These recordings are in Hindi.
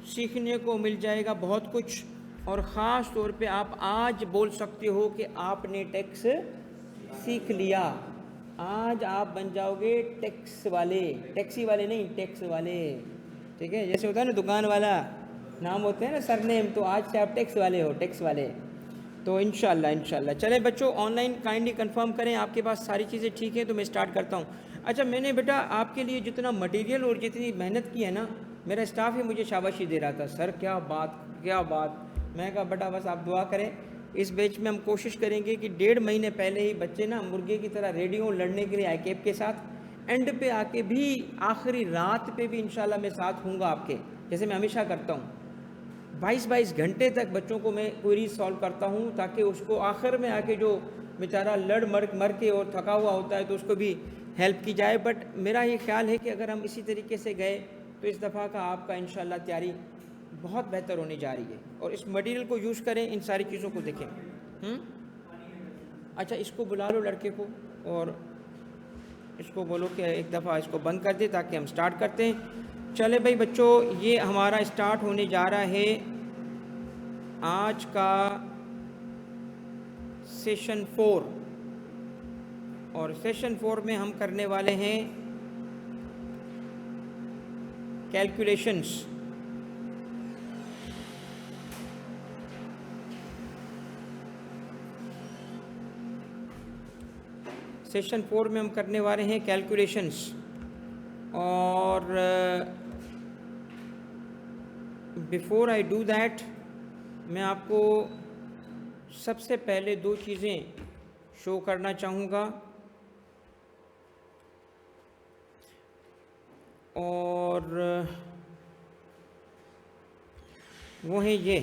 सीखने को मिल जाएगा बहुत कुछ। और ख़ास तौर पे आप आज बोल सकते हो कि आपने टैक्स सीख लिया। आज आप बन जाओगे टैक्स वाले, टैक्सी वाले नहीं, टैक्स वाले। ठीक है, जैसे होता है ना दुकान वाला नाम होते हैं ना सरनेम, तो आज से आप टैक्स वाले हो, टैक्स वाले। तो इंशाल्लाह चलें बच्चों, ऑनलाइन काइंडली कंफर्म करें आपके पास सारी चीज़ें ठीक हैं तो मैं स्टार्ट करता हूँ। अच्छा, मैंने बेटा आपके लिए जितना मटेरियल और जितनी मेहनत की है ना, मेरा स्टाफ ही मुझे शाबाशी दे रहा था, सर क्या बात क्या बात। मैं कहा बेटा बस आप दुआ करें, इस बैच में हम कोशिश करेंगे कि 1.5 महीने पहले ही बच्चे ना मुर्गे की तरह रेडी हों लड़ने के लिए आईकेप के साथ। एंड पे आके भी आखिरी रात पे भी इंशाल्लाह मैं साथ हूँगा आपके, जैसे मैं हमेशा करता हूँ। 22-22 घंटे तक बच्चों को मैं क्वेरीज सॉल्व करता हूँ, ताकि उसको आखिर में आके जो बेचारा लड़ मर के और थका हुआ होता है तो उसको भी हेल्प की जाए। बट मेरा ये ख्याल है कि अगर हम इसी तरीके से गए तो इस दफ़ा का आपका इंशाल्लाह तैयारी बहुत बेहतर होने जा रही है। और इस मटेरियल को यूज़ करें, इन सारी चीज़ों को देखें। अच्छा, इसको बुला लो लड़के को और इसको बोलो कि एक दफ़ा इसको बंद कर दे ताकि हम स्टार्ट करते हैं। चले भाई बच्चों, ये हमारा स्टार्ट होने जा रहा है आज का सेशन 4। और सेशन 4 में हम करने वाले हैं कैलकुलेशंस। सेशन 4 में हम करने वाले हैं कैलकुलेशंस। और बिफोर आई डू दैट, मैं आपको सबसे पहले 2 चीज़ें शो करना चाहूँगा। और वो हैं ये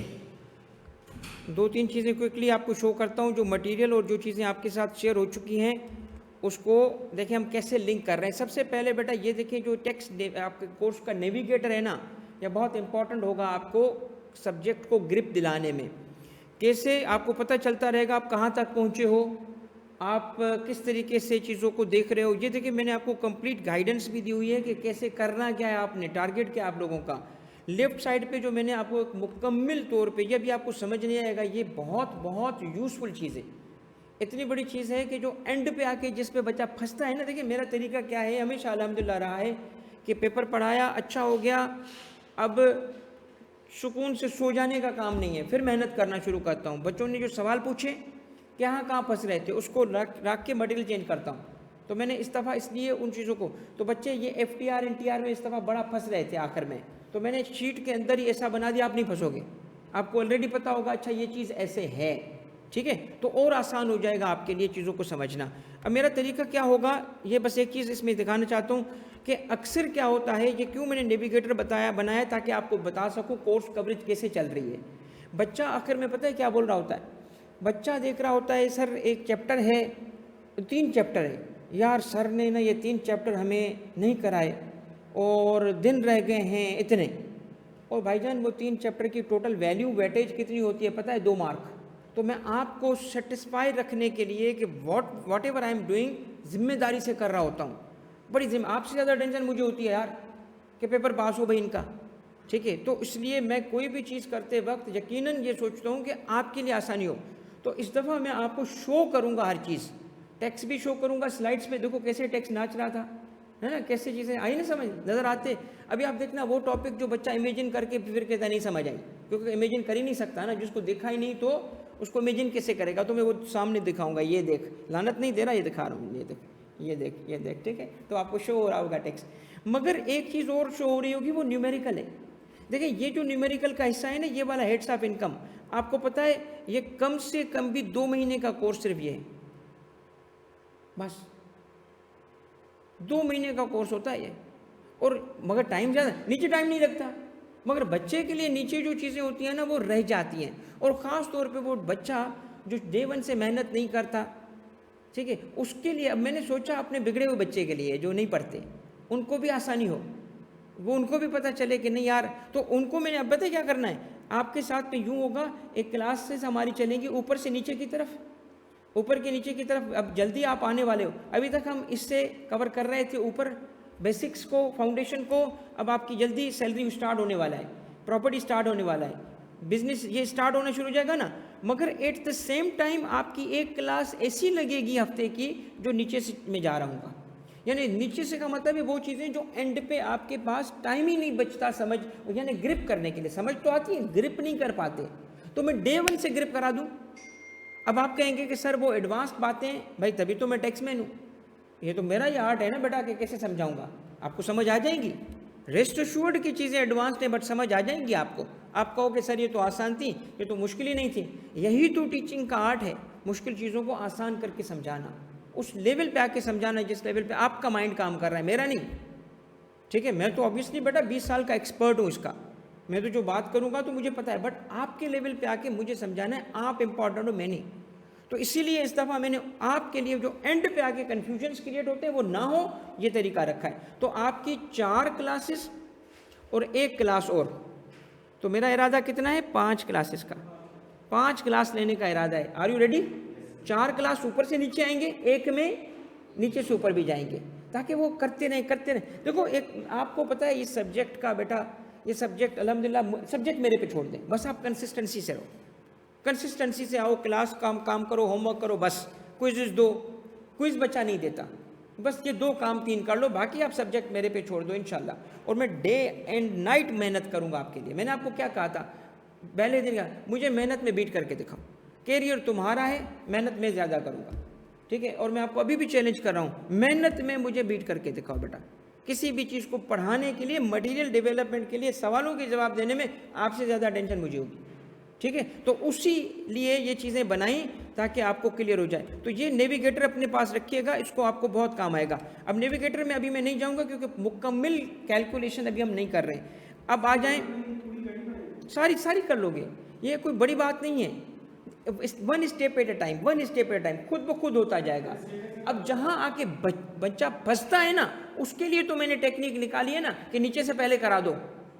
2-3 चीज़ें क्विकली आपको शो करता हूँ। जो मटेरियल और जो चीज़ें आपके साथ शेयर हो चुकी हैं उसको देखें हम कैसे लिंक कर रहे हैं। सबसे पहले बेटा ये देखें, जो टेक्स्ट आपके कोर्स का नेविगेटर है ना, यह बहुत इंपॉर्टेंट होगा आपको सब्जेक्ट को ग्रिप दिलाने में। कैसे आपको पता चलता रहेगा आप कहाँ तक पहुँचे हो, आप किस तरीके से चीज़ों को देख रहे हो। ये देखिए मैंने आपको कंप्लीट गाइडेंस भी दी हुई है कि कैसे करना क्या है, आपने टारगेट क्या है आप लोगों का। लेफ़्ट साइड पे जो मैंने आपको एक मुकम्मल तौर पे, ये भी आपको समझ नहीं आएगा, ये बहुत बहुत यूज़फुल चीज़ है। इतनी बड़ी चीज़ है कि जो एंड पे आके जिस पे बच्चा फंसता है ना, देखिए मेरा तरीका क्या है हमेशा अल्हम्दुलिल्लाह रहा है कि पेपर पढ़ाया, अच्छा हो गया, अब सुकून से सो जाने का काम नहीं है, फिर मेहनत करना शुरू करता हूँ। बच्चों ने जो सवाल पूछे कि हाँ कहाँ फंस रहे थे, उसको रख के मटेरियल चेंज करता हूँ। तो मैंने इस दफ़ा इसलिए उन चीज़ों को, तो बच्चे ये FTR NTR में इस दफ़ा बड़ा फंस रहे थे आखिर में, तो मैंने शीट के अंदर ही ऐसा बना दिया, आप नहीं फंसोगे, आपको ऑलरेडी पता होगा अच्छा ये चीज़ ऐसे है। ठीक है, तो और आसान हो जाएगा आपके लिए चीज़ों को समझना। अब मेरा तरीका क्या होगा, ये बस एक चीज़ इसमें दिखाना चाहता हूँ कि अक्सर क्या होता है, ये क्यों मैंने नेविगेटर बनाया ताकि आपको बता सकूँ कोर्स कवरेज कैसे चल रही है। बच्चा आखिर में पता है क्या बोल रहा होता है, बच्चा देख रहा होता है सर एक चैप्टर है, 3 चैप्टर है, यार सर ने ना ये 3 चैप्टर हमें नहीं कराए और दिन रह गए हैं इतने। और भाईजान वो 3 चैप्टर की टोटल वैल्यू वेटेज कितनी होती है पता है, 2 मार्क। तो मैं आपको सेटिस्फाई रखने के लिए कि what ever I am doing जिम्मेदारी से कर रहा होता हूँ। बड़ी आपसे ज़्यादा टेंशन मुझे होती है यार कि पेपर पास हो भाई इनका। ठीक है, तो इसलिए मैं कोई भी चीज़ करते वक्त यकीनन ये सोचता हूँ कि आपके लिए आसानी हो। तो इस दफ़ा मैं आपको शो करूँगा हर चीज़, टेक्स्ट भी शो करूँगा। स्लाइड्स पे देखो कैसे टेक्स्ट नाच रहा था, है ना, कैसे चीज़ें आई ना समझ नज़र आते। अभी आप देखना वो टॉपिक जो बच्चा इमेजिन करके फिर कहता नहीं समझ आई, क्योंकि इमेजिन कर ही नहीं सकता ना, जिसको देखा ही नहीं तो उसको इमेजिन कैसे करेगा। तो मैं वो सामने दिखाऊंगा, ये देख, लानत नहीं दे रहा, ये दिखा रहा हूँ, ये देख ये देख ये देख। ठीक है, तो आपको शो हो रहा होगा टेक्स्ट। मगर एक चीज़ और शो हो रही होगी, वो न्यूमेरिकल है। देखिए ये जो न्यूमेरिकल का हिस्सा है ना, ये वाला हेड्स ऑफ इनकम, आपको पता है ये कम से कम भी 2 महीने का कोर्स सिर्फ ये है, बस 2 महीने का कोर्स होता है ये। और मगर टाइम ज़्यादा, नीचे टाइम नहीं लगता, मगर बच्चे के लिए नीचे जो चीज़ें होती हैं ना वो रह जाती हैं। और ख़ास तौर पे वो बच्चा जो डे 1 से मेहनत नहीं करता, ठीक है, उसके लिए अब मैंने सोचा अपने बिगड़े हुए बच्चे के लिए जो नहीं पढ़ते उनको भी आसानी हो, वो उनको भी पता चले कि नहीं यार। तो उनको मैंने अब पता क्या करना है आपके साथ में, यूँ होगा एक क्लासेस हमारी चलेंगी ऊपर से नीचे की तरफ, ऊपर के नीचे की तरफ। अब जल्दी आप आने वाले हो, अभी तक हम इससे कवर कर रहे थे ऊपर बेसिक्स को, फाउंडेशन को, अब आपकी जल्दी सैलरी स्टार्ट होने वाला है। प्रॉपर्टी स्टार्ट होने वाला है, बिजनेस ये स्टार्ट होना शुरू हो जाएगा ना, मगर एट द सेम टाइम आपकी एक क्लास ऐसी लगेगी हफ्ते की जो नीचे से मैं जा रहा हूँ। यानी नीचे से का मतलब है वो चीज़ें जो एंड पे आपके पास टाइम ही नहीं बचता समझ, यानी ग्रिप करने के लिए। समझ तो आती है, ग्रिप नहीं कर पाते, तो मैं डे 1 से ग्रिप करा दूँ। अब आप कहेंगे कि सर वो एडवांस्ड बातें, भाई तभी तो मैं टैक्समैन हूँ, ये तो मेरा ही आर्ट है ना बेटा कि कैसे समझाऊंगा, आपको समझ आ जाएंगी। रेस्ट एश्योर्ड की चीज़ें एडवांस्ड हैं बट समझ आ जाएंगी आपको। आप कहोगे सर ये तो आसान थी, ये तो मुश्किल ही नहीं थी। यही तो टीचिंग का आर्ट है, मुश्किल चीज़ों को आसान करके समझाना, उस लेवल पे आके समझाना जिस लेवल पे आपका माइंड काम कर रहा है, मेरा नहीं। ठीक है, मैं तो ऑब्वियसली बेटा 20 साल का एक्सपर्ट हूँ इसका, मैं तो जो बात करूँगा तो मुझे पता है, बट आपके लेवल पे आके मुझे समझाना है, आप इम्पॉर्टेंट हो मैं नहीं। तो इसीलिए इस दफ़ा मैंने आपके लिए जो एंड पे आके कन्फ्यूजन्स क्रिएट होते हैं वो ना हो, ये तरीका रखा है। तो आपकी 4 क्लासेस और 1 क्लास और, तो मेरा इरादा कितना है, 5 क्लासेस का, 5 क्लास लेने का इरादा है। Are you ready? 4 क्लास ऊपर से नीचे आएंगे, 1 में नीचे से ऊपर भी जाएंगे, ताकि वो करते रहें। देखो एक आपको पता है इस सब्जेक्ट का बेटा, ये सब्जेक्ट अल्हम्दुलिल्लाह, सब्जेक्ट मेरे पे छोड़ दें, बस आप कंसिस्टेंसी से रहो, कंसिस्टेंसी से आओ, क्लास काम करो, होमवर्क करो, बस क्विज़ दो, क्विज़ बच्चा नहीं देता, बस ये 2 काम 3 कर लो, बाकी आप सब्जेक्ट मेरे पे छोड़ दो इंशाल्लाह। और मैं डे एंड नाइट मेहनत करूंगा आपके लिए। मैंने आपको क्या कहा था पहले दिन का, मुझे मेहनत में बीट करके दिखाओ, कैरियर तुम्हारा है, मेहनत में ज़्यादा करूँगा, ठीक है। और मैं आपको अभी भी चैलेंज कर रहा हूँ, मेहनत में मुझे बीट करके दिखाओ बेटा। किसी भी चीज़ को पढ़ाने के लिए, मटीरियल डेवलपमेंट के लिए, सवालों के जवाब देने में आपसे ज़्यादा टेंशन मुझे होगी, ठीक है। तो उसी लिए ये चीज़ें बनाई ताकि आपको क्लियर हो जाए। तो ये नेविगेटर अपने पास रखिएगा, इसको आपको बहुत काम आएगा। अब नेविगेटर में अभी मैं नहीं जाऊंगा क्योंकि मुकम्मल कैलकुलेशन अभी हम नहीं कर रहे हैं। अब आ जाएं, सारी कर लोगे, ये कोई बड़ी बात नहीं है। 1 step at A time, 1 step at A time, खुद ब खुद होता जाएगा। अब जहाँ आके बच्चा फंसता है ना, उसके लिए तो मैंने टेक्निक निकाली है ना कि नीचे से पहले करा दो।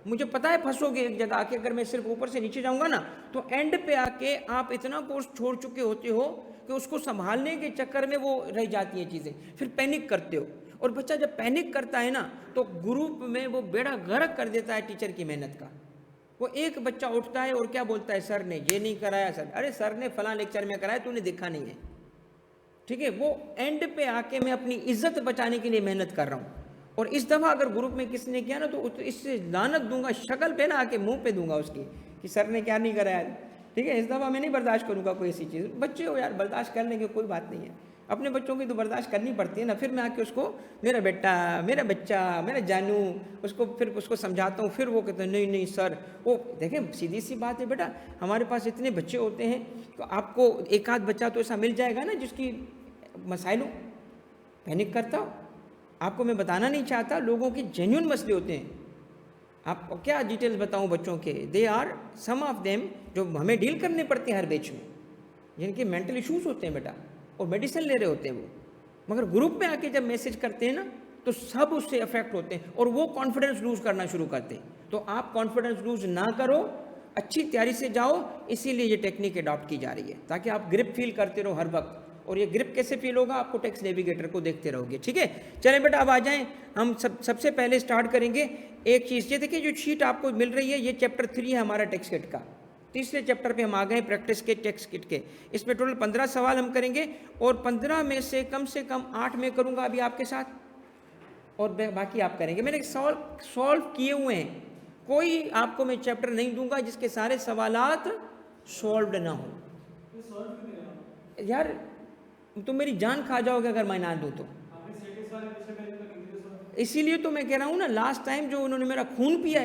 मुझे पता है फंसोगे एक जगह आके, अगर मैं सिर्फ ऊपर से नीचे जाऊंगा ना, तो एंड पे आके आप इतना कोर्स छोड़ चुके होते हो कि उसको संभालने के चक्कर में वो रह जाती हैं चीज़ें, फिर पैनिक करते हो। और बच्चा जब पैनिक करता है ना, तो ग्रुप में वो बेड़ा गर्क कर देता है टीचर की मेहनत का। वो एक बच्चा उठता है और क्या बोलता है, सर ने ये नहीं कराया, सर अरे सर ने फलां लेक्चर में कराया, तूने देखा नहीं है, ठीक है। वो एंड पे आके मैं अपनी इज्जत बचाने के लिए मेहनत कर रहा हूँ। और इस दफ़ा अगर ग्रुप में किसी ने किया ना, तो इससे लानत दूंगा, शक्ल पे ना आके मुंह पे दूंगा उसकी कि सर ने क्या नहीं कराया, ठीक है। इस दफ़ा मैं नहीं बर्दाश्त करूँगा कोई ऐसी चीज़। बच्चे हो यार, बर्दाश्त कर लेंगे, कोई बात नहीं है, अपने बच्चों की तो बर्दाश्त करनी पड़ती है ना। फिर मैं आके उसको मेरा बेटा, मेरा बच्चा, मेरा जानू, उसको फिर उसको समझाता हूँ, फिर वो कहते हैं नहीं नहीं सर। वो देखें सीधी सी बात है बेटा, हमारे पास इतने बच्चे होते हैं, तो आपको एक आध बच्चा तो ऐसा मिल जाएगा ना जिसकी मसाइलों पैनिक करता हो। आपको मैं बताना नहीं चाहता, लोगों के जेन्युइन मसले होते हैं। आपको क्या डिटेल्स बताऊं बच्चों के, they are some of them जो हमें डील करने पड़ते हैं हर बैच में, जिनके मेंटल इश्यूज होते हैं बेटा, और मेडिसिन ले रहे होते हैं वो, मगर ग्रुप में आके जब मैसेज करते हैं ना, तो सब उससे अफेक्ट होते हैं और वो कॉन्फिडेंस लूज़ करना शुरू करते हैं। तो आप कॉन्फिडेंस लूज़ ना करो, अच्छी तैयारी से जाओ, इसीलिए ये टेक्निक अडॉप्ट की जा रही है, ताकि आप ग्रिप फील करते रहो हर वक्त। और ये ग्रिप कैसे फील होगा, आपको टेक्स्ट नेविगेटर को देखते रहोगे, ठीक है। चलें बेटा, अब आ जाएं, हम सबसे पहले स्टार्ट करेंगे एक चीज़। ये देखिए जो शीट आपको मिल रही है, ये चैप्टर 3 है हमारा टेक्स्ट किट का। तीसरे चैप्टर पे हम आ गए, प्रैक्टिस के टेक्स्ट किट के। इसमें टोटल 15 सवाल हम करेंगे, और 15 में से कम 8 में करूँगा अभी आपके साथ, और बाकी आप करेंगे। मैंने सॉल्व किए हुए हैं, कोई आपको मैं चैप्टर नहीं दूंगा जिसके सारे सवालात सॉल्व ना हो। यार तुम मेरी जान खा जाओगे अगर मैं ना दूँ तो। इसीलिए तो मैं कह रहा हूँ ना, लास्ट टाइम जो उन्होंने मेरा खून पिया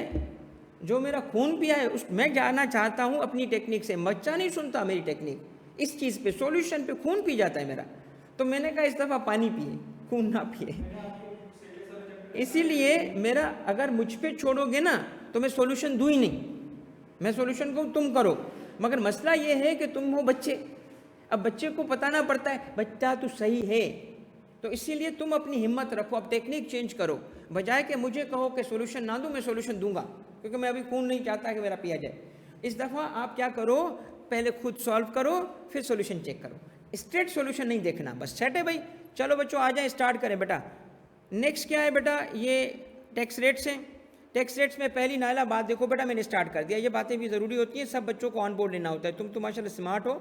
है, उस मैं जाना चाहता हूँ अपनी टेक्निक से। बच्चा नहीं सुनता मेरी टेक्निक, इस चीज़ पे सॉल्यूशन पे खून पी जाता है मेरा। तो मैंने कहा इस दफ़ा पानी पिए, खून ना पिए। इसीलिए मेरा, अगर मुझ पे छोड़ोगे ना तो मैं सॉल्यूशन दूँ ही नहीं, मैं सॉल्यूशन को तुम करो। मगर मसला ये है कि तुम हो बच्चे, अब बच्चे को बताना पड़ता है बच्चा तो सही है, तो इसीलिए तुम अपनी हिम्मत रखो, अब टेक्निक चेंज करो। बजाय कि मुझे कहो कि सॉल्यूशन ना दूं, मैं सॉल्यूशन दूंगा, क्योंकि मैं अभी खून नहीं चाहता कि मेरा पिया जाए। इस दफ़ा आप क्या करो, पहले खुद सॉल्व करो, फिर सॉल्यूशन चेक करो। स्ट्रेट सॉल्यूशन नहीं देखना, बस सेट है भाई। चलो बच्चों आ जाए, स्टार्ट करें बेटा। नेक्स्ट क्या है बेटा, ये टैक्स रेट्स हैं। टैक्स रेट्स में पहली नाला बात देखो बेटा, मैंने स्टार्ट कर दिया। ये बातें भी ज़रूरी होती हैं, सब बच्चों को ऑन बोर्ड लेना होता है। तुम तो माशाल्लाह स्मार्ट हो,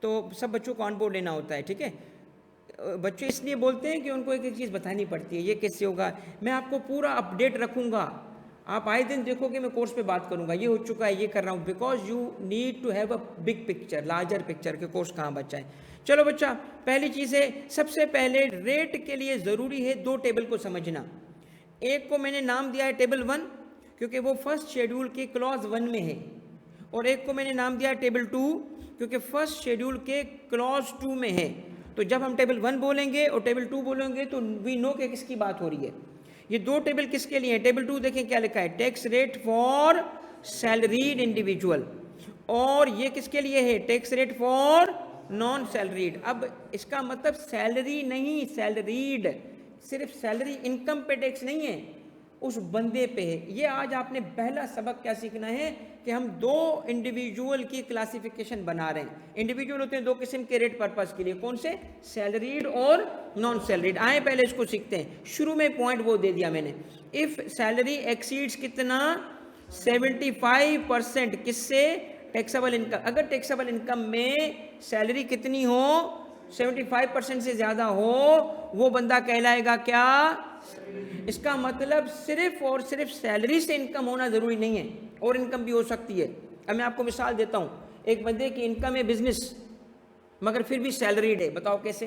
तो सब बच्चों को ऑन बोर्ड लेना होता है, ठीक है। बच्चे इसलिए बोलते हैं कि उनको एक एक चीज़ बतानी पड़ती है, ये कैसे होगा। मैं आपको पूरा अपडेट रखूँगा, आप आए दिन देखोगे मैं कोर्स पे बात करूँगा, ये हो चुका है, ये कर रहा हूँ, because you need to have a big picture, larger picture के कोर्स कहाँ बच्चा है। चलो बच्चा, पहली चीज़ है, सबसे पहले रेट के लिए ज़रूरी है दो टेबल को समझना। एक को मैंने नाम दिया है टेबल 1, क्योंकि वो फर्स्ट शेड्यूल के क्लॉज 1 में है, और एक को मैंने नाम दिया है टेबल 2, क्योंकि फर्स्ट शेड्यूल के क्लॉज 2 में है। तो जब हम टेबल 1 बोलेंगे और टेबल 2 बोलेंगे तो वी नो कि किसकी बात हो रही है। ये दो टेबल किसके लिए है? टेबल 2 देखें क्या लिखा है, tax rate for salaried individual, और ये किसके लिए है, tax rate for non salaried. अब इसका मतलब सैलरी नहीं, सैलरीड, सिर्फ सैलरी इनकम पे टैक्स नहीं है, उस बंदे पे है। ये आज आपने पहला सबक क्या सीखना है कि हम दो इंडिविजुअल की क्लासिफिकेशन बना रहे हैं। इंडिविजुअल होते हैं दो किस्म के रेट पर्पस के लिए, कौन से, सैलरीड और नॉन सैलरीड। आए पहले इसको सीखते हैं। शुरू में पॉइंट वो दे दिया मैंने, इफ सैलरी एक्सीड्स कितना, 75% किससे, टैक्सेबल इनकम। अगर टैक्सेबल इनकम में सैलरी कितनी हो, 75% से ज़्यादा हो, वो बंदा कहलाएगा क्या, इसका मतलब सिर्फ और सिर्फ सैलरी से इनकम होना ज़रूरी नहीं है, और इनकम भी हो सकती है। अब मैं आपको मिसाल देता हूँ, एक बंदे की इनकम है बिजनेस, मगर फिर भी सैलरीड है, बताओ कैसे।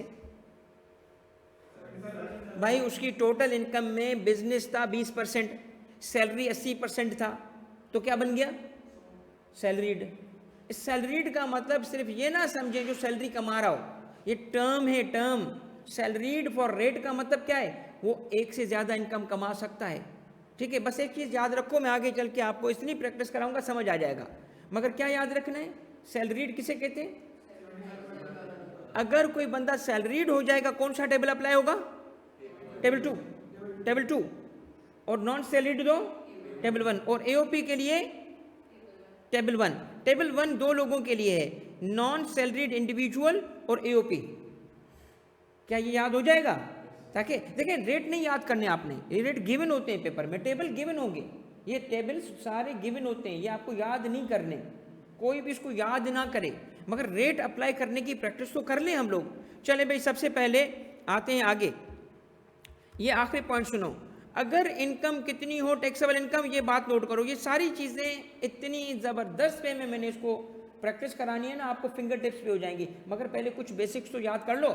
भाई उसकी टोटल इनकम में बिजनेस था 20%, सैलरी 80% था, तो क्या बन गया, सैलरीड। इस सैलरीड का मतलब सिर्फ ये ना समझे जो सैलरी कमा रहा हो, ये टर्म है, टर्म। सैलरीड फॉर रेट का मतलब क्या है, वो एक से ज़्यादा इनकम कमा सकता है, ठीक है। बस एक चीज़ याद रखो, मैं आगे चल के आपको इतनी प्रैक्टिस कराऊंगा समझ आ जाएगा, मगर क्या याद रखना है, सैलरीड किसे कहते हैं। अगर कोई बंदा सैलरीड हो जाएगा, कौन सा टेबल अप्लाई होगा, टेबल 2, टेबल 2, और नॉन सैलरीड दो, टेबल 1, और एओपी के लिए टेबल 1। टेबल 1 दो लोगों के लिए है, नॉन सैलरीड इंडिविजुअल और एओपी। क्या ये याद हो जाएगा, ताकि देखें रेट नहीं याद करने आपने, ये रेट गिवन होते हैं पेपर में, टेबल गिवन होंगे, ये टेबल सारे गिवन होते हैं, ये आपको याद नहीं करने, कोई भी इसको याद ना करे, मगर रेट अप्लाई करने की प्रैक्टिस तो कर लें हम लोग। चले भाई, सबसे पहले आते हैं आगे, ये आखिरी पॉइंट सुनो, अगर इनकम कितनी हो, टैक्सेबल इनकम, ये बात नोट करो। ये सारी चीज़ें इतनी ज़बरदस्त वे में मैंने इसको प्रैक्टिस करानी है ना, आपको फिंगर टिप्स पे हो जाएंगी, मगर पहले कुछ बेसिक्स तो याद कर लो।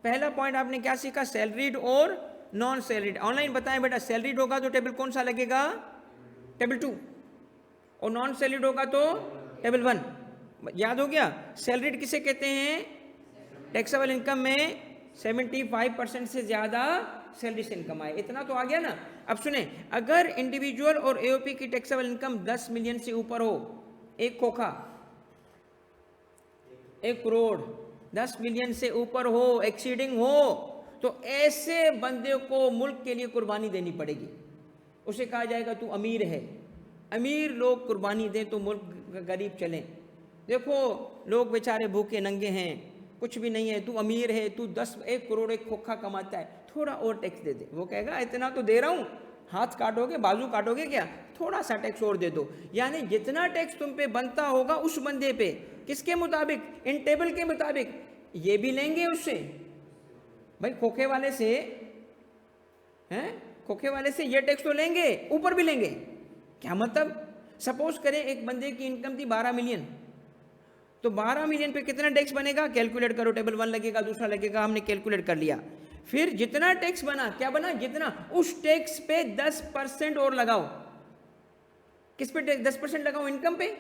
पहला पॉइंट आपने क्या सीखा, सैलरीड और नॉन सैलरीड। ऑनलाइन बताएं बेटा, सैलरीड होगा तो टेबल कौन सा लगेगा, टेबल 2, और नॉन सैलरीड होगा तो टेबल 1। याद हो गया। सैलरीड किसे कहते हैं, टैक्सेबल इनकम में 75% से ज़्यादा सैलरी से इनकम आए, इतना तो आ गया ना। अब सुने, अगर इंडिविजुअल और एओपी की टैक्सेबल इनकम 10 मिलियन से ऊपर हो, एक खोखा, 1 करोड़, 10 मिलियन से ऊपर हो, एक्सीडिंग हो, तो ऐसे बंदे को मुल्क के लिए कुर्बानी देनी पड़ेगी। उसे कहा जाएगा तू अमीर है। अमीर लोग कुर्बानी दें तो मुल्क गरीब चलें। देखो लोग बेचारे भूखे नंगे हैं, कुछ भी नहीं है, तू अमीर है, तू 1 करोड़ एक खोखा कमाता है, थोड़ा और टैक्स दे दे। वो कहेगा इतना तो दे रहा हूँ, हाथ काटोगे, बाजू काटोगे क्या, थोड़ा सा टैक्स और दे दो। यानी जितना टैक्स तुम पे बनता होगा उस बंदे पे, किसके मुताबिक, इन टेबल के मुताबिक, ये भी लेंगे उससे। भाई खोखे वाले से हैं, खोखे वाले से ये टैक्स तो लेंगे, ऊपर भी लेंगे। क्या मतलब, सपोज करें एक बंदे की इनकम थी 12 मिलियन, तो 12 मिलियन पे कितना टैक्स बनेगा, कैलकुलेट करो, टेबल 1 लगेगा, दूसरा लगेगा, हमने कैलकुलेट कर लिया। फिर जितना टैक्स बना, क्या बना, जितना, उस टैक्स पे 10% और लगाओ। किस पे 10% लगाओ, इनकम पे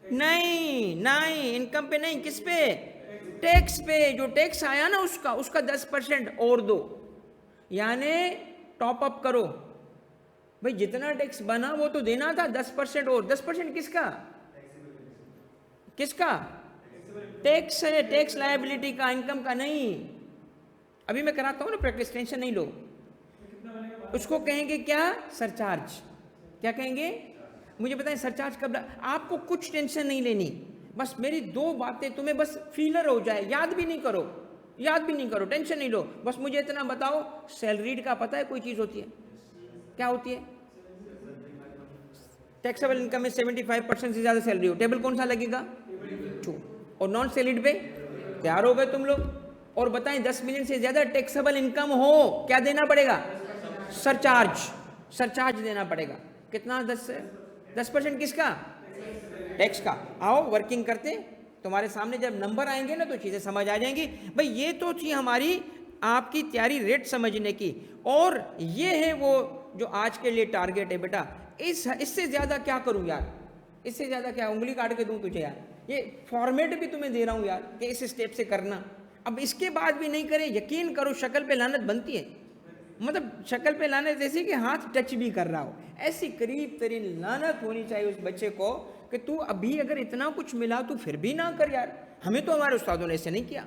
नहीं, नहीं इनकम पे नहीं, किस पे, टैक्स पे। जो टैक्स आया ना उसका 10% और दो, यानी टॉप अप करो। भाई जितना टैक्स बना वो तो देना था, 10% और। 10% किसका, किसका, टैक्स है, टैक्स लायबिलिटी का, इनकम का नहीं। अभी मैं कराता हूँ ना प्रैक्टिस, टेंशन नहीं लो। उसको कहेंगे क्या, सरचार्ज। क्या कहेंगे, मुझे बताएं सरचार्ज कब, आपको कुछ टेंशन नहीं लेनी, बस मेरी 2 बातें तुम्हें बस फीलर हो जाए, याद भी नहीं करो, याद भी नहीं करो, टेंशन नहीं लो, बस मुझे इतना बताओ, सैलरीड का पता है कोई चीज़ होती है, क्या होती है, टैक्सेबल इनकम में 75% से ज़्यादा सैलरी हो, टेबल कौन सा लगेगा? 2। और नॉन सैलरीड पे तैयार हो गए तुम लोग। और बताएं 10 मिलियन से ज़्यादा टैक्सेबल इनकम हो, क्या देना पड़ेगा? सरचार्ज देना पड़ेगा। कितना? 10% किसका? टैक्स का। आओ वर्किंग करते, तुम्हारे सामने जब नंबर आएंगे ना तो चीज़ें समझ आ जाएंगी। भाई ये तो थी हमारी आपकी तैयारी रेट समझने की, और ये है वो जो आज के लिए टारगेट है बेटा। इससे ज़्यादा क्या करूँ यार, इससे ज़्यादा क्या उंगली काट के दूँ तुझे यार? ये फॉर्मेट भी तुम्हें दे रहा हूँ यार कि इस स्टेप से करना। अब इसके बाद भी नहीं करे, यकीन करो शक्ल पे लानत बनती है। मतलब शक्ल पे लानत जैसे कि हाथ टच भी कर रहा हो, ऐसी करीब तरीन लानत होनी चाहिए उस बच्चे को कि तू अभी अगर इतना कुछ मिला तू फिर भी ना कर यार। हमें तो हमारे उस्तादों ने ऐसे नहीं किया।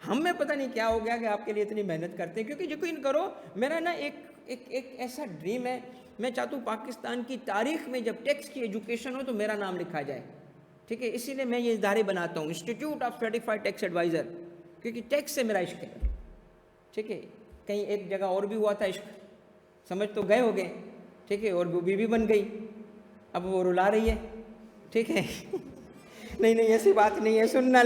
हमें पता नहीं क्या हो गया कि आपके लिए इतनी मेहनत करते हैं। क्योंकि यकीन करो मेरा ना एक ऐसा ड्रीम है, मैं चाहता हूँ पाकिस्तान की तारीख में जब टैक्स की एजुकेशन हो तो मेरा नाम लिखा जाए। ठीक है, इसीलिए मैं ये इदारे बनाता हूँ, institute of certified tax adviser, क्योंकि टैक्स से मेरा इश्क है। ठीक है, कहीं एक जगह और भी हुआ था इश्क, समझ तो गए हो गए। ठीक है, और वो बीवी बन गई, अब वो रुला रही है। ठीक है नहीं ऐसी बात नहीं है, सुनना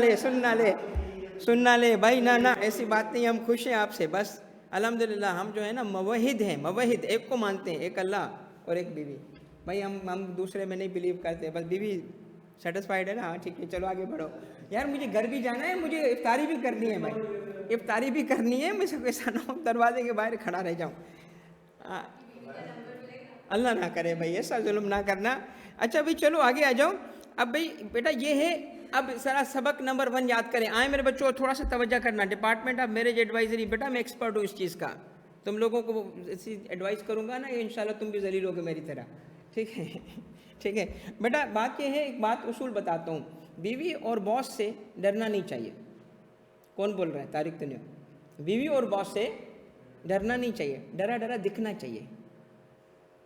ले भाई, ना ऐसी बात नहीं। हम खुश हैं आपसे, बस अल्हम्दुलिल्लाह। हम जो है ना मवहिद हैं, मवहिद एक को मानते हैं, एक अल्लाह और एक बीवी। भाई हम दूसरे में नहीं बिलीव करते, बस बीवी सेटिस्फाइड है ना? हाँ ठीक है, चलो आगे बढ़ो यार। मुझे घर भी जाना है, मुझे इफ्तारी भी करनी है भाई, इफ्तारी भी करनी है। मैं सब ऐसा ना हो दरवाजे के बाहर खड़ा रह जाऊँ। अल्लाह ना करे भाई, ऐसा जुल्म ना करना। अच्छा भाई चलो आगे आ जाओ। अब भाई बेटा ये है, अब सारा सबक नंबर 1 याद करें। आए मेरे बच्चों, थोड़ा सा तवज्जो करना। डिपार्टमेंट ऑफ मैरिज एडवाइजरी, बेटा मैं एक्सपर्ट हूँ इस चीज़ का। तुम लोगों को ऐसी एडवाइस करूँगा ना, इंशाल्लाह तुम भी जलील होगे मेरी तरह। ठीक है ठीक है बेटा, बात यह है, एक बात उसूल बताता हूँ, बीवी और बॉस से डरना नहीं चाहिए। कौन बोल रहा है? तारिक तो नहीं। बीवी और बॉस से डरना नहीं चाहिए, डरा डरा दिखना चाहिए।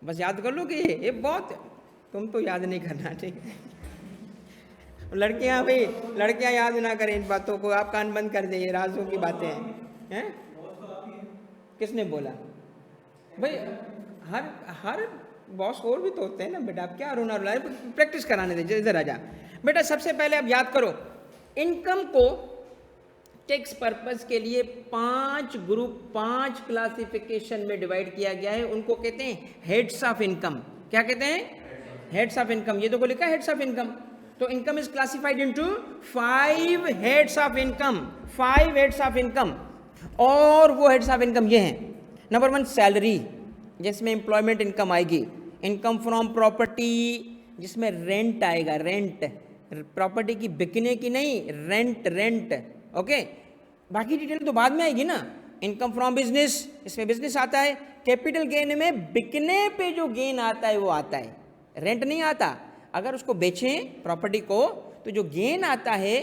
बस याद कर लो कि ये बहुत, तुम तो याद नहीं करना। ठीक है, लड़कियां भाई, लड़कियां याद ना करें इन बातों को, आप कान बंद कर दे, ये राजों की बातें हैं। किसने बोला भाई? हर बॉस और भी तो होते हैं ना बेटा, आप क्या रोना रुला, प्रैक्टिस कराने दे, इधर आ जा बेटा। सबसे पहले अब याद करो, इनकम को टैक्स पर्पस के लिए 5 ग्रुप, 5 क्लासिफिकेशन में डिवाइड किया गया है। उनको कहते हैं हेड्स ऑफ इनकम। क्या कहते हैं? Heads of income. ये तो लिखा है हेड्स ऑफ इनकम। तो income is classified into 5 heads of income, 5 heads of income. और वो हेड्स ऑफ इनकम ये हैं। नंबर 1 सैलरी, जिसमें एम्प्लॉयमेंट इनकम आएगी। इनकम फ्रॉम प्रॉपर्टी, जिसमें रेंट आएगा, रेंट, प्रॉपर्टी की बिकने की नहीं, रेंट। ओके, बाकी डिटेल तो बाद में आएगी ना। इनकम फ्रॉम बिजनेस, इसमें बिजनेस आता है। कैपिटल गेन में बिकने पे जो गेन आता है वो आता है, रेंट नहीं आता। अगर उसको बेचें प्रॉपर्टी को तो जो गेन आता है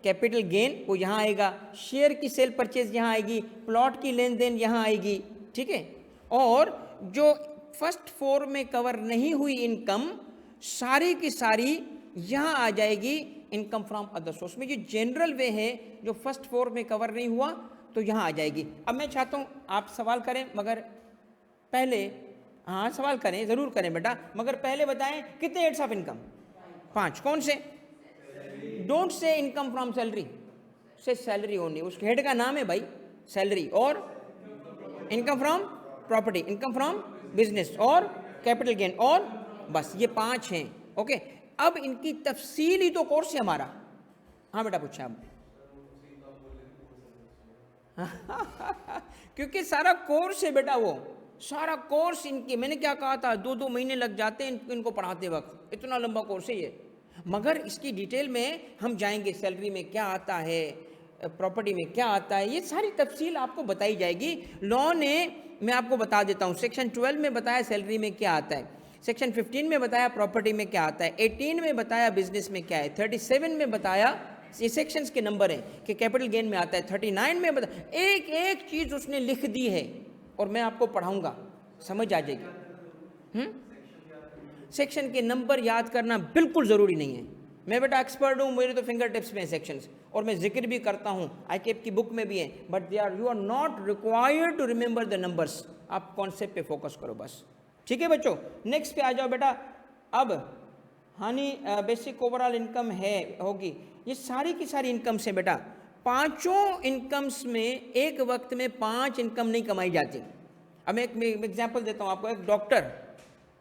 कैपिटल गेन, वो यहाँ आएगा। शेयर की सेल परचेज यहाँ आएगी, प्लॉट की लेन देन यहाँ आएगी। ठीक है, और जो फर्स्ट 4 में कवर नहीं हुई इनकम, सारी की सारी यहाँ आ जाएगी इनकम फ्रॉम अदर सोर्स में। जो जनरल वे है, जो फर्स्ट 4 में कवर नहीं हुआ तो यहाँ आ जाएगी। अब मैं चाहता हूँ आप सवाल करें, मगर पहले, हाँ सवाल करें, ज़रूर करें बेटा, मगर पहले बताएं कितने हेड्स ऑफ इनकम? 5। कौन से? Don't say income from salary, से सैलरी ओनली। उस हेड का नाम है भाई सैलरी, और income from property, income from business, और कैपिटल गेन, और बस ये 5 हैं। ओके, अब इनकी तफसील ही तो कोर्स है हमारा। हाँ बेटा पूछा अब क्योंकि सारा कोर्स है बेटा, वो सारा कोर्स इनके, मैंने क्या कहा था, 2-2 महीने लग जाते हैं इनको पढ़ाते वक्त, इतना लंबा कोर्स है ये। मगर इसकी डिटेल में हम जाएंगे, सैलरी में क्या आता है, प्रॉपर्टी में क्या आता है, ये सारी तफसील आपको बताई जाएगी। लॉ ने, मैं आपको बता देता हूँ, सेक्शन 12 में बताया सैलरी में क्या आता है, सेक्शन 15 में बताया प्रॉपर्टी में क्या आता है, 18 में बताया बिजनेस में क्या है, 37 में बताया, ये सेक्शंस के नंबर हैं कि कैपिटल गेन में आता है, 39 में बताया। एक एक चीज़ उसने लिख दी है और मैं आपको पढ़ाऊंगा, समझ आ जाएगी। सेक्शन के नंबर याद करना बिल्कुल ज़रूरी नहीं है। मैं बेटा एक्सपर्ट हूँ, मेरे तो फिंगर टिप्स में सेक्शंस, और मैं जिक्र भी करता हूँ, ICAP की बुक में भी है, but you are not required to remember the numbers. आप कॉन्सेप्ट पे फोकस करो बस। ठीक है बच्चों, नेक्स्ट पे आ जाओ बेटा। अब हानि बेसिक ओवरऑल इनकम है होगी, ये सारी की सारी इनकम से बेटा पांचों इनकम्स में एक वक्त में 5 इनकम नहीं कमाई जाती। अब मैं एक एग्जांपल देता हूँ आपको।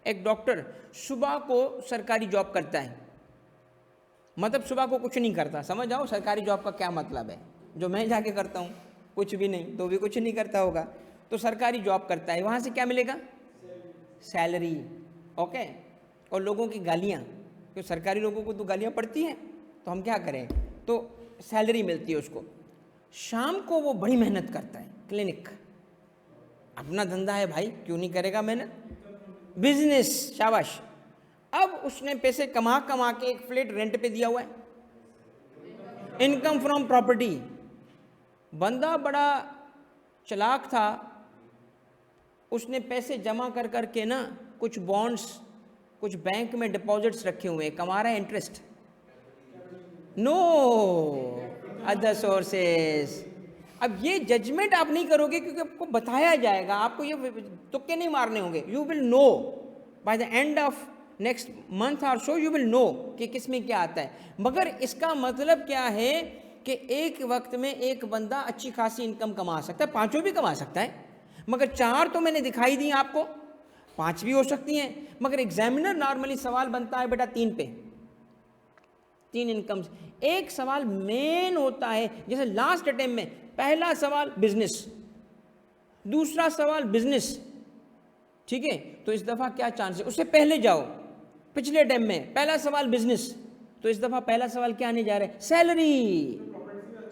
एक डॉक्टर सुबह को सरकारी जॉब करता है, मतलब सुबह को कुछ नहीं करता, समझ जाओ सरकारी जॉब का क्या मतलब है, जो मैं जाके करता हूँ कुछ भी नहीं, तो भी कुछ नहीं करता होगा, तो सरकारी जॉब करता है, वहाँ से क्या मिलेगा? Salary, okay. और लोगों की गालियाँ, क्योंकि सरकारी लोगों को तो गालियाँ पड़ती हैं, तो हम क्या करें, तो सैलरी मिलती है उसको। शाम को वो बड़ी मेहनत करता है, क्लिनिक, अपना धंधा है भाई, क्यों नहीं करेगा मेहनत, बिजनेस, शाबाश। अब उसने पैसे कमा कमा के एक फ्लैट रेंट पे दिया हुआ है, इनकम फ्रॉम प्रॉपर्टी। बंदा बड़ा चालाक था, उसने पैसे जमा कर करके ना कुछ बॉन्ड्स, कुछ बैंक में डिपॉजिट्स रखे हुए हैं, कमा रहा है इंटरेस्ट। No other sources. अब ये जजमेंट आप नहीं करोगे क्योंकि आपको बताया जाएगा, आपको ये तुक्के नहीं मारने होंगे। You will know by the end of next month और सो, यू विल नो कि किस में क्या आता है। मगर इसका मतलब क्या है कि एक वक्त में एक बंदा अच्छी खासी इनकम कमा सकता है, 5 भी कमा सकता है, मगर 4 तो मैंने दिखाई दी आपको, 5 भी हो सकती हैं। मगर एग्जामिनर नॉर्मली सवाल बनता है बेटा 3 पे, 3 इनकम्स। एक सवाल मेन होता है, जैसे लास्ट अटेम्प्ट में पहला सवाल बिजनेस, दूसरा सवाल बिजनेस, ठीक है, तो इस दफा क्या चांस है, उससे पहले जाओ। पिछले अटेम्प्ट में पहला सवाल बिजनेस, तो इस दफा पहला सवाल क्या आने जा रहा है, सैलरी।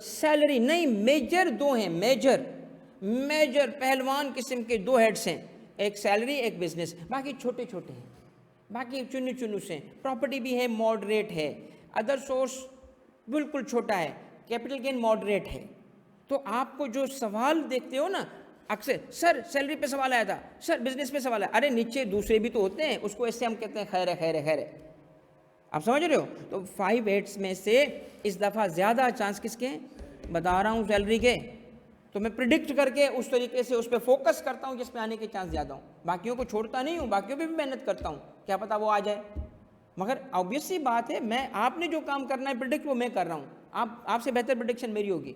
सैलरी नहीं, मेजर 2 हैं, मेजर पहलवान किस्म के 2 हेड्स हैं, एक सैलरी एक बिजनेस, बाकी छोटे छोटे हैं, बाकी चुन्नू चुन्नू से। प्रॉपर्टी भी है, मॉडरेट है, अदर सोर्स बिल्कुल छोटा है, कैपिटल गेन मॉडरेट है। तो आपको जो सवाल देखते हो ना अक्सर, सर सैलरी पे सवाल आया था, सर बिजनेस पे सवाल आया, अरे नीचे दूसरे भी तो होते हैं, उसको ऐसे हम कहते हैं खैर है खैर है खैर है। आप समझ रहे हो? तो 5 हेड्स में से इस दफ़ा ज़्यादा चांस किसके हैं, बता रहा हूँ, सैलरी के। तो मैं प्रिडिक्ट करके उस तरीके से उस पर फोकस करता हूँ जिसमें आने के चांस ज़्यादा हूँ, बाकियों को छोड़ता नहीं हूँ, बाकियों पे भी मेहनत करता हूँ, क्या पता वो आ जाए। मगर ऑब्वियस सी बात है, मैं आपने जो काम करना है प्रिडिक्ट, वो मैं कर रहा हूँ, आपसे बेहतर प्रिडिक्शन मेरी होगी।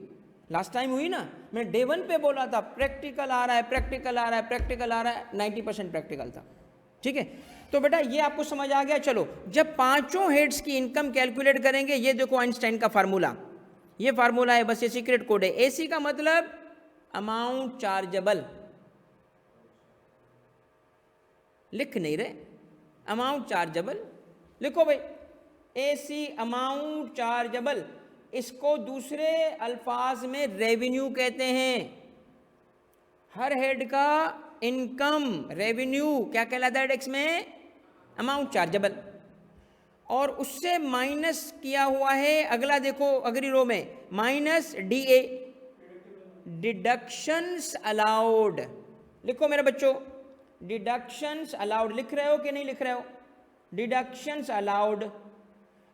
लास्ट टाइम हुई ना, मैं डे 1 पे बोला था प्रैक्टिकल आ रहा है, प्रैक्टिकल आ रहा है, प्रैक्टिकल आ रहा है, 90% प्रैक्टिकल था, ठीक है। तो बेटा ये आपको समझ आ गया। चलो, जब 5 हेड्स की इनकम कैलकुलेट करेंगे, ये देखो आइंस्टाइन का फार्मूला, ये फार्मूला है, बस ये सीक्रेट कोड है। एसी का मतलब अमाउंट चार्जेबल, लिख नहीं रहे, अमाउंट चार्जेबल लिखो भाई, एसी अमाउंट चार्जेबल। इसको दूसरे अल्फाज में रेवेन्यू कहते हैं। हर हेड का इनकम रेवेन्यू क्या कहलाता है टैक्स में, अमाउंट चार्जेबल। और उससे माइनस किया हुआ है, अगला देखो अगली रो में, माइनस डीए, डिडक्शंस अलाउड। लिखो मेरे बच्चों, डिडक्शंस अलाउड, लिख रहे हो कि नहीं लिख रहे हो? डिडक्शंस अलाउड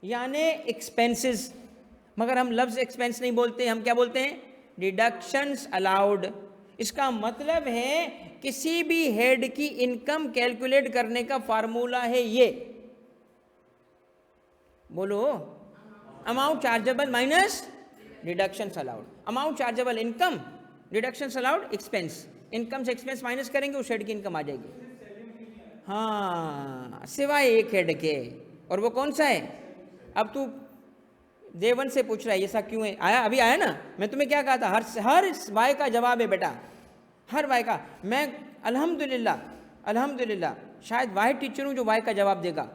यानी एक्सपेंसेस, मगर हम लफ्ज़ एक्सपेंस नहीं बोलते, हम क्या बोलते हैं, डिडक्शंस अलाउड। इसका मतलब है किसी भी हेड की इनकम कैलकुलेट करने का फार्मूला है ये, बोलो, amount chargeable minus deductions allowed. Amount chargeable income, deductions allowed expense, income से एक्सपेंस माइनस करेंगे, उस हेड की इनकम आ जाएगी। हाँ, सिवाय एक हेड के, और वो कौन सा है? अब तू देवन से पूछ रहा है ये ऐसा क्यों है, आया अभी आया ना, मैं तुम्हें क्या कहा था, हर वाय का जवाब है बेटा, हर वाय का। मैं अल्हम्दुलिल्लाह शायद वाहिद टीचर हूँ जो वाय का जवाब देगा।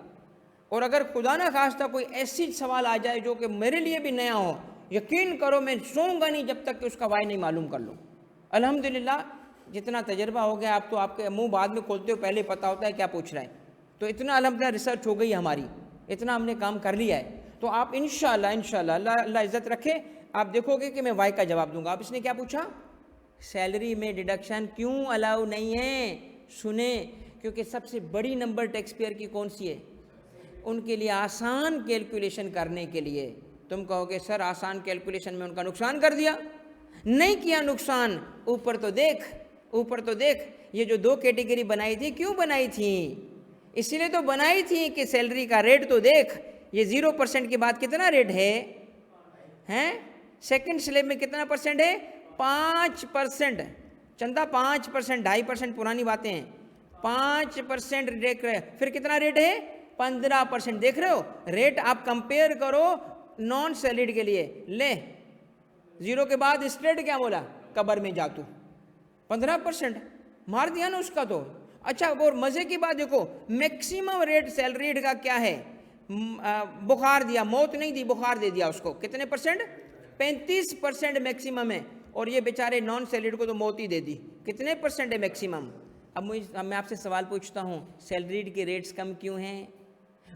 और अगर खुदा ना खास्ता कोई ऐसी सवाल आ जाए जो कि मेरे लिए भी नया हो, यकीन करो मैं सोऊंगा नहीं जब तक कि उसका वाय नहीं मालूम कर लूँ। अल्हम्दुलिल्लाह जितना तजर्बा हो गया, आप तो आपके मुंह बाद में खोलते हो, पहले पता होता है क्या पूछ रहा है। तो इतना अल्हम्दुलिल्लाह रिसर्च हो गई हमारी, इतना हमने काम कर लिया है। तो आप इंशाल्लाह अल्लाह इज़्ज़त रखे, आप देखोगे कि मैं वाई का जवाब दूंगा। आप इसने क्या पूछा, सैलरी में डिडक्शन क्यों अलाउ नहीं है? सुने, क्योंकि सबसे बड़ी नंबर टैक्स पेयर की कौन सी है? उनके लिए आसान कैलकुलेशन करने के लिए। तुम कहोगे सर आसान कैलकुलेशन में उनका नुकसान कर दिया। नहीं किया नुकसान, ऊपर तो देख, ऊपर तो देख, ये जो 2 कैटेगरी बनाई थी, क्यों बनाई थी? इसीलिए तो बनाई थी कि सैलरी का रेट तो देख, ये 0% के बाद कितना रेट है, हैं? सेकंड स्लैब में कितना परसेंट है? 5%। चंदा 5%, 2.5% पुरानी बातें हैं। 5% देख रहे, फिर कितना रेट है? 15%। देख रहे हो रेट, आप कंपेयर करो नॉन सैलरीड के लिए। ले 0 के बाद स्ट्रेट क्या बोला? कबर में जा तू। 15% मार दिया ना उसका तो। अच्छा, और मजे की बात देखो, मैक्सिमम रेट सैलरीड का क्या है? बुखार दिया, मौत नहीं दी, बुखार दे दिया उसको। कितने परसेंट? 35% मैक्सिमम है। और ये बेचारे नॉन सैलरीड को तो मौत ही दे दी। कितने परसेंट है मैक्सिमम? अब मैं आपसे सवाल पूछता हूँ, सैलरीड के रेट्स कम क्यों हैं?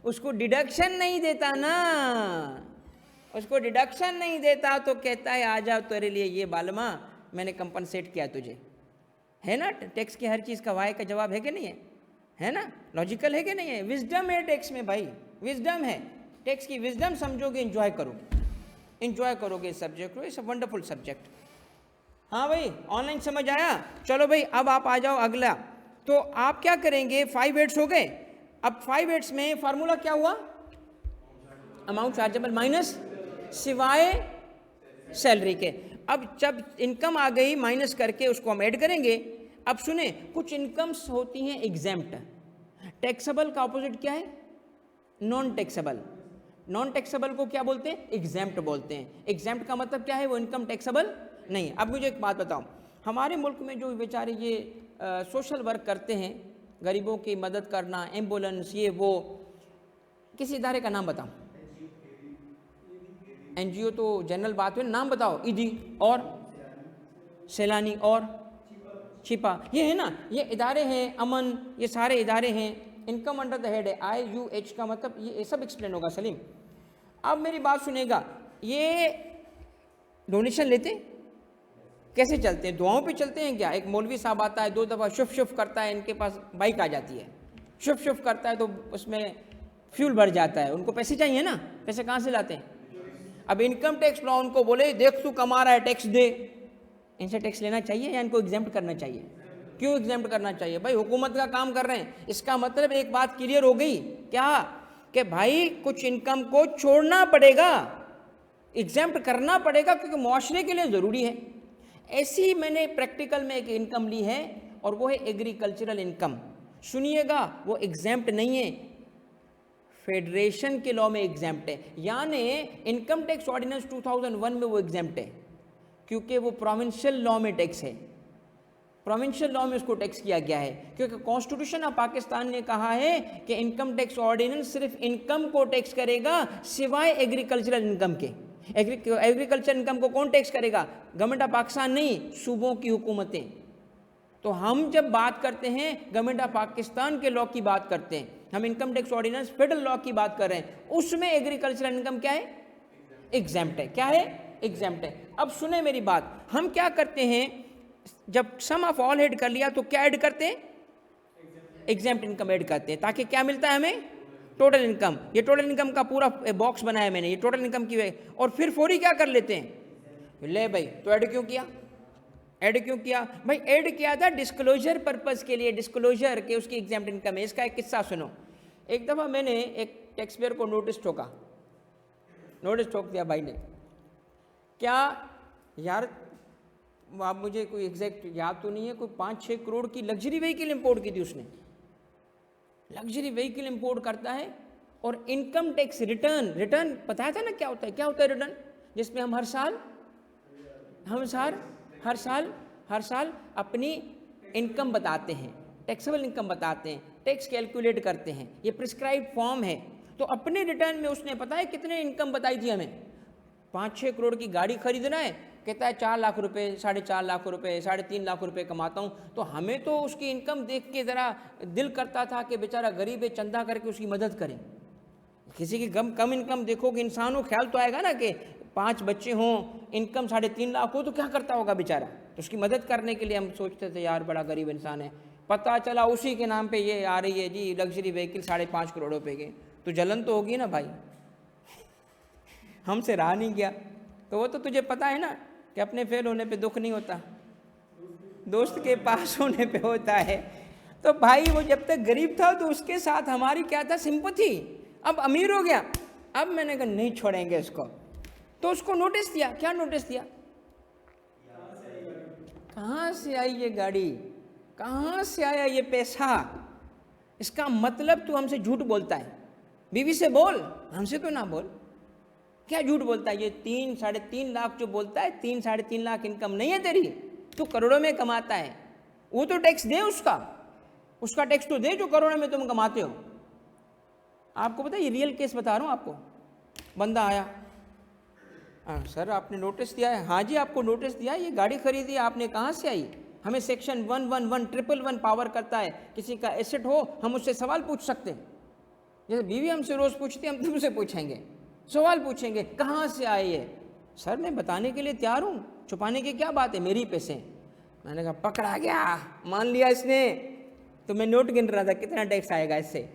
उसको डिडक्शन नहीं देता ना, उसको डिडक्शन नहीं देता तो कहता है आ जाओ तेरे लिए ये बालमा, मैंने कंपनसेट किया तुझे। है ना, टैक्स की हर चीज़ का वाई का जवाब है कि नहीं है? है ना, लॉजिकल है कि नहीं है? विजडम है टैक्स में भाई, विजडम है। टैक्स की विजडम समझोगे, एंजॉय करोगे, एंजॉय करोगे इस सब्जेक्ट को। It's a wonderful subject. हाँ भाई, ऑनलाइन समझ आया? चलो भाई, अब आप आ जाओ अगला। तो आप क्या करेंगे? 5 8 हो गए। अब 5 8 में फार्मूला क्या हुआ? अमाउंट चार्जेबल माइनस सिवाय सैलरी के। अब जब इनकम आ गई माइनस करके उसको हम ऐड करेंगे। अब सुने, कुछ इनकम्स होती हैं एग्जेम्प्ट। टैक्सेबल का ऑपोजिट क्या है? Non taxable. नॉन टैक्सेबल को क्या बोलते हैं? एग्जेम्प्ट बोलते हैं। एग्जेम्प्ट का मतलब क्या है? वो इनकम टैक्सेबल नहीं। अब मुझे एक बात बताओ, हमारे मुल्क में जो बेचारे ये सोशल वर्क करते हैं, गरीबों की मदद करना, एम्बुलेंस, ये वो, किसी इदारे का नाम बताओ। एनजीओ तो जनरल बात है, नाम बताओ। ईदी और सैलानी और छिपा, ये है ना, ये इदारे हैं। अमन, ये सारे इदारे हैं। इनकम अंडर द हेड है IUH का मतलब ये सब एक्सप्लेन होगा सलीम। अब मेरी बात सुनेगा, ये डोनेशन लेते हैं? कैसे चलते हैं? दुआओं पे चलते हैं क्या? एक मौलवी साहब आता है, 2 दफ़ा शुफ शुफ करता है, इनके पास बाइक आ जाती है, शुफ शुफ करता है तो उसमें फ्यूल भर जाता है। उनको पैसे चाहिए ना, पैसे कहाँ से लाते हैं? अब इनकम टैक्स लॉ उनको बोले देख तू कमा रहा है, टैक्स दे। इनसे टैक्स लेना चाहिए या इनको एग्जेम्प्ट करना चाहिए? क्यों एग्जेम्प्ट करना चाहिए भाई? हुकूमत का काम कर रहे हैं। इसका मतलब एक बात क्लियर हो गई क्या? कि भाई कुछ इनकम को छोड़ना पड़ेगा, एग्जेम्प्ट करना पड़ेगा, क्योंकि मुआशरे के लिए ज़रूरी है। ऐसी मैंने प्रैक्टिकल में एक इनकम ली है और वो है एग्रीकल्चरल इनकम। सुनिएगा, वो एग्जेम्प्ट नहीं है, फेडरेशन के लॉ में एग्जेम्प्ट है। यानी इनकम टैक्स ऑर्डिनेंस 2001 में वो एग्जेम्प्ट है, क्योंकि वो प्रोविंशियल लॉ में टैक्स है। प्रोविंशियल लॉ में उसको टैक्स किया गया है, क्योंकि कॉन्स्टिट्यूशन ऑफ पाकिस्तान ने कहा है कि इनकम टैक्स ऑर्डिनेंस सिर्फ इनकम को टैक्स करेगा सिवाय एग्रीकल्चरल इनकम के। एग्रीकल्चर इनकम को कौन टैक्स करेगा? गवर्नमेंट ऑफ पाकिस्तान नहीं, सूबों की हुकूमतें। तो हम जब बात करते हैं गवर्नमेंट ऑफ पाकिस्तान के लॉ की बात करते हैं, हम income tax ordinance federal law की बात कर रहे हैं, उसमें एग्रीकल्चरल इनकम क्या है? एग्जेम्प्ट है। क्या है? एग्जेम्प्ट है। अब सुने मेरी बात, हम क्या करते हैं, जब सम ऑफ ऑल ऐड कर लिया तो क्या ऐड करते हैं? एग्जेम्प्ट इनकम ऐड करते हैं, ताकि क्या मिलता है हमें? Total income. ये टोटल इनकम का पूरा बॉक्स बनाया मैंने, ये टोटल इनकम की। और फिर फौरी क्या कर लेते हैं? ले भाई, तो ऐड क्यों किया? ऐड क्यों किया भाई? ऐड किया था डिस्क्लोजर पर्पस के लिए, डिस्क्लोजर के उसकी एग्जेम्प्ट इनकम है। इसका एक किस्सा सुनो। एक दफ़ा मैंने एक टैक्स पेयर को नोटिस ठोका, नोटिस ठोक दिया भाई ने। क्या यार, आप मुझे कोई एग्जैक्ट याद तो नहीं है, कोई 5-6 करोड़ की लग्जरी व्हीकल इंपोर्ट की थी उसने। लग्जरी व्हीकल इंपोर्ट करता है और इनकम टैक्स रिटर्न बताया था ना क्या होता है? क्या होता है रिटर्न? जिसमें हम हर साल अपनी इनकम बताते हैं, टैक्सेबल इनकम बताते हैं, टैक्स कैलकुलेट करते हैं। ये प्रिस्क्राइब फॉर्म है। तो अपने रिटर्न में उसने पता है कितने इनकम बताई थी हमें? 5-6 करोड़ की गाड़ी खरीदना है, कहता है 4 लाख रुपए, 4.5 लाख रुपए, 3.5 लाख रुपए कमाता हूँ। तो हमें तो उसकी इनकम देख के ज़रा दिल करता था कि बेचारा गरीब है, चंदा करके उसकी मदद करें। किसी की कम इनकम देखोगे, इंसान हो, ख्याल तो आएगा ना कि 5 बच्चे हों, इनकम 3.5 लाख हो, तो क्या करता होगा बेचारा। तो उसकी मदद करने के लिए हम सोचते थे यार बड़ा गरीब इंसान है। पता चला उसी के नाम पे ये आ रही है जी लग्जरी व्हीकल 5.5 करोड़ रुपए के। तो जलन तो होगी ना भाई, हमसे रहा नहीं गया। तो वो तो तुझे पता है ना कि अपने फेल होने पे दुख नहीं होता, दोस्त के पास होने पे होता है। तो भाई वो जब तक गरीब था तो उसके साथ हमारी क्या था, सिंपैथी। अब अमीर हो गया, अब मैंने कहा नहीं छोड़ेंगे इसको, तो उसको नोटिस दिया। क्या नोटिस दिया? कहाँ से आई ये गाड़ी, कहाँ से आया ये पैसा, इसका मतलब तू हमसे झूठ बोलता है। बीवी से बोल, हमसे तो ना बोल। क्या झूठ बोलता है ये? 3-3.5 लाख जो बोलता है, 3-3.5 लाख इनकम नहीं है तेरी? तू करोड़ों में कमाता है, वो तो टैक्स दे, उसका टैक्स तो दे जो करोड़ों में तुम कमाते हो। आपको पता है, ये रियल केस बता रहा हूँ आपको। बंदा आया, हाँ सर आपने नोटिस दिया है? हाँ जी आपको नोटिस दिया है, ये गाड़ी खरीदी आपने, कहाँ से आई? हमें सेक्शन 111 पावर करता है, किसी का एसेट हो हम उससे सवाल पूछ सकते हैं। जैसे बीवी हमसे रोज़ पूछती है, हम तुमसे पूछेंगे, सवाल पूछेंगे कहाँ से आए ये। सर मैं बताने के लिए तैयार हूँ, छुपाने की क्या बात है, मेरी पैसे। मैंने कहा पकड़ा गया, मान लिया इसने। तो मैं नोट गिन रहा था कितना टैक्स आएगा इससे।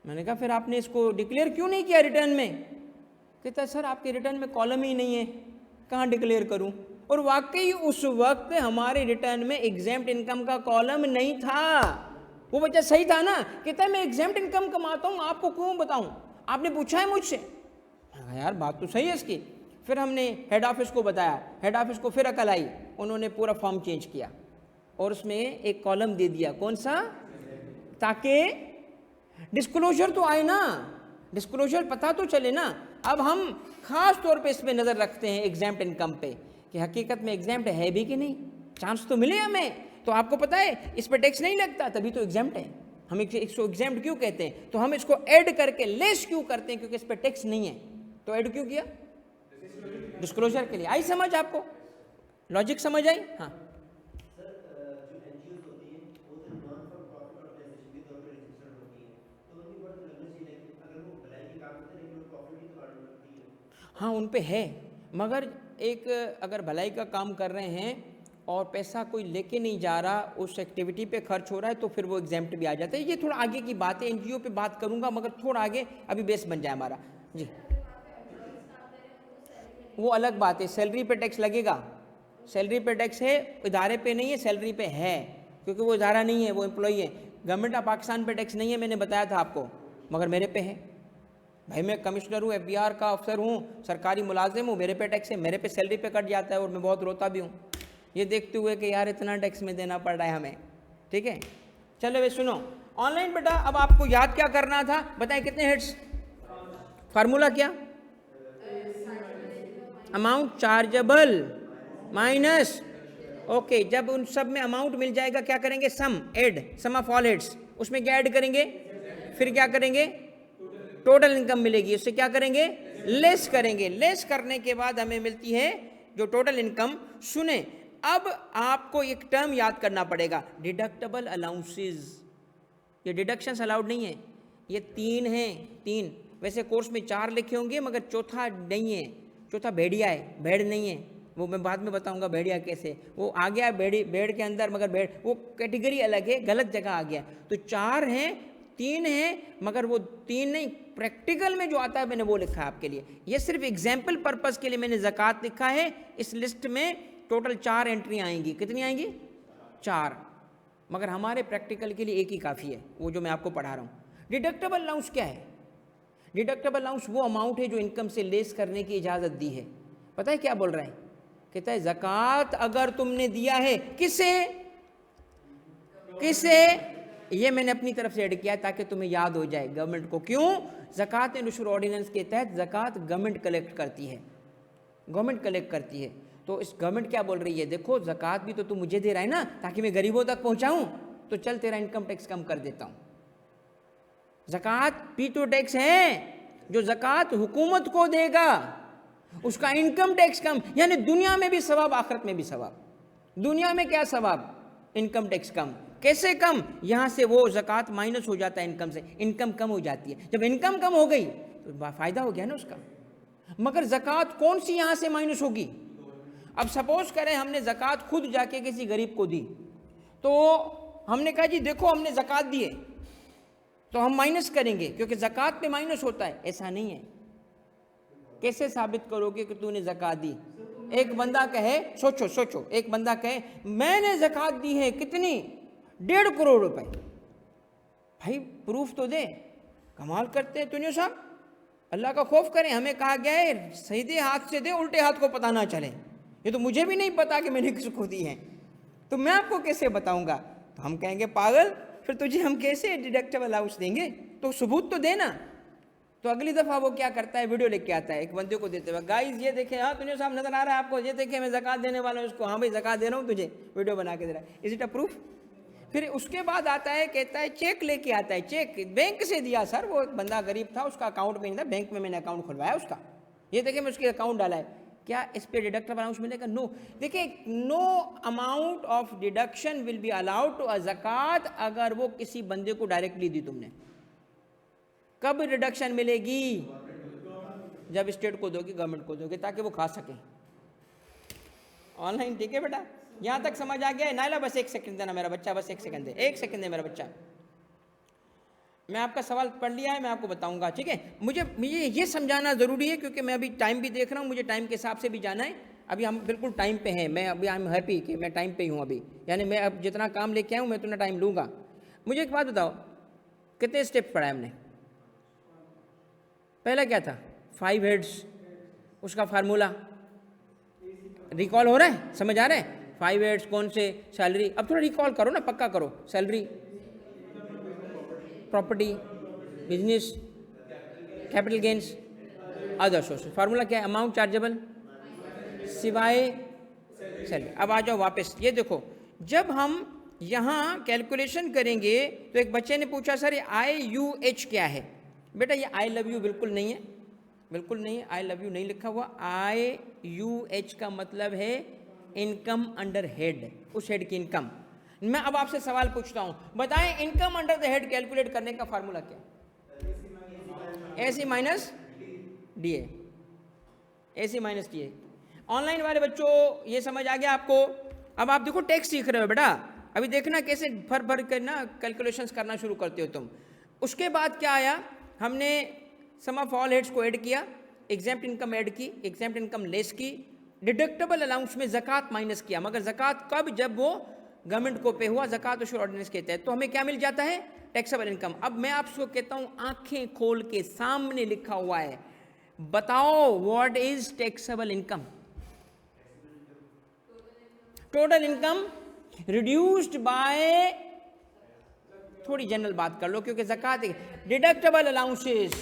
मैंने कहा फिर आपने इसको डिक्लेयर क्यों नहीं किया रिटर्न में? कहता सर आपके रिटर्न में कॉलम ही नहीं है, कहाँ डिक्लेयर करूँ। और वाकई उस वक्त हमारे रिटर्न में एग्जेम्प्ट इनकम का कॉलम नहीं था। वो बच्चा सही था ना, कहता है मैं एग्जेम्प्ट इनकम कमाता हूँ, आपको क्यों बताऊँ, आपने पूछा है मुझसे। यार बात तो सही है इसकी। फिर हमने हेड ऑफिस को बताया, हेड ऑफिस को फिर अकल आई, उन्होंने पूरा फॉर्म चेंज किया और उसमें एक कॉलम दे दिया। कौन सा? ताकि डिस्क्लोजर तो आए ना, डिस्क्लोजर पता तो चले ना। अब हम खास तौर पे इसमें नज़र रखते हैं एग्जाम्प्ट इनकम पे, कि हकीकत में एग्जाम्प्ट है भी कि नहीं, चांस तो मिले हमें। तो आपको पता है इस पर टैक्स नहीं लगता, तभी तो एग्जाम्प्ट है। हम इसको एग्जाम्प्ट क्यों कहते हैं? तो हम इसको ऐड करके लेस क्यों करते हैं? क्योंकि इस पर टैक्स नहीं है, तो ऐड क्यों किया? डिस्क्लोजर के लिए। आई समझ आपको? लॉजिक समझ आई? हाँ हाँ उन पे है, मगर एक अगर भलाई का काम कर रहे हैं और पैसा कोई लेके नहीं जा रहा, उस एक्टिविटी पे खर्च हो रहा है, तो फिर वो एग्जाम्प्ट भी आ जाता है। ये थोड़ा आगे की बात है, एनजीओ पे बात करूंगा, मगर थोड़ा आगे अभी बेस बन जाए हमारा। जी वो अलग बात है, सैलरी पे टैक्स लगेगा। सैलरी पे टैक्स है, इदारे पे नहीं है, सैलरी पे है, क्योंकि वो इदारा नहीं है, वो एम्प्लॉई है। गवर्नमेंट ऑफ पाकिस्तान पे टैक्स नहीं है, मैंने बताया था आपको, मगर मेरे पे है। भाई मैं कमिश्नर हूँ, एफबीआर का अफसर हूँ, सरकारी मुलाजिम हूँ, मेरे पे टैक्स है, मेरे पे सैलरी पे कट जाता है और मैं बहुत रोता भी हूँ ये देखते हुए कि यार इतना टैक्स में देना पड़ रहा है हमें। ठीक है, चलो वे सुनो ऑनलाइन बेटा। अब आपको याद क्या करना था, बताएं कितने हेड्स? फार्मूला क्या? Amount chargeable minus, okay. जब उन सब में अमाउंट मिल जाएगा क्या करेंगे? Sum, add, sum of all heads. उसमें क्या ऐड करेंगे? फिर क्या करेंगे? टोटल इनकम मिलेगी, उससे क्या करेंगे? लेस करेंगे। लेस करने के बाद हमें मिलती है जो टोटल इनकम। सुने, अब आपको एक टर्म याद करना पड़ेगा, डिडक्टेबल अलाउंसेस। ये डिडक्शंस अलाउड नहीं है, ये 3 हैं, 3। वैसे कोर्स में 4 लिखे होंगे, मगर चौथा नहीं है, चौथा भेड़िया है, भेड़ नहीं है। वो मैं बाद में बताऊंगा भेड़िया कैसे, वो आ गया भेड़ के अंदर, मगर भेड़ वो कैटेगरी अलग है, गलत जगह आ गया। तो 4 हैं, 3 हैं, मगर वो 3 नहीं, प्रैक्टिकल में जो आता है मैंने वो लिखा है आपके लिए। ये सिर्फ एग्जाम्पल पर्पस के लिए मैंने ज़कात लिखा है। इस लिस्ट में टोटल 4 एंट्री आएंगी। कितनी आएंगी? 4, मगर हमारे प्रैक्टिकल के लिए एक ही काफ़ी है, वो जो मैं आपको पढ़ा रहा हूँ। डिडक्टेबल अलाउंस क्या है? डिडक्टेबल अलाउंस वो अमाउंट है जो इनकम से लेस करने की इजाज़त दी है। पता है क्या बोल रहा है? कहता है ज़कात अगर तुमने दिया है, किसे? ये मैंने अपनी तरफ से ऐड किया है ताकि तुम्हें याद हो जाए गवर्नमेंट को। क्यों? ज़कात नुशूर ऑर्डिनेंस के तहत ज़कात गवर्नमेंट कलेक्ट करती है, गवर्नमेंट कलेक्ट करती है। तो इस गवर्नमेंट क्या बोल रही है, देखो ज़कात भी तो तू मुझे दे रहा है ना, ताकि मैं गरीबों तक पहुंचाऊं, तो चल तेरा इनकम टैक्स कम कर देता हूं। ज़कात भी तो टैक्स है, जो ज़कात हुकूमत को देगा उसका इनकम टैक्स कम, यानी दुनिया में भी सवाब, आखिरत में भी सवाब। दुनिया में क्या सवाब? इनकम टैक्स कम। कैसे कम? यहाँ से वो ज़कात माइनस हो जाता है इनकम से, इनकम कम हो जाती है। जब इनकम कम हो गई तो फ़ायदा हो गया ना उसका। मगर ज़कात कौन सी यहाँ से माइनस होगी? अब सपोज करें हमने ज़कात खुद जाके किसी गरीब को दी, तो हमने कहा जी देखो हमने ज़कात दी है, तो हम माइनस करेंगे क्योंकि ज़कात पे माइनस होता है। ऐसा नहीं है। कैसे साबित करोगे कि तूने ज़कात दी? एक बंदा कहे, सोचो, एक बंदा कहे मैंने ज़कात दी है, कितनी? 1.5 करोड़ रुपए। भाई प्रूफ तो दे। कमाल करते हैं तुनियो साहब, अल्लाह का खौफ करें। हमें कहा गया है सीधे हाथ से दे, उल्टे हाथ को पता ना चले। ये तो मुझे भी नहीं पता कि मैंने किसको दी है, तो मैं आपको कैसे बताऊंगा? तो हम कहेंगे पागल, फिर तुझे हम कैसे डिडक्टेबल अलाउंस देंगे? तो सबूत तो देना। तो अगली दफ़ा वो क्या करता है, वीडियो लेके आता है एक बंदे को देते हुए, गाइस ये देखें, हाँ तुनियो साहब नजर आ रहा है आपको, ये देखें मैं ज़कात देने वाला हूँ इसको, हाँ भाई ज़कात दे रहा हूँ तुझे, वीडियो बना के दे रहा है। Is it a proof? फिर उसके बाद आता है, कहता है चेक लेके आता है, चेक बैंक से दिया सर, वो एक बंदा गरीब था, उसका अकाउंट में नहीं था, बैंक में मैंने अकाउंट खुलवाया उसका, ये देखिए मैं उसके अकाउंट डाला है, क्या इस पर डिडक्टेबल अलाउंस मिलेगा? नो। देखिए no amount of deduction will be allowed to a ज़कात अगर वो किसी बंदे को डायरेक्टली दी तुमने। कब रिडक्शन मिलेगी? जब स्टेट को दोगे, गवर्नमेंट को दोगे, ताकि वो खा सके ऑनलाइन। ठीक है बेटा, यहाँ तक समझ आ गया है? नायला बस 1 सेकंड देना मेरा बच्चा, बस 1 सेकंड दे, 1 सेकंड दे मेरा बच्चा। मैं आपका सवाल पढ़ लिया है, मैं आपको बताऊंगा, ठीक है? मुझे ये समझाना ज़रूरी है क्योंकि मैं अभी टाइम भी देख रहा हूँ, मुझे टाइम के हिसाब से भी जाना है। अभी हम बिल्कुल टाइम पे हैं, मैं अभी आई एम हैप्पी कि मैं टाइम पे ही हूँ अभी, यानी मैं अब जितना काम लेके आऊँ मैं उतना टाइम लूँगा। मुझे एक बात बताओ, कितने स्टेप पढ़ा है हमने? पहला क्या था? 5 हेड्स, उसका फार्मूला रिकॉल हो रहा है, समझ आ रहा है? 5 हेड्स कौन से? सैलरी। अब थोड़ा रिकॉल करो ना, पक्का करो। Salary, property, business, capital gains, other sources. Formula क्या है? अमाउंट चार्जेबल सिवाय सैलरी। अब आ जाओ वापस, ये देखो, जब हम यहाँ कैलकुलेशन करेंगे तो एक बच्चे ने पूछा सर ये IUH क्या है? बेटा ये आई लव यू बिल्कुल नहीं है, बिल्कुल नहीं है, आई लव यू नहीं लिखा हुआ। IUH का मतलब है इनकम अंडर हेड, उस हेड की इनकम। मैं अब आपसे सवाल पूछता हूं, बताएं income under the head calculate करने का फार्मूला क्या? AC minus DA, AC minus DA। Online वाले बच्चों ये समझ आ गया आपको? अब आप देखो टैक्स सीख रहे हो बेटा, अभी देखना कैसे भर भर कर ना कैलकुलेशंस करना शुरू करते हो तुम। उसके बाद क्या आया, हमने सम ऑफ ऑल हेड्स को ऐड किया, एग्जैम्प्ट इनकम ऐड की, एग्जैम्प्ट इनकम लेस की, डिडक्टेबल अलाउंस में ज़कात माइनस किया। मगर ज़कात कब? जब वो गवर्नमेंट को पे हुआ, ज़कात उशूर ऑर्डिनेंस के तहत। तो हमें क्या मिल जाता है? Taxable income. अब मैं आपको कहता हूँ, आंखें खोल के सामने लिखा हुआ है, बताओ what is taxable income? Total income reduced by, थोड़ी जनरल बात कर लो क्योंकि ज़कात deductible allowances,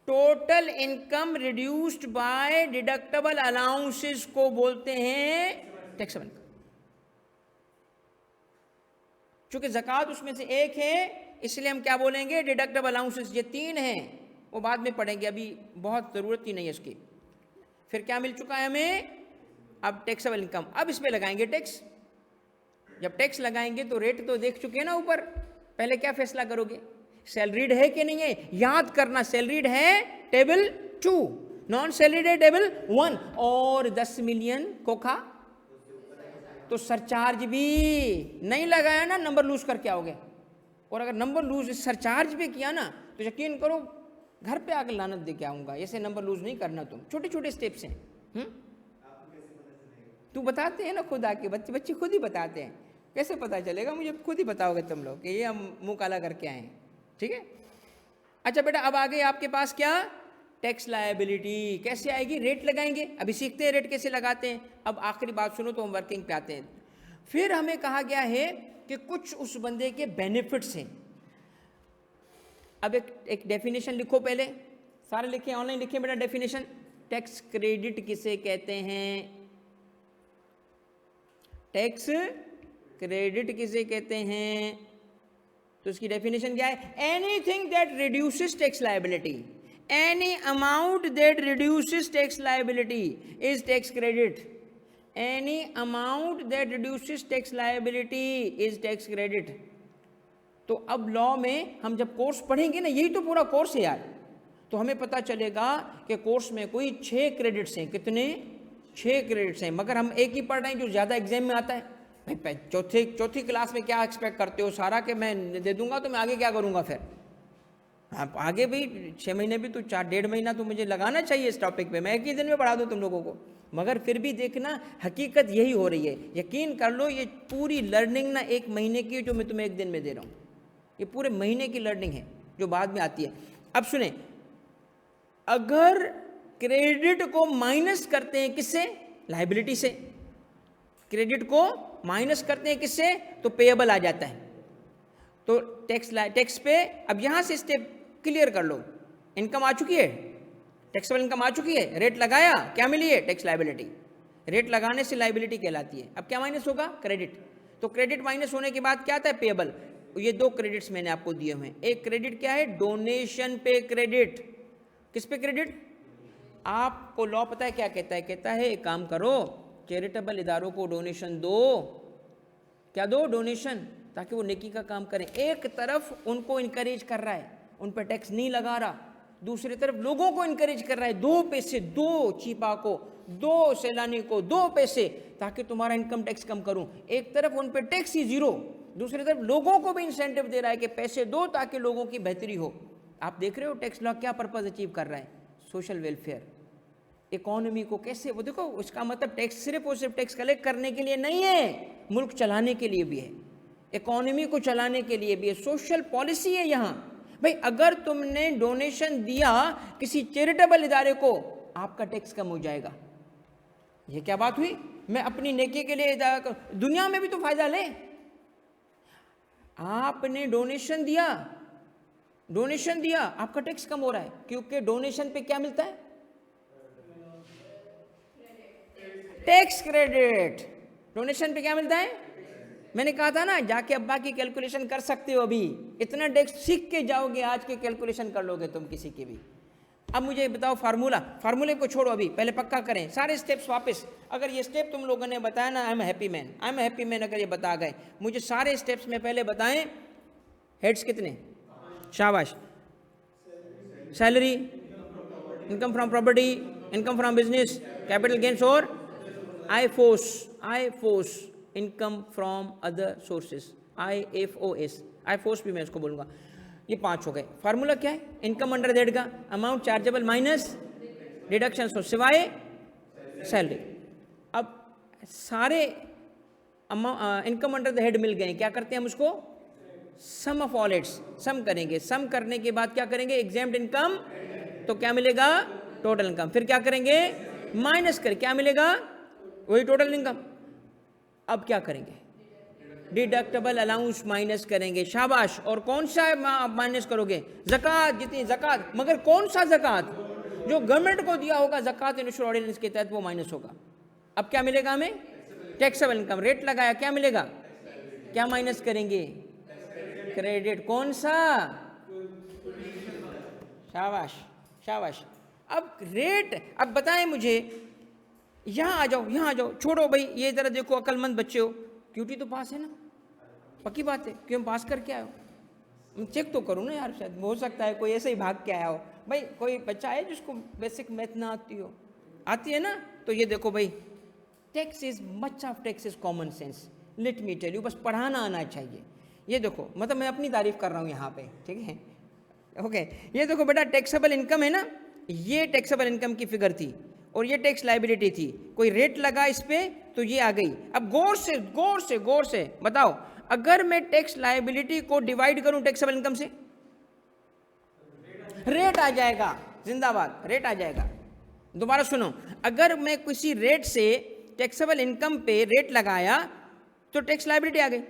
total income reduced by deductible allowances को बोलते हैं टैक्सेबल इनकम। चूंकि ज़कात उसमें से एक है इसलिए हम क्या बोलेंगे? Deductible allowances. ये 3 हैं, वो बाद में पढ़ेंगे, अभी बहुत ज़रूरत ही नहीं है इसकी। फिर क्या मिल चुका है हमें? अब टैक्सेबल इनकम। अब इसमें लगाएंगे टैक्स। जब टैक्स लगाएंगे तो रेट तो देख चुके हैं ना ऊपर, पहले क्या फैसला करोगे? सैलरीड है कि नहीं है? याद करना, सैलरीड है टेबल 2, नॉन सैलरीड है टेबल 1, और 10 मिलियन खोखा तो सरचार्ज भी नहीं लगाया ना, नंबर लूज करके आओगे। और अगर नंबर लूज सरचार्ज भी किया ना तो यकीन करो घर पे आकर लानत दे के आऊंगा। ऐसे नंबर लूज नहीं करना तुम, छोटे छोटे स्टेप्स हैं। तू बताते हैं ना खुद आके, बच्चे खुद ही बताते हैं। कैसे पता चलेगा? मुझे खुद ही बताओगे तुम लोग कि ये हम मुंह काला करके आए हैं, ठीक है? अच्छा बेटा, अब आगे आपके पास क्या? टैक्स लायबिलिटी कैसे आएगी? रेट लगाएंगे, अभी सीखते हैं रेट कैसे लगाते हैं। अब आखिरी बात सुनो तो हम वर्किंग पे आते हैं। फिर हमें कहा गया है कि कुछ उस बंदे के बेनिफिट्स हैं। अब एक डेफिनेशन लिखो, पहले सारे लिखे, ऑनलाइन लिखे बेटा डेफिनेशन। टैक्स क्रेडिट किसे कहते हैं? टैक्स क्रेडिट किसे कहते हैं? तो उसकी डेफिनेशन क्या है? Anything that reduces tax liability, any amount that reduces tax liability is tax credit. Any amount that reduces tax liability is tax credit. तो अब लॉ में हम जब कोर्स पढ़ेंगे ना, यही तो पूरा कोर्स है यार, तो हमें पता चलेगा कि कोर्स में कोई 6 क्रेडिट्स हैं। कितने? 6 क्रेडिट्स हैं। मगर हम एक ही पढ़ रहे हैं जो ज़्यादा एग्जाम में आता है। भाई चौथी क्लास में क्या एक्सपेक्ट करते हो सारा कि मैं दे दूंगा तो मैं आगे क्या करूंगा? फिर आप आगे भी 6 महीने भी तो 4 डेढ़ महीना तो मुझे लगाना चाहिए इस टॉपिक पे, मैं एक ही दिन में पढ़ा दूँ तुम लोगों को, मगर फिर भी देखना हकीकत यही हो रही है। यकीन कर लो ये पूरी लर्निंग ना 1 महीने की जो मैं तुम्हें 1 दिन में दे रहा हूँ, ये पूरे महीने की लर्निंग है जो बाद में आती है। अब सुने, अगर क्रेडिट को माइनस करते हैं किससे? लायबिलिटी से। क्रेडिट को माइनस करते हैं किससे? तो पेएबल आ जाता है। तो टैक्स पे अब यहां से स्टेप क्लियर कर लो। इनकम आ चुकी है, टैक्सेबल इनकम आ चुकी है, रेट लगाया, क्या मिली है? Tax liability. रेट लगाने से लायबिलिटी कहलाती है। अब क्या माइनस होगा? क्रेडिट। तो क्रेडिट माइनस होने के बाद क्या आता है? पेएबल। ये 2 क्रेडिट्स मैंने आपको दिए हुए हैं। एक क्रेडिट क्या है? डोनेशन पे क्रेडिट। किस पे क्रेडिट? आपको लॉ पता है क्या कहता है? कहता है एक काम करो, चैरिटेबल इदारों को डोनेशन दो। क्या दो? डोनेशन, ताकि वो नेकी का काम करें। एक तरफ उनको इनकरेज कर रहा है, उन पर टैक्स नहीं लगा रहा, दूसरी तरफ लोगों को इनकरेज कर रहा है, 2 पैसे दो चीपा को, 2 सैलानी को 2 पैसे, ताकि तुम्हारा इनकम टैक्स कम करूं। एक तरफ उन पर टैक्स ही 0, दूसरी तरफ लोगों को भी इंसेंटिव दे रहा है कि पैसे दो ताकि लोगों की बेहतरी हो। आप देख रहे हो टैक्स लॉ क्या पर्पज अचीव कर रहा है? सोशल वेलफेयर, इकोनॉमी को कैसे, वो देखो उसका मतलब टैक्स सिर्फ और सिर्फ टैक्स कलेक्ट करने के लिए नहीं है, मुल्क चलाने के लिए भी है, इकोनॉमी को चलाने के लिए भी है, सोशल पॉलिसी है यहाँ। भाई अगर तुमने डोनेशन दिया किसी चैरिटेबल इदारे को, आपका टैक्स कम हो जाएगा। ये क्या बात हुई? मैं अपनी नेकी के लिए दुनिया में भी तो फायदा ले। आपने डोनेशन दिया, आपका टैक्स कम हो रहा है, क्योंकि डोनेशन पे क्या मिलता है? Tax credit. डोनेशन पे क्या मिलता है? मैंने कहा था ना, जाके अब्बा की कैलकुलेशन कर सकते हो, अभी इतना टैक्स सीख के जाओगे, आज के कैलकुलेशन कर लोगे तुम किसी की भी। अब मुझे बताओ फार्मूले को छोड़ो, अभी पहले पक्का करें सारे स्टेप्स वापस। अगर ये स्टेप तुम लोगों ने बताया ना, आई एम हैप्पी मैन, अगर ये बता गए मुझे सारे स्टेप्स में पहले बताएं। हेड्स कितने? शाबाश। Salary, income from property, income from business, capital gains और IFOS, income from other sources, IFOS भी मैं इसको बोलूँगा। ये 5 हो गए। फार्मूला क्या है? इनकम अंडर हेड का अमाउंट चार्जेबल माइनस डिडक्शन हो सिवाय सैलरी। अब सारे इनकम अंडर द हेड मिल गए, क्या करते हैं हम उसको? सम ऑफ ऑल हेड्स, सम करेंगे। सम करने के बाद क्या करेंगे? एग्जैम्प्ट इनकम, तो क्या मिलेगा? Total income. फिर क्या करेंगे? माइनस कर, क्या मिलेगा? वही टोटल इनकम। अब क्या करेंगे? डिडक्टेबल अलाउंस माइनस करेंगे। शाबाश। और कौन सा माइनस करोगे? ज़कात, जितनी ज़कात, मगर कौन सा ज़कात? जो गवर्नमेंट को दिया होगा ज़कात इनिशियल ऑर्डिनेंस के तहत, वो माइनस होगा। अब क्या मिलेगा हमें? Taxable income. रेट लगाया, क्या मिलेगा? क्या माइनस करेंगे? क्रेडिट। कौन सा? शाबाश। अब रेट, अब बताएं मुझे, यहाँ आ जाओ, छोड़ो भाई ये जरा देखो, अक्लमंद बच्चे हो, क्यूटी तो पास है ना, पक्की बात है, क्यों पास करके आए हो? चेक तो करूँ ना यार, शायद हो सकता है कोई ऐसे ही भाग के आया हो। भाई कोई बच्चा है जिसको बेसिक मैथ ना आती है ना, तो ये देखो भाई, tax is much of tax is common sense, let me tell you, बस पढ़ाना आना चाहिए। ये देखो, मतलब मैं अपनी तारीफ कर रहा हूँ यहाँ पे, ठीक है, ओके। ये देखो बेटा, टैक्सेबल इनकम है ना, ये टैक्सेबल इनकम की फिगर थी और ये टैक्स लायबिलिटी थी। कोई रेट लगा इस पे तो ये आ गई। अब गौर से बताओ, अगर मैं टैक्स लायबिलिटी को डिवाइड करूं टैक्सेबल इनकम से, रेट आ जाएगा। जिंदाबाद, रेट आ जाएगा। दोबारा सुनो, अगर मैं किसी रेट से टैक्सेबल इनकम पे रेट लगाया तो टैक्स लायबिलिटी आ गई।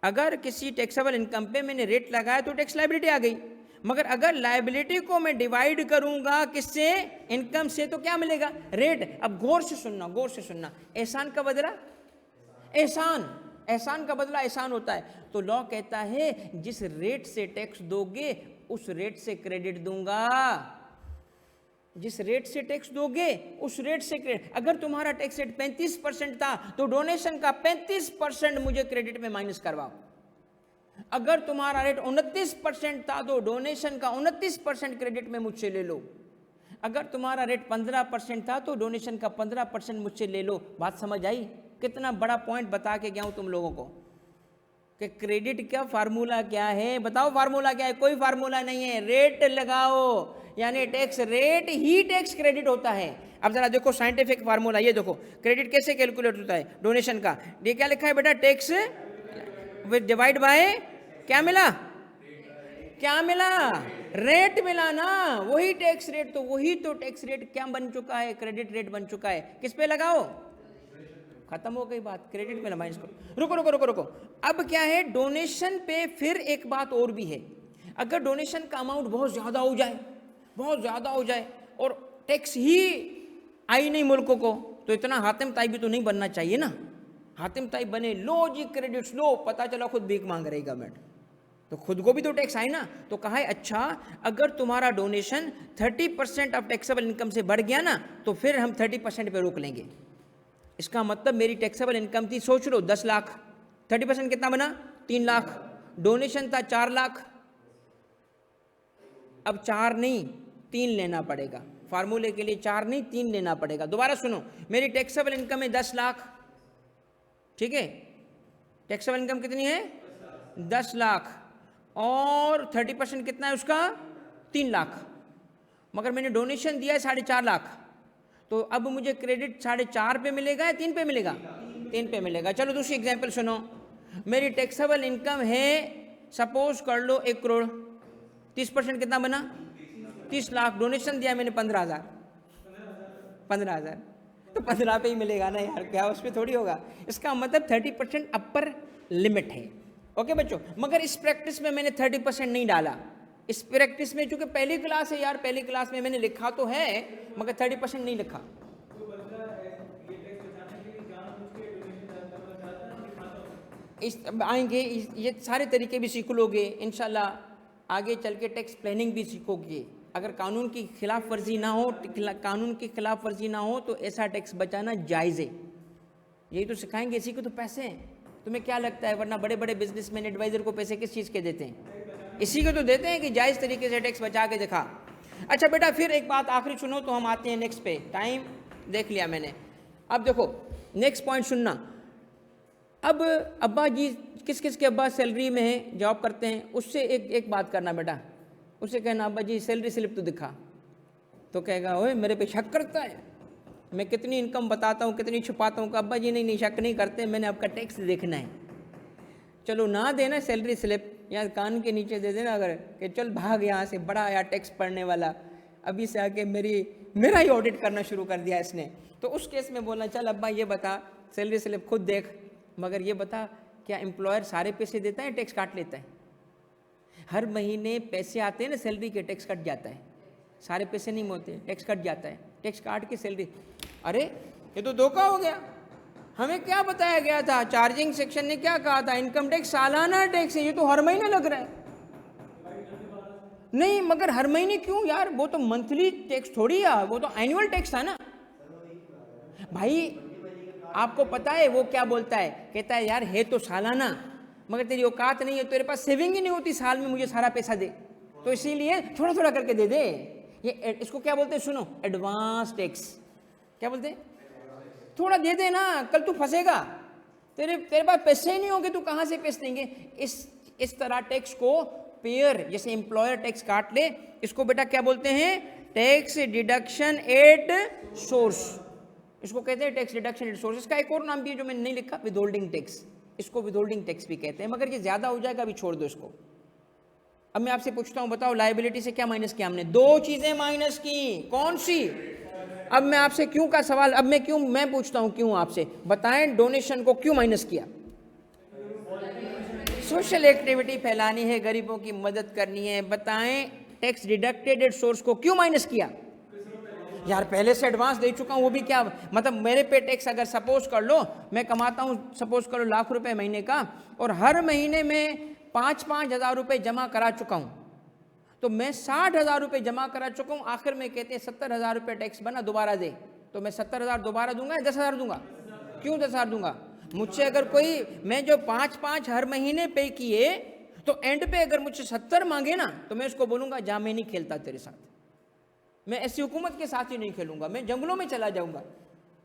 अगर किसी टैक्सेबल इनकम पे मैंने रेट लगाया तो टैक्स लायबिलिटी आ गई। मगर अगर लायबिलिटी को मैं डिवाइड करूंगा किससे? इनकम से, तो क्या मिलेगा? रेट। अब गौर से सुनना, एहसान का बदला एहसान का बदला एहसान होता है। तो लॉ कहता है जिस रेट से टैक्स दोगे उस रेट से क्रेडिट दूंगा। जिस रेट से टैक्स दोगे उस रेट से क्रेडिट। अगर तुम्हारा टैक्स रेट 35% था तो डोनेशन का 35% मुझे क्रेडिट में माइनस करवाओ। अगर तुम्हारा रेट 29% था तो डोनेशन का 29% क्रेडिट में मुझसे ले लो। अगर तुम्हारा रेट 15% था तो डोनेशन का 15% मुझसे ले लो। बात समझ आई? कितना बड़ा पॉइंट बता के गया हूं तुम लोगों को। कि क्रेडिट का फार्मूला क्या है, बताओ फार्मूला क्या है? कोई फार्मूला नहीं है, रेट लगाओ, यानी टैक्स रेट ही टैक्स क्रेडिट होता है। अब जरा देखो साइंटिफिक फार्मूला, ये देखो क्रेडिट कैसे कैलकुलेट होता है डोनेशन का। ये क्या लिखा है बेटा? टैक्स विद डिवाइड बाय क्या मिला? क्या मिला? रेट मिला ना, वही टैक्स रेट। तो वही तो टैक्स रेट क्या बन चुका है? क्रेडिट रेट बन चुका है। किस पे लगाओ? खत्म हो गई बात, क्रेडिट में माइनस करो। रुको रुको रुको रुको, अब क्या है डोनेशन पे फिर एक बात और भी है। अगर डोनेशन का अमाउंट बहुत ज़्यादा हो जाए, बहुत ज़्यादा हो जाए और टैक्स ही आई नहीं मुल्क को, तो इतना हातिम ताई भी तो नहीं बनना चाहिए ना। हातिम ताई बने, लो जी क्रेडिट्स लो, पता चला खुद भीख मांग रही गवर्नमेंट, तो खुद को भी तो टैक्स आए ना। तो कहा है अच्छा अगर तुम्हारा डोनेशन 30% ऑफ टैक्सेबल इनकम से बढ़ गया ना, तो फिर हम 30% पे रोक लेंगे। इसका मतलब मेरी टैक्सेबल इनकम थी, सोच लो 10 लाख, 30% कितना बना? 3 लाख। डोनेशन था 4 लाख, अब 4 नहीं 3 लेना पड़ेगा। फार्मूले के लिए 4 नहीं 3 लेना पड़ेगा। दोबारा सुनो, मेरी टैक्सेबल इनकम है 10 लाख, ठीक है? टैक्सेबल इनकम कितनी है? 10 लाख, और 30% कितना है उसका? 3 लाख। मगर मैंने डोनेशन दिया है 4.5 लाख, तो अब मुझे क्रेडिट 4.5 पे मिलेगा या 3 पे मिलेगा? 3 पे मिलेगा। चलो दूसरी एग्जांपल सुनो, मेरी टैक्सेबल इनकम है सपोज कर लो 1 करोड़, 30% कितना बना? 30 लाख। डोनेशन दिया मैंने 15,000, 15,000, तो 15 पे ही मिलेगा ना यार, क्या उस पर थोड़ी होगा। इसका मतलब 30% अपर लिमिट है। ओके बच्चों, मगर इस प्रैक्टिस में मैंने 30% नहीं डाला। इस प्रैक्टिस में चूंकि पहली क्लास है यार, पहली क्लास में मैंने लिखा तो है मगर 30% नहीं लिखा। इस आएंगे ये सारे तरीके भी सीख लोगे इंशाल्लाह। आगे चल के टैक्स प्लानिंग भी सीखोगे। अगर कानून की खिलाफ वर्जी ना हो, कानून की खिलाफ वर्जी ना हो, तो ऐसा टैक्स बचाना जायज़ है। यही तो सिखाएंगे, इसी को तो पैसे हैं। तुम्हें क्या लगता है वरना बड़े बड़े बिजनेसमैन एडवाइजर को पैसे किस चीज़ के देते हैं? इसी को तो देते हैं कि जायज़ तरीके से टैक्स बचा के दिखा। अच्छा बेटा फिर एक बात आखिरी सुनो, तो हम आते हैं नेक्स्ट पे। टाइम देख लिया मैंने, अब देखो नेक्स्ट पॉइंट सुनना। अब अब्बा जी किस किस के अब्बा सैलरी में है, जॉब करते हैं, उससे एक बात करना बेटा, उससे कहना अब्बा जी सैलरी स्लिप तो दिखा। तो कहेगा ओए मेरे पे शक करता है, मैं कितनी इनकम बताता हूँ कितनी छुपाता हूँ। अब्बा जी नहीं शक नहीं करते, मैंने आपका टैक्स देखना है। चलो ना देना सैलरी स्लिप, या कान के नीचे दे देना अगर, कि चल भाग यहाँ से, बड़ा आया टैक्स पढ़ने वाला, अभी से आके मेरा ही ऑडिट करना शुरू कर दिया इसने। तो उस केस में बोलना चल अब्बा ये बता, सैलरी स्लिप खुद देख, मगर ये बता क्या एम्प्लॉयर सारे पैसे देता है, टैक्स काट लेता है? हर महीने पैसे आते हैं ना सैलरी के, टैक्स कट जाता है। सारे पैसे नहीं होते, टैक्स कट जाता है, टैक्स काट के सैलरी। अरे ये तो धोखा हो गया, हमें क्या बताया गया था? चार्जिंग सेक्शन ने क्या कहा था? इनकम टैक्स सालाना टैक्स है, ये तो हर महीने लग रहा है। नहीं मगर हर महीने क्यों यार, वो तो मंथली टैक्स थोड़ी है, वो तो एनुअल टैक्स था ना भाई। आपको पता है वो क्या बोलता है? कहता है यार है तो सालाना, मगर तेरी औकात नहीं है, तेरे पास सेविंग ही नहीं होती साल में मुझे सारा पैसा दे, तो इसीलिए थोड़ा थोड़ा करके दे दे। ये इसको क्या बोलते हैं सुनो? Advance tax. क्या बोलते हैं? थोड़ा दे दे ना, कल तू फंसेगा, तेरे पास पैसे ही नहीं होंगे, तू कहाँ से पैसे देंगे? इस तरह टैक्स को पेयर, जैसे एम्प्लॉयर टैक्स काट ले, इसको बेटा क्या बोलते हैं? Tax deduction at source. इसको कहते हैं टैक्स डिडक्शन एट सोर्स। इसका एक और नाम भी है जो मैंने नहीं लिखा, विदहोल्डिंग टैक्स। इसको विदहोल्डिंग टैक्स भी कहते हैं, मगर ये ज्यादा हो जाएगा, अभी छोड़ दो इसको। अब मैं आपसे पूछता हूं, बताओ लायबिलिटी से क्या माइनस किया हमने? 2 चीजें माइनस की, कौन सी? अब मैं आपसे क्यों का सवाल, अब मैं पूछता हूं क्यों आपसे, बताएं डोनेशन को क्यों माइनस किया? सोशल एक्टिविटी फैलानी है, गरीबों की मदद करनी है, बताएं टैक्स डिडक्टेड एट सोर्स को क्यों माइनस किया? यार पहले से एडवांस दे चुका हूं, वो भी क्या मतलब? मेरे पे टैक्स अगर सपोज कर लो मैं कमाता हूं, सपोज करो लाख रुपए महीने का, और हर महीने में 5-5 हज़ार रुपये जमा करा चुका हूं, तो मैं 60,000 रुपये जमा करा चुका हूं। आखिर में कहते हैं 70,000 रुपये टैक्स बना, दोबारा दे, तो मैं 70,000 दोबारा दूंगा या 10,000 दूंगा? क्यों 10,000 दूंगा? मुझसे अगर कोई, मैं जो 5-5 हर महीने पे किए, तो एंड पे अगर मुझसे 70 मांगे ना, तो मैं उसको बोलूंगा जा मैं नहीं खेलता तेरे साथ, मैं ऐसी हुकूमत के साथ ही नहीं खेलूंगा, मैं जंगलों में चला जाऊंगा,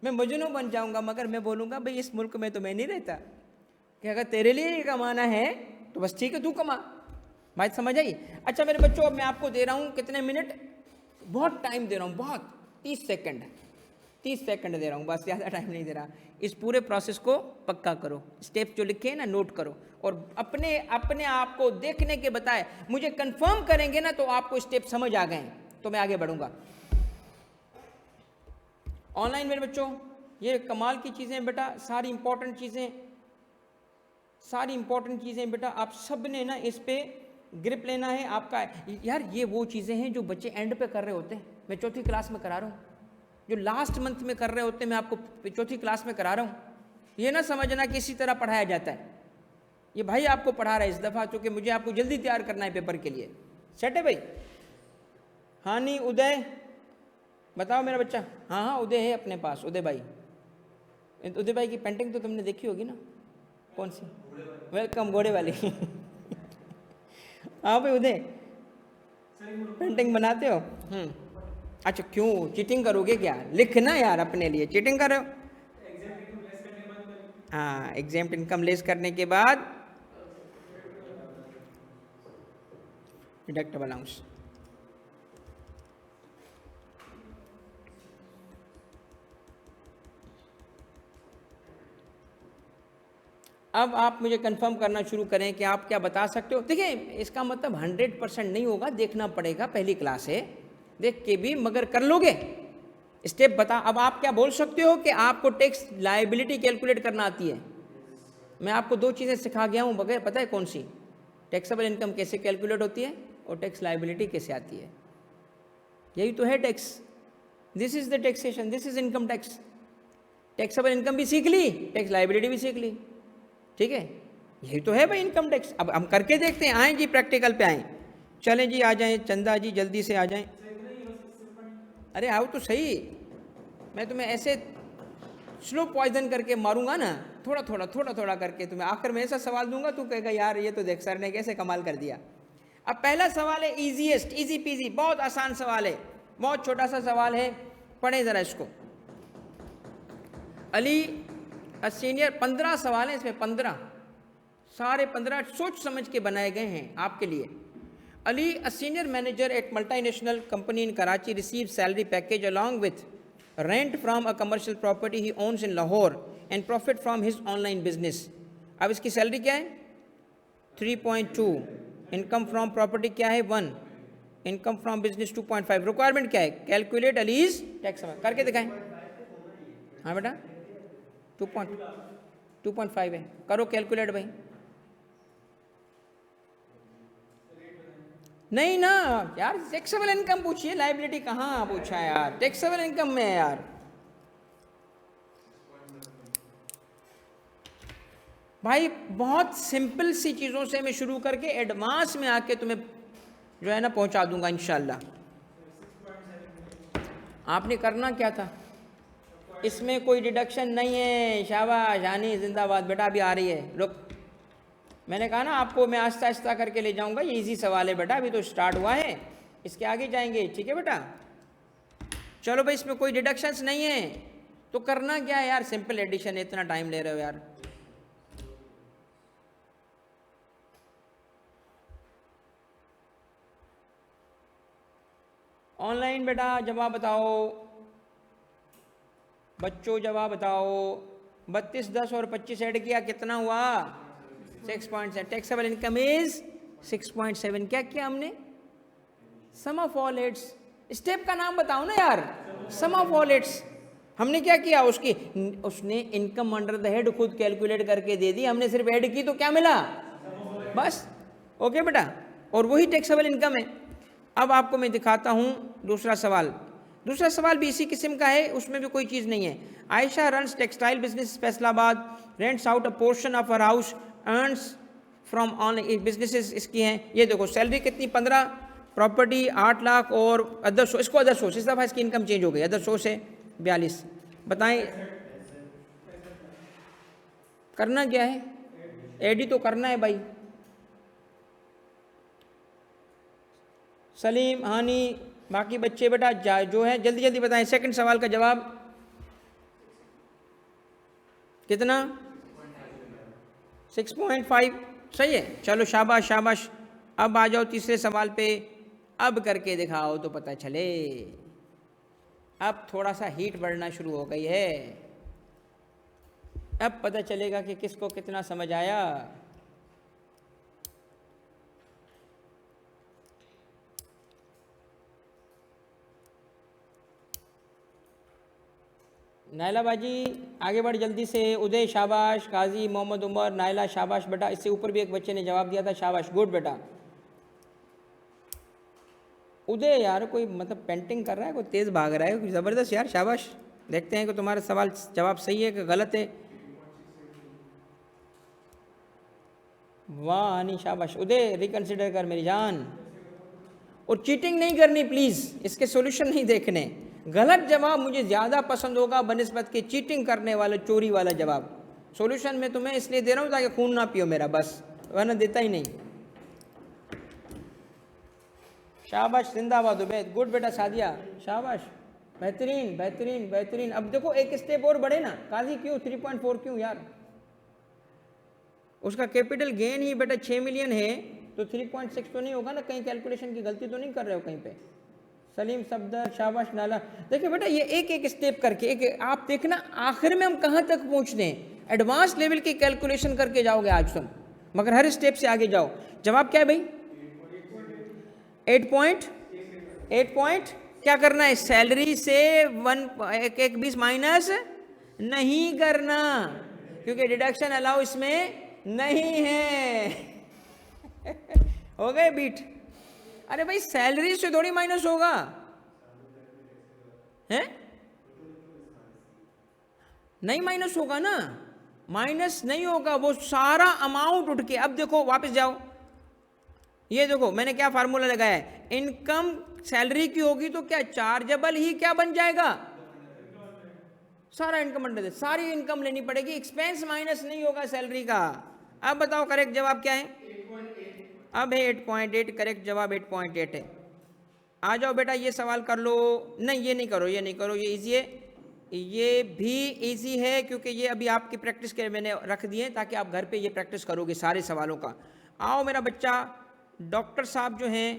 मैं मजनू बन जाऊंगा, मगर मैं बोलूंगा भाई इस मुल्क में तो मैं नहीं रहता, कि अगर तेरे लिए ही कमाना है तो बस ठीक है, तू कमा। बात समझ आई? अच्छा मेरे बच्चों, अब मैं आपको दे रहा हूँ कितने मिनट, बहुत टाइम दे रहा हूँ, बहुत 30 सेकंड, 30 सेकंड दे रहा हूँ, बस ज़्यादा टाइम नहीं दे रहा। इस पूरे प्रोसेस को पक्का करो, स्टेप जो लिखे हैं ना नोट करो, और अपने अपने आप को देखने के बताए मुझे कंफर्म करेंगे ना तो आपको स्टेप समझ आ गए तो मैं आगे बढ़ूंगा। ऑनलाइन मेरे बच्चों ये कमाल की चीज़ें बेटा, सारी इंपॉर्टेंट चीज़ें बेटा, आप सब ने ना इस पे ग्रिप लेना है आपका। यार ये वो चीज़ें हैं जो बच्चे एंड पे कर रहे होते हैं, मैं चौथी क्लास में करा रहा हूँ, जो लास्ट मंथ में कर रहे होते हैं मैं आपको चौथी क्लास में करा रहा हूँ। ये ना समझना कि इसी तरह पढ़ाया जाता है, ये भाई आपको पढ़ा रहा है इस दफ़ा, क्योंकि मुझे आपको जल्दी तैयार करना है पेपर के लिए। सेट है भाई? हाँ नहीं उदय बताओ मेरा बच्चा। हाँ हाँ उदय है अपने पास, उदय भाई, उदय भाई की पेंटिंग तो तुमने देखी होगी ना, कौन सी? वेलकम घोड़े वाली हाँ भाई उदय पेंटिंग बनाते हो? अच्छा क्यों चीटिंग करोगे क्या? लिखना यार अपने लिए, चीटिंग कर रहे हो? हाँ एग्जाम इनकम लेस करने के बाद डिडक्टेबल अलाउंस। अब आप मुझे कंफर्म करना शुरू करें कि आप क्या बता सकते हो। देखिए इसका मतलब 100% नहीं होगा, देखना पड़ेगा, पहली क्लास है, देख के भी मगर कर लोगे स्टेप बता। अब आप क्या बोल सकते हो कि आपको टैक्स लायबिलिटी कैलकुलेट करना आती है। मैं आपको दो चीज़ें सिखा गया हूँ बगैर, पता है कौन सी? टैक्सेबल इनकम कैसे कैलकुलेट होती है और टैक्स लायबिलिटी कैसे आती है। यही तो है tax, this is the taxation, this is income tax. Taxable income भी सीख ली, टैक्स लायबिलिटी भी सीख ली, ठीक है, यही तो है भाई इनकम टैक्स। अब हम करके देखते हैं, आएँ जी प्रैक्टिकल पे आएँ, चलें जी आ जाएं, चंदा जी जल्दी से आ जाएं। अरे आओ तो सही, मैं तुम्हें ऐसे स्लो पॉइजन करके मारूंगा ना, थोड़ा थोड़ा करके तुम्हें आखिर में ऐसा सवाल दूंगा तू कहेगा यार ये तो देख सर ने कैसे कमाल कर दिया। अब पहला सवाल है इजीएस्ट, इजी पीजी, बहुत आसान सवाल है, बहुत छोटा सा सवाल है, पढ़े जरा इसको। अली सीनियर, 15 सवाल हैं इसमें, 15 सारे 15 सोच समझ के बनाए गए हैं आपके लिए। Ali, a senior manager at multinational company in Karachi receives salary package along with rent from a commercial property he owns in Lahore and profit from his online business। अब इसकी सैलरी क्या है? 3.2, इनकम फ्रॉम प्रॉपर्टी क्या है? 1, इनकम फ्रॉम बिजनेस 2.5। रिक्वायरमेंट क्या है? Calculate allies tax. करके दिखाएं। हाँ बेटा 2.5 है, करो कैलकुलेट भाई। नहीं ना यार, टैक्सेबल इनकम पूछिए, लायबिलिटी कहाँ पूछा है यार, टैक्सेबल इनकम में है यार। भाई बहुत सिंपल सी चीज़ों से मैं शुरू करके एडवांस में आके तुम्हें जो है ना पहुंचा दूंगा इंशाल्लाह। आपने करना क्या था, इसमें कोई डिडक्शन नहीं है। शाबाश हानी जिंदाबाद बेटा, अभी आ रही है, रुक, मैंने कहा ना आपको मैं आहिस्ता आहिस्ता करके ले जाऊंगा, ये इजी सवाल है बेटा, अभी तो स्टार्ट हुआ है, इसके आगे जाएंगे, ठीक है बेटा। चलो भाई इसमें कोई डिडक्शंस नहीं है तो करना क्या है यार, सिंपल एडिशन है, इतना टाइम ले रहे हो यार। ऑनलाइन बेटा जवाब बताओ बच्चों, जवाब बताओ। 32, 10 और 25 ऐड किया कितना हुआ? 6.7। Taxable income is 6.7। क्या किया हमने? सम ऑफ ऑल इट्स। स्टेप का नाम बताओ ना यार, सम ऑफ ऑल इट्स। हमने क्या किया, उसने इनकम अंडर द हेड खुद कैलकुलेट करके दे दी, हमने सिर्फ ऐड की तो क्या मिला? बस ओके बेटा, और वही टैक्सेबल इनकम है। अब आपको मैं दिखाता हूँ दूसरा सवाल। दूसरा सवाल भी इसी किस्म का है, उसमें भी कोई चीज़ नहीं है। Ayesha runs textile business Faisalabad, rents out a portion of her house, earns from online businesses इसकी हैं। ये देखो सैलरी कितनी? 15, प्रॉपर्टी 8 लाख और अदर सोर्स, इसको अदर सोर्स, इस दफ़ा इसकी इनकम चेंज हो गई, अदर सोर्स है 42। बताएं करना क्या है? एडी तो करना है भाई। सलीम, हानी, बाकी बच्चे बेटा जो है जल्दी जल्दी बताएं। सेकंड सवाल का जवाब कितना? 6.5 सही है। चलो शाबाश शाबाश। अब आ जाओ तीसरे सवाल पे, अब करके दिखाओ तो पता चले। अब थोड़ा सा हीट बढ़ना शुरू हो गई है, अब पता चलेगा कि किसको कितना समझ आया। नायला बाजी आगे बढ़ जल्दी से। उदय शाबाश, काजी मोहम्मद उमर, नायला शाबाश बेटा। इससे ऊपर भी एक बच्चे ने जवाब दिया था, शाबाश गुड बेटा। उदय यार कोई मतलब पेंटिंग कर रहा है, कोई तेज़ भाग रहा है, कोई ज़बरदस्त यार, शाबाश। देखते हैं कि तुम्हारा सवाल जवाब सही है कि गलत है। वाह हनी शाबाश। उदय रिकंसिडर कर मेरी जान, और चीटिंग नहीं करनी प्लीज़, इसके सॉल्यूशन नहीं देखने। गलत जवाब मुझे ज़्यादा पसंद होगा बनिस्बत के चीटिंग करने वाला, चोरी वाला जवाब। सॉल्यूशन मैं तुम्हें इसलिए दे रहा हूँ ताकि खून ना पियो मेरा, बस, वरना देता ही नहीं। शाबाश जिंदाबाद उबैद, गुड बेटा। सादिया शाबाश, बेहतरीन बेहतरीन बेहतरीन। अब देखो एक स्टेप और बढ़े ना। काजी क्यों 3.4 क्यों यार? उसका कैपिटल गेन ही बेटा 6 मिलियन है, तो 3.6 तो नहीं होगा ना? कहीं कैलकुलेशन की गलती तो नहीं कर रहे हो कहीं पे? सलीम सफदर शाबाश नाला। देखिए बेटा ये एक एक स्टेप करके एक आप देखना आखिर में हम कहाँ तक पहुँचते हैं। एडवांस लेवल की कैलकुलेशन करके जाओगे आज तुम, मगर हर स्टेप से आगे जाओ। जवाब क्या है भाई? 8 पॉइंट क्या करना है? सैलरी से 1 माइनस नहीं करना, क्योंकि डिडक्शन अलाउ इसमें नहीं है। हो गए बीट? अरे भाई सैलरी से थोड़ी माइनस होगा, है? नहीं माइनस होगा ना, माइनस नहीं होगा, वो सारा अमाउंट उठ के। अब देखो वापस जाओ, ये देखो मैंने क्या फार्मूला लगाया है। इनकम सैलरी की होगी तो क्या चार्जेबल ही क्या बन जाएगा? सारा इनकम अंडर, सारी इनकम लेनी पड़ेगी, एक्सपेंस माइनस नहीं होगा सैलरी का। अब बताओ करेक्ट जवाब क्या है? अब है 8.8, करेक्ट जवाब 8.8 है। आ जाओ बेटा ये सवाल कर लो। नहीं ये नहीं करो, ये नहीं करो, ये इजी है, ये भी इजी है, क्योंकि ये अभी आपकी प्रैक्टिस के मैंने रख दिए ताकि आप घर पे ये प्रैक्टिस करोगे सारे सवालों का। आओ मेरा बच्चा, डॉक्टर साहब जो हैं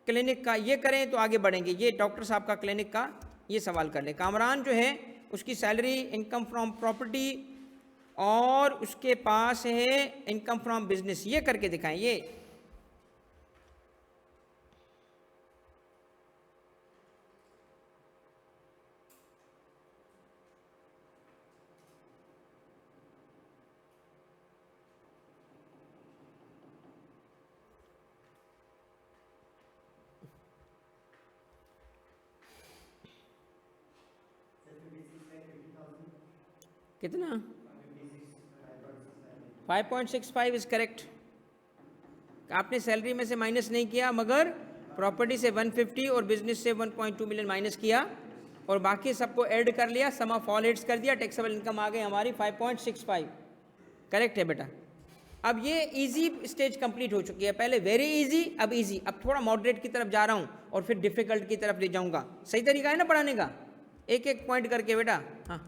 क्लिनिक का ये करें तो आगे बढ़ेंगे। ये डॉक्टर साहब का क्लिनिक का ये सवाल कर ले। कामरान जो है उसकी सैलरी, इनकम फ्रॉम प्रॉपर्टी, और उसके पास है इनकम फ्रॉम बिजनेस। ये करके दिखाएं। ये कितना? 5.65 इज करेक्ट। आपने सैलरी में से माइनस नहीं किया, मगर प्रॉपर्टी से 150 और बिजनेस से 1.2 मिलियन माइनस किया, और बाकी सबको ऐड कर लिया, सम ऑफ ऑल एड्स कर दिया, टैक्सेबल इनकम आ गई हमारी 5.65। करेक्ट है बेटा। अब ये इजी स्टेज कंप्लीट हो चुकी है। पहले वेरी इजी, अब इजी, अब थोड़ा मॉडरेट की तरफ जा रहा हूँ और फिर डिफिकल्ट की तरफ ले जाऊँगा। सही तरीका है ना पढ़ाने का? एक एक पॉइंट करके बेटा। हाँ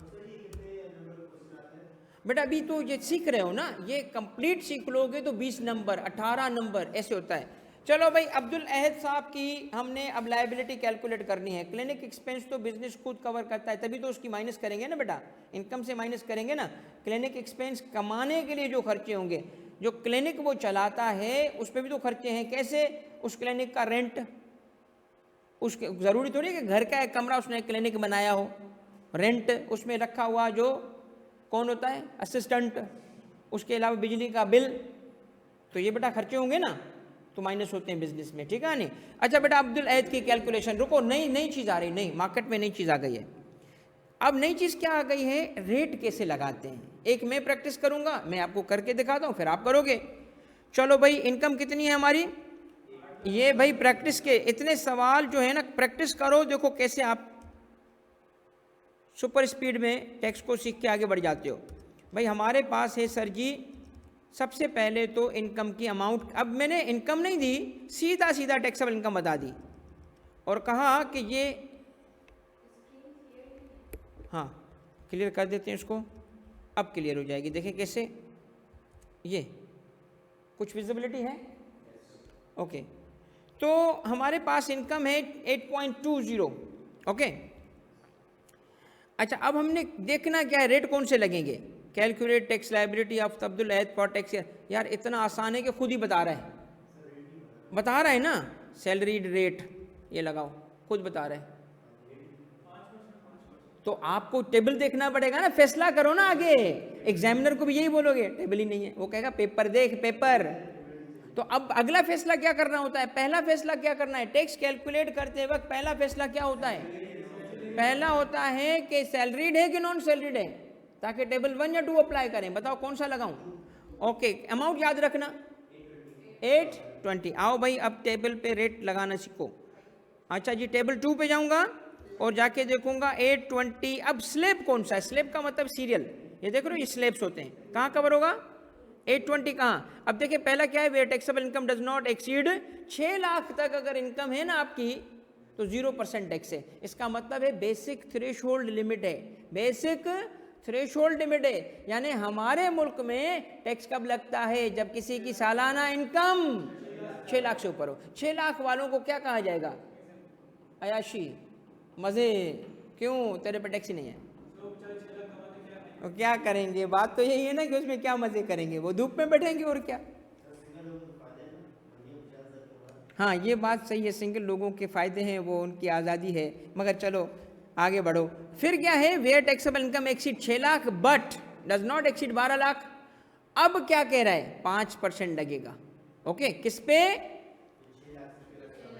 बेटा अभी तो ये सीख रहे हो ना, ये कंप्लीट सीख लोगे तो 20 नंबर 18 नंबर ऐसे होता है। चलो भाई अब्दुल अहद साहब की हमने अब लायबिलिटी कैलकुलेट करनी है। क्लिनिक एक्सपेंस तो बिजनेस खुद कवर करता है, तभी तो उसकी माइनस करेंगे ना बेटा, इनकम से माइनस करेंगे ना। क्लिनिक एक्सपेंस कमाने के लिए जो खर्चे होंगे, जो क्लिनिक वो चलाता है उस पर भी तो खर्चे हैं। कैसे? उस क्लिनिक का रेंट, उसके ज़रूरी थोड़ी है कि घर का एक कमरा उसने क्लिनिक बनाया हो, रेंट उसमें रखा हुआ जो कौन होता है? असिस्टेंट, उसके अलावा बिजली का बिल, तो ये बेटा खर्चे होंगे ना, तो माइनस होते हैं बिजनेस में, ठीक है नहीं? अच्छा बेटा अब्दुल अहद की कैलकुलेशन, रुको, नई चीज़ आ रही, नई मार्केट में नई चीज़ आ गई है। अब नई चीज़ क्या आ गई है? रेट कैसे लगाते हैं। एक मैं प्रैक्टिस करूंगा, मैं आपको करके दिखाता हूँ, फिर आप करोगे। चलो भाई इनकम कितनी है हमारी? ये भाई प्रैक्टिस के इतने सवाल जो है ना, प्रैक्टिस करो, देखो कैसे आप सुपर स्पीड में टैक्स को सीख के आगे बढ़ जाते हो। भाई हमारे पास है सर जी, सबसे पहले तो इनकम की अमाउंट। अब मैंने इनकम नहीं दी, सीधा सीधा टैक्सेबल इनकम बता दी और कहा कि ये, हाँ क्लियर कर देते हैं इसको, अब क्लियर हो जाएगी। देखें कैसे, ये कुछ विजिबिलिटी है? ओके, तो हमारे पास इनकम है 8.20। ओके, अच्छा, अब हमने देखना क्या है, रेट कौन से लगेंगे। Calculate tax liability of Abdul Ahad for tax. यार इतना आसान है कि खुद ही बता रहा है ना। सैलरीड रेट ये लगाओ, खुद बता रहा है। तो आपको टेबल देखना पड़ेगा ना, फैसला करो ना आगे। एग्जामिनर को भी यही बोलोगे, टेबल ही नहीं है, वो कहेगा पेपर देख पेपर। तो अब अगला फैसला क्या करना होता है, पहला फैसला क्या करना है, टैक्स कैलकुलेट करते वक्त पहला फैसला क्या होता है, पहला होता है कि सैलरीड है कि नॉन सैलरीड है, ताकि टेबल 1 या 2 अप्लाई करें। बताओ कौन सा लगाऊं। ओके, अमाउंट याद रखना 820। आओ भाई अब टेबल पे रेट लगाना सीखो। अच्छा जी, टेबल 2 पे जाऊंगा और जाके देखूंगा 820। अब स्लैब कौन सा है, स्लैब का मतलब सीरियल, ये देख रहे हो, ये स्लैब्स होते हैं। कहाँ कवर होगा 820 कहाँ। अब देखिए पहला क्या है, where taxable income does not exceed 6 lakh तक अगर इनकम है ना आपकी तो 0% टैक्स है। इसका मतलब है बेसिक थ्रेशोल्ड लिमिट है, बेसिक थ्रेशोल्ड लिमिट है। यानी हमारे मुल्क में टैक्स कब लगता है, जब किसी की सालाना इनकम 6 लाख से ऊपर हो। 6 लाख वालों को क्या कहा जाएगा, अयाशी, मज़े, क्यों, तेरे पे टैक्स ही नहीं है। तो क्या करेंगे, बात तो यही है ना कि उसमें क्या मज़े करेंगे, वो धूप में बैठेंगे और क्या। हाँ ये बात सही है, सिंगल लोगों के फ़ायदे हैं, वो उनकी आज़ादी है। मगर चलो आगे बढ़ो। फिर क्या है, where taxable income exceed 6 lakh but does not exceed 12 lakh. अब क्या कह रहा है, 5% लगेगा। ओके, किस पे,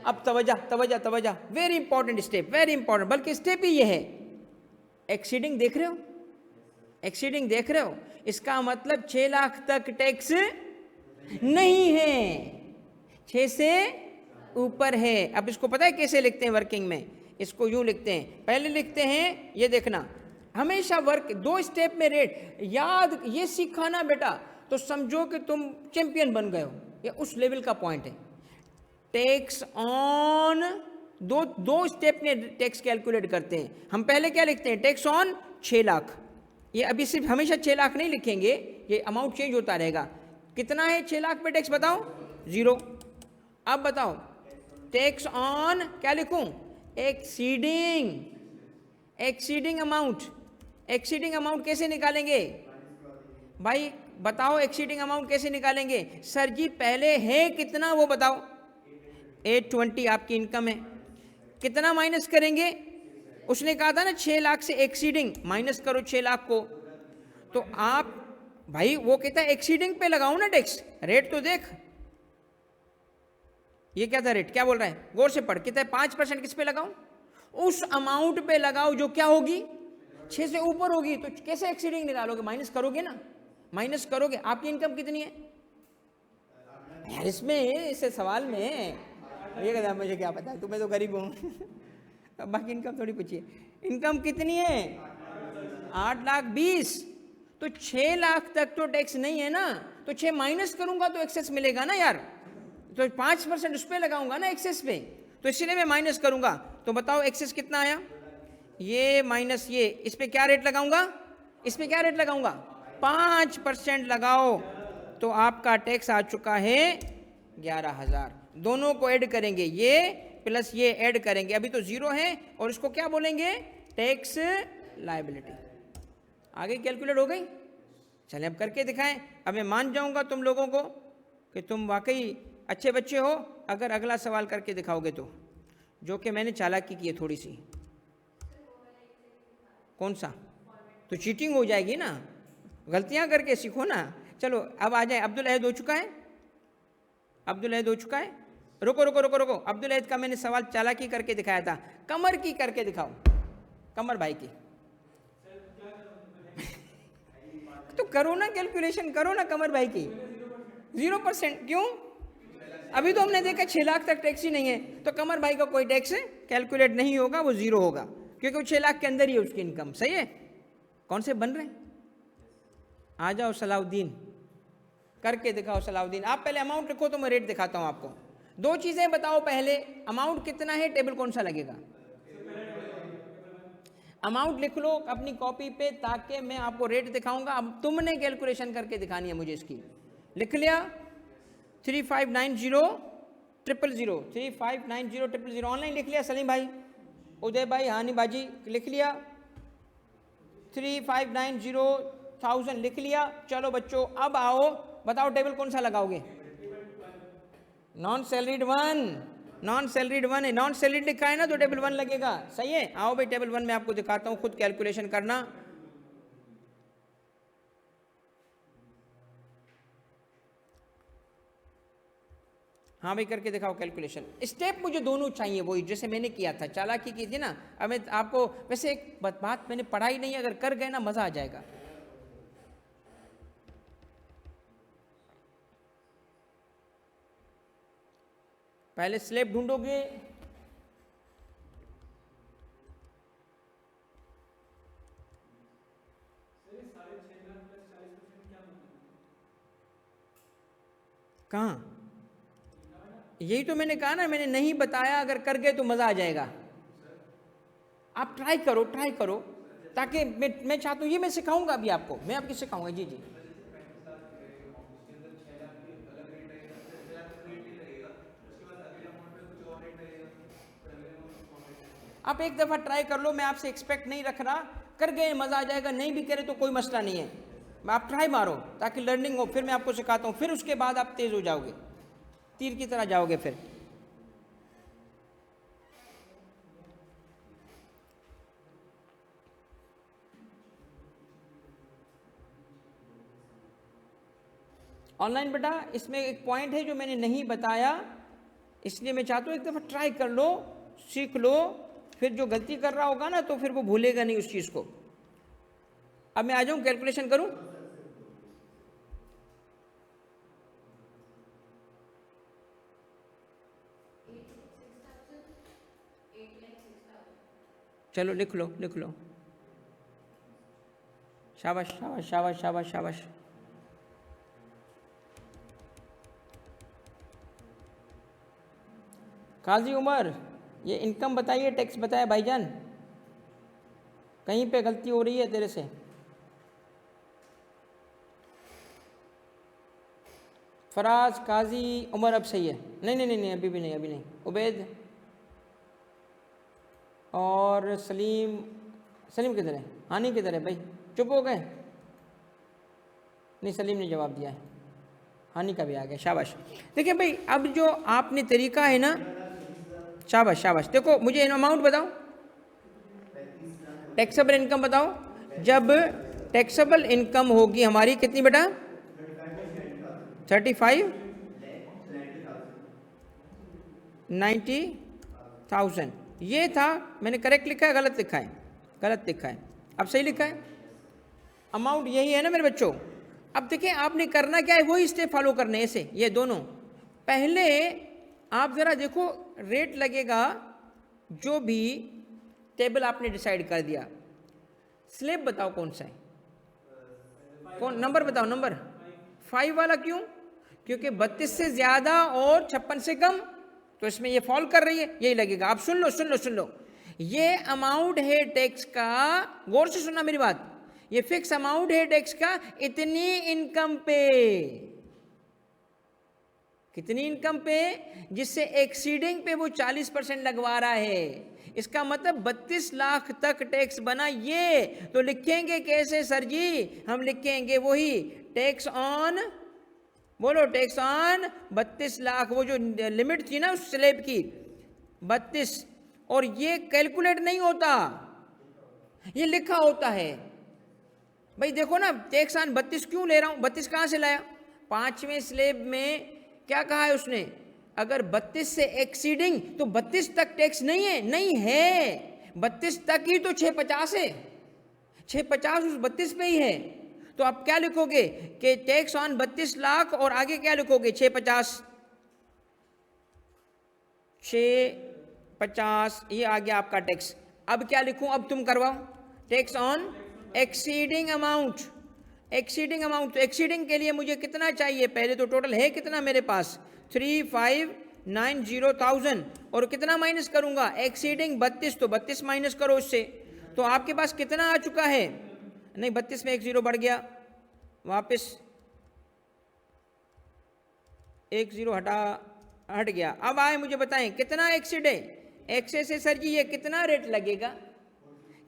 अब तवज्जा, very important step, very important, बल्कि स्टेप ही ये है। एक्सीडिंग देख रहे हो, एक्सीडिंग देख रहे हो, इसका मतलब 6 लाख तक टैक्स नहीं है, 6 से ऊपर है। अब इसको पता है कैसे लिखते हैं वर्किंग में, इसको यूं लिखते हैं, पहले लिखते हैं, ये देखना हमेशा वर्क 2 स्टेप में रेट याद, ये सिखाना बेटा तो समझो कि तुम चैंपियन बन गए हो, ये उस लेवल का पॉइंट है। टैक्स ऑन, दो स्टेप में टैक्स कैलकुलेट करते हैं हम। पहले क्या लिखते हैं, टैक्स ऑन 6 लाख। ये अभी सिर्फ हमेशा 6 लाख नहीं लिखेंगे, ये अमाउंट चेंज होता रहेगा। कितना है 6 लाख पे टैक्स, बताओ 0। अब बताओ टैक्स ऑन क्या लिखूं, exceeding, exceeding amount. Exceeding amount कैसे निकालेंगे भाई, बताओ एक्सीडिंग अमाउंट कैसे निकालेंगे। सर जी पहले है कितना वो बताओ, 820 आपकी इनकम है, कितना माइनस करेंगे, उसने कहा था ना 6 लाख से एक्सीडिंग, माइनस करो 6 लाख को। तो आप भाई वो कहता है एक्सीडिंग पे लगाओ ना टैक्स, रेट तो देख, ये क्या था रेट, क्या बोल रहा है, गौर से पढ़, कहता है 5% किस पे लगाओ, उस अमाउंट पे लगाओ जो क्या होगी 6 से ऊपर होगी। तो कैसे एक्सीडिंग निकालोगे, माइनस करोगे ना, माइनस करोगे। आपकी इनकम कितनी है यार, इसमें इस सवाल में ये कहता है मुझे क्या पता है, तुम्हें तो गरीब हूँ बाकी इनकम थोड़ी पूछिए, इनकम कितनी है 8,20,000। तो 6 लाख तक तो टैक्स नहीं है ना, तो 6 माइनस करूंगा तो एक्सेस मिलेगा ना यार, तो 5% उस पर लगाऊंगा ना एक्सेस पे, तो इसलिए मैं माइनस करूंगा। तो बताओ एक्सेस कितना आया, ये माइनस ये, इस पे क्या रेट लगाऊंगा, इस पे क्या रेट लगाऊंगा 5% लगाओ, तो आपका टैक्स आ चुका है 11,000। दोनों को ऐड करेंगे, ये प्लस ये ऐड करेंगे, अभी तो 0 है, और इसको क्या बोलेंगे टैक्स लायबिलिटी। आगे कैलकुलेट हो गई, चलें अब करके दिखाएं। अब मैं मान जाऊंगा तुम लोगों को कि तुम वाकई अच्छे बच्चे हो अगर अगला सवाल करके दिखाओगे तो, जो कि मैंने चालाकी की है थोड़ी सी। कौन सा, तो चीटिंग हो जाएगी ना, गलतियां करके सीखो ना। चलो अब आ जाए, अब्दुल अहद हो चुका है, अब्दुल अहद हो चुका है, रुको रुको रुको रुको, अब्दुल अहद का मैंने सवाल चालाकी करके दिखाया था, कमर की करके दिखाओ, कमर भाई की तो करो ना कैलकुलेशन, करो ना कमर भाई की। 0%, क्यों, अभी तो हमने देखा 6 लाख तक टैक्स ही नहीं है, तो कमर भाई का कोई टैक्स कैलकुलेट नहीं होगा, वो 0 होगा, क्योंकि वो 6 लाख के अंदर ही है उसकी इनकम। सही है, कौन से बन रहे हैं, आ जाओ सलाउद्दीन, करके दिखाओ सलाउद्दीन। आप पहले अमाउंट लिखो तो मैं रेट दिखाता हूं आपको। 2 चीजें बताओ, पहले अमाउंट कितना है, टेबल कौन सा लगेगा, अमाउंट लिख लो अपनी कॉपी पे, ताकि मैं आपको रेट दिखाऊंगा। अब तुमने कैलकुलेशन करके दिखानी है मुझे इसकी, लिख लिया 3590 000 3590 000 ऑनलाइन लिख लिया सलीम भाई, उदय भाई, हानी बाजी लिख लिया 3590,000 लिख लिया। चलो बच्चों अब आओ बताओ टेबल कौन सा लगाओगे? Non salaried one, non salaried one है, नॉन सैलरीड लिखा है ना तो टेबल वन लगेगा, सही है। आओ भाई टेबल वन में आपको दिखाता हूं, खुद कैलकुलेशन करना। हाँ भाई करके दिखाओ कैलकुलेशन। स्टेप मुझे दोनों चाहिए, वही जैसे मैंने किया था, चालाकी की थी ना। अब मैं आपको वैसे एक बात मैंने पढ़ाई नहीं, अगर कर गए ना मजा आ जाएगा। पहले स्लैब ढूंढोगे, कहाँ? यही तो मैंने कहा ना, मैंने नहीं बताया, अगर कर गए तो मजा आ जाएगा। आप ट्राई करो, ट्राई करो, ताकि मैं चाहता हूँ, ये मैं सिखाऊंगा अभी आपको, मैं आपको सिखाऊंगा। जी जी आप एक दफ़ा ट्राई कर लो, मैं आपसे एक्सपेक्ट नहीं रख रहा, कर गए मज़ा आ जाएगा, नहीं भी करे तो कोई मसला नहीं है। आप ट्राई मारो ताकि लर्निंग हो, फिर मैं आपको सिखाता हूँ, फिर उसके बाद आप तेज़ हो जाओगे, तीर की तरह जाओगे। फिर ऑनलाइन बेटा इसमें एक पॉइंट है जो मैंने नहीं बताया, इसलिए मैं चाहता हूँ एक दफ़ा ट्राई कर लो, सीख लो, फिर जो गलती कर रहा होगा ना तो फिर वो भूलेगा नहीं उस चीज़ को। अब मैं आ जाऊँ कैलकुलेशन करूँ? चलो लिख लो, लिख लो। शाबाश शाबाश शाबाश शाबाश शाबाश। काजी उमर ये इनकम बताइए, टैक्स बताया भाईजान, कहीं पे गलती हो रही है तेरे से। फराज, काजी उमर अब सही है? नहीं नहीं नहीं नहीं अभी भी नहीं, अभी नहीं। उबैद और सलीम, सलीम किधर है? हानी किधर है भाई? चुप हो गए? नहीं सलीम ने जवाब दिया है, हानि का भी आ गया, शाबाश। देखिए भाई अब जो आपने तरीका है ना, शाबाश शाबाश। देखो मुझे अमाउंट बताओ, टैक्सेबल इनकम बताओ। जब टैक्सेबल इनकम होगी हमारी कितनी बेटा? 35,90,000। ये था, मैंने करेक्ट लिखा है गलत लिखा है? गलत लिखा है। अब सही लिखा है? अमाउंट यही है ना मेरे बच्चों। अब देखिए आपने करना क्या है, वही स्टेप फॉलो करने ऐसे, ये दोनों। पहले आप ज़रा देखो रेट लगेगा, जो भी टेबल आपने डिसाइड कर दिया, स्लैब बताओ कौन सा है, कौन नंबर बताओ, नंबर 5 वाला। क्यों? क्योंकि 32 से ज़्यादा और 56 से कम, तो इसमें ये फॉल कर रही है, यही लगेगा। आप सुन लो सुन लो सुन लो, ये अमाउंट है टैक्स का, गौर से सुनना मेरी बात, ये फिक्स अमाउंट है टैक्स का इतनी इनकम पे। कितनी इनकम पे? जिससे एक्सीडिंग पे वो 40% लगवा रहा है। इसका मतलब 32 लाख तक टैक्स बना। ये तो लिखेंगे कैसे सर जी? हम लिखेंगे वही टैक्स ऑन, बोलो टैक्स ऑन 32 लाख, वो जो लिमिट थी ना उस स्लैब की 32, और ये कैलकुलेट नहीं होता, ये लिखा होता है। भाई देखो ना, टैक्स ऑन 32 क्यों ले रहा हूं? 32 कहां से लाया? 5वें स्लैब में क्या कहा है उसने? अगर 32 से एक्सीडिंग, तो 32 तक टैक्स नहीं है, नहीं है, 32 तक ही तो 650 है, 650 उस 32 पे ही है। तो आप क्या लिखोगे कि टैक्स ऑन 32 लाख, और आगे क्या लिखोगे? 650, 650, ये आ गया आपका टैक्स। अब क्या लिखूं? अब तुम करवाओ, tax on exceeding amount. Exceeding amount, तो एक्सीडिंग के लिए मुझे कितना चाहिए? पहले तो टोटल है कितना मेरे पास? 3590,000, और कितना माइनस करूंगा? एक्सीडिंग 32, तो 32 माइनस करो उससे, तो आपके पास कितना आ चुका है? नहीं 32 में एक जीरो बढ़ गया, वापस एक जीरो हट गया। अब आए मुझे बताएं कितना एक्सीड है। एक्सेस है सर जी, ये कितना रेट लगेगा,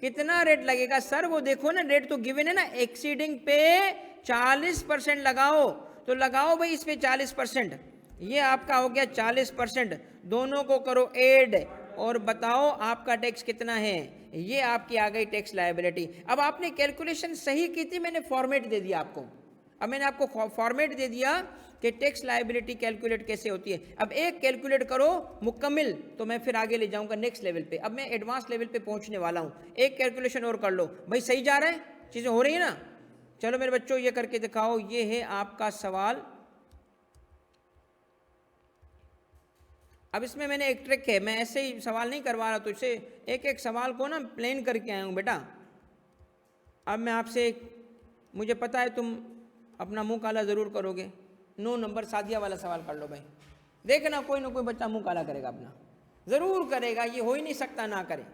कितना रेट लगेगा सर? वो देखो ना, रेट तो गिवन है ना, एक्सीडिंग पे 40% लगाओ, तो लगाओ भाई इस पे 40%, ये आपका हो गया 40%। दोनों को करो ऐड और बताओ आपका टैक्स कितना है। ये आपकी आ गई टैक्स लायबिलिटी। अब आपने कैलकुलेशन सही की थी, मैंने फॉर्मेट दे दिया आपको। अब मैंने आपको फॉर्मेट दे दिया कि टैक्स लायबिलिटी कैलकुलेट कैसे होती है। अब एक कैलकुलेट करो मुकम्मल, तो मैं फिर आगे ले जाऊंगा नेक्स्ट लेवल पे। अब मैं एडवांस लेवल पे पहुंचने वाला हूं। एक कैलकुलेशन और कर लो भाई, सही जा रहा है, चीज़ें हो रही है ना? चलो मेरे बच्चों ये करके दिखाओ। ये है आपका सवाल। अब इसमें मैंने एक ट्रिक है, मैं ऐसे ही सवाल नहीं करवा रहा, तो इसे एक एक सवाल को ना प्लान करके आया हूँ बेटा। अब मैं आपसे, मुझे पता है तुम अपना मुंह काला ज़रूर करोगे। 9 नंबर सादिया वाला सवाल कर लो भाई, देखना कोई ना कोई बच्चा मुंह काला करेगा अपना, ज़रूर करेगा, ये हो ही नहीं सकता ना करे।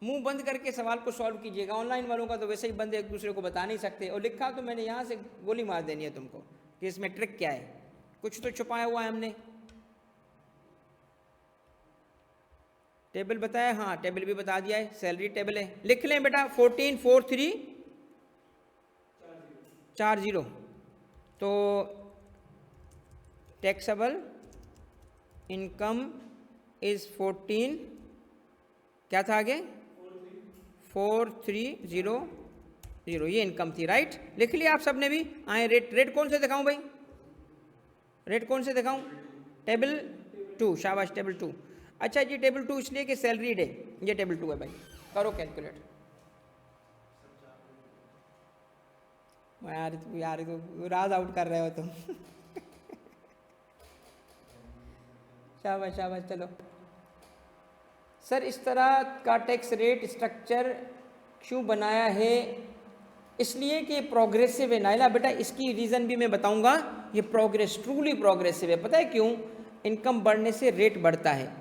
मुंह बंद करके सवाल को सॉल्व कीजिएगा। ऑनलाइन वालों का तो वैसे ही बंद, एक दूसरे को बता नहीं सकते, और लिखा तो मैंने यहाँ से गोली मार देनी है तुमको कि इसमें ट्रिक क्या है, कुछ तो छुपाया हुआ है हमने। टेबल बताया, हाँ टेबल भी बता दिया है, सैलरी टेबल है, लिख लें बेटा 144340। तो टैक्सेबल इनकम इज 14, क्या था आगे, 4300, ये इनकम थी, राइट? लिख लिया आप सबने भी? आए रेट कौन से दिखाऊं भाई, रेट कौन से दिखाऊं? टेबल 2, शाबाश टेबल 2। अच्छा जी टेबल 2 इसलिए कि सैलरी डे, ये टेबल 2 है भाई, करो कैलकुलेट। यार तो राज आउट कर रहे हो तुम। शाबाश शाबाश, चलो सर इस तरह का टैक्स रेट स्ट्रक्चर क्यों बनाया है? इसलिए कि प्रोग्रेसिव है नाइला बेटा, इसकी रीज़न भी मैं बताऊंगा। ये ट्रूली प्रोग्रेसिव है। पता है क्यों? इनकम बढ़ने से रेट बढ़ता है,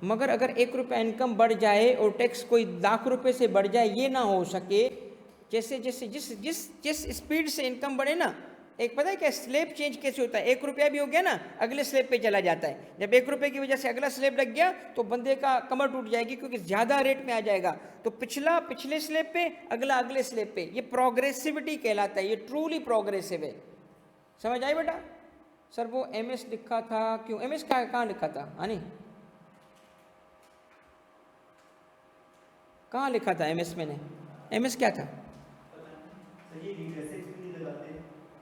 मगर अगर 1 रुपया इनकम बढ़ जाए और टैक्स कोई लाख रुपए से बढ़ जाए, ये ना हो सके। जैसे जैसे जिस स्पीड से इनकम बढ़े ना, एक पता है क्या स्लैब चेंज कैसे होता है? 1 रुपया भी हो गया ना, अगले स्लैब पे चला जाता है। जब 1 रुपये की वजह से अगला स्लैब लग गया तो बंदे का कमर टूट जाएगी, क्योंकि ज़्यादा रेट में आ जाएगा। तो पिछले स्लैब पे, अगला अगले स्लैब पे, ये प्रोग्रेसिविटी कहलाता है, ये ट्रूली प्रोग्रेसिव है। समझ आई बेटा? सर वो MS लिखा था, क्यों MS कहाँ लिखा था? नहीं कहाँ लिखा था MS? मैंने MS क्या था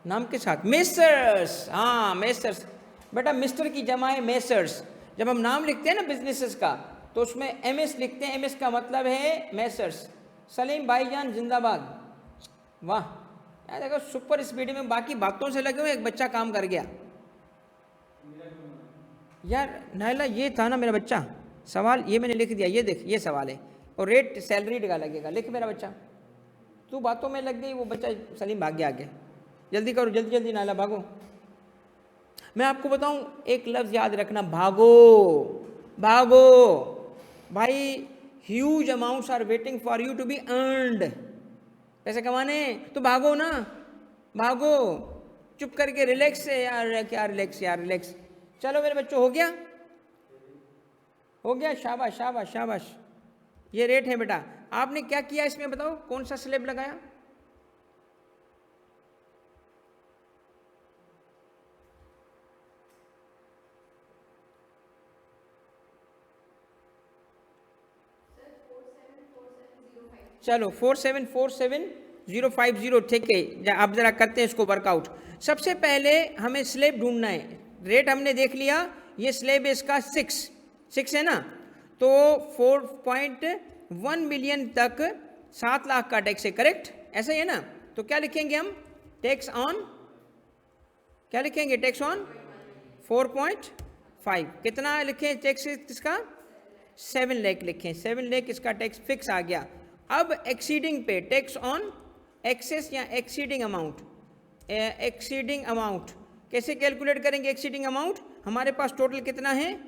नाम के साथ? मेसर्स, हाँ मेसर्स बेटा, मिस्टर की जमा है मेसर्स। जब हम नाम लिखते हैं ना बिजनेसेस का, तो उसमें MS लिखते हैं। MS का मतलब है मेसर्स। सलीम भाईजान जिंदाबाद। वाह यार, देखो सुपर स्पीड में बाकी बातों से लगे हुए, एक बच्चा काम कर गया यार। नाइला ये था ना मेरा बच्चा सवाल, ये मैंने लिख दिया, ये देख ये सवाल है, और रेट सैलरी का लगेगा। लिख मेरा बच्चा, तू बातों में लग गई, वो बच्चा सलीम भाग गया आगे। जल्दी करो, जल्दी जल्दी नाला भागो। मैं आपको बताऊं, एक लफ्ज़ याद रखना, भागो भागो भाई। Huge amounts are waiting for you to be earned. पैसे कमाने तो भागो ना, भागो। चुप करके रिलैक्स है यार, क्या रिलैक्स यार, रिलैक्स। चलो मेरे बच्चों, हो गया, हो गया, शाबाश शाबाश शाबाश। ये रेट है बेटा। आपने क्या किया इसमें बताओ, कौन सा स्लैब लगाया? चलो 4747,050, ठीक है। अब जरा करते हैं इसको वर्कआउट। सबसे पहले हमें स्लैब ढूंढना है। रेट हमने देख लिया, ये स्लैब है इसका 6 है ना, तो 4.1 मिलियन तक 7 लाख का टैक्स है, करेक्ट? ऐसा ही है ना? तो क्या लिखेंगे हम? टैक्स ऑन, क्या लिखेंगे? Tax on 4.5। कितना लिखें टैक्स इसका? 7 लाख लिखें। 7 लाख इसका टैक्स फिक्स आ गया। अब एक्सीडिंग पे टैक्स ऑन एक्सेस या एक्सीडिंग अमाउंट। एक्सीडिंग अमाउंट कैसे कैलकुलेट करेंगे? एक्सीडिंग अमाउंट हमारे पास टोटल कितना है?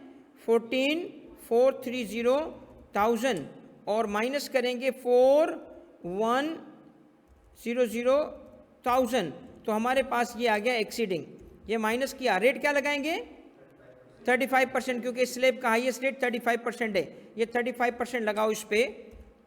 14,430,000 और माइनस करेंगे 4,100,000, तो हमारे पास ये आ गया एक्सीडिंग। ये माइनस किया, रेट क्या लगाएंगे 35%, क्योंकि स्लैब का हाईएस्ट रेट 35% है, ये 35% लगाओ इस पे,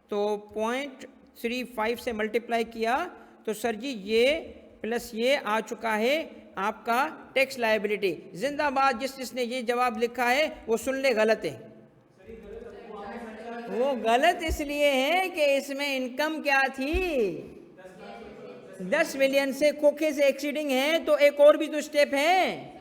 तो 0.35 से मल्टीप्लाई किया तो सर जी ये प्लस ये आ चुका है आपका टैक्स लायबिलिटी। जिंदाबाद, जिसने ये जवाब लिखा है वो सुन ले, गलत है। वो गलत इसलिए है कि इसमें इनकम क्या थी 10 मिलियन से, खोखे से एक्सीडिंग है, तो एक और भी तो स्टेप है।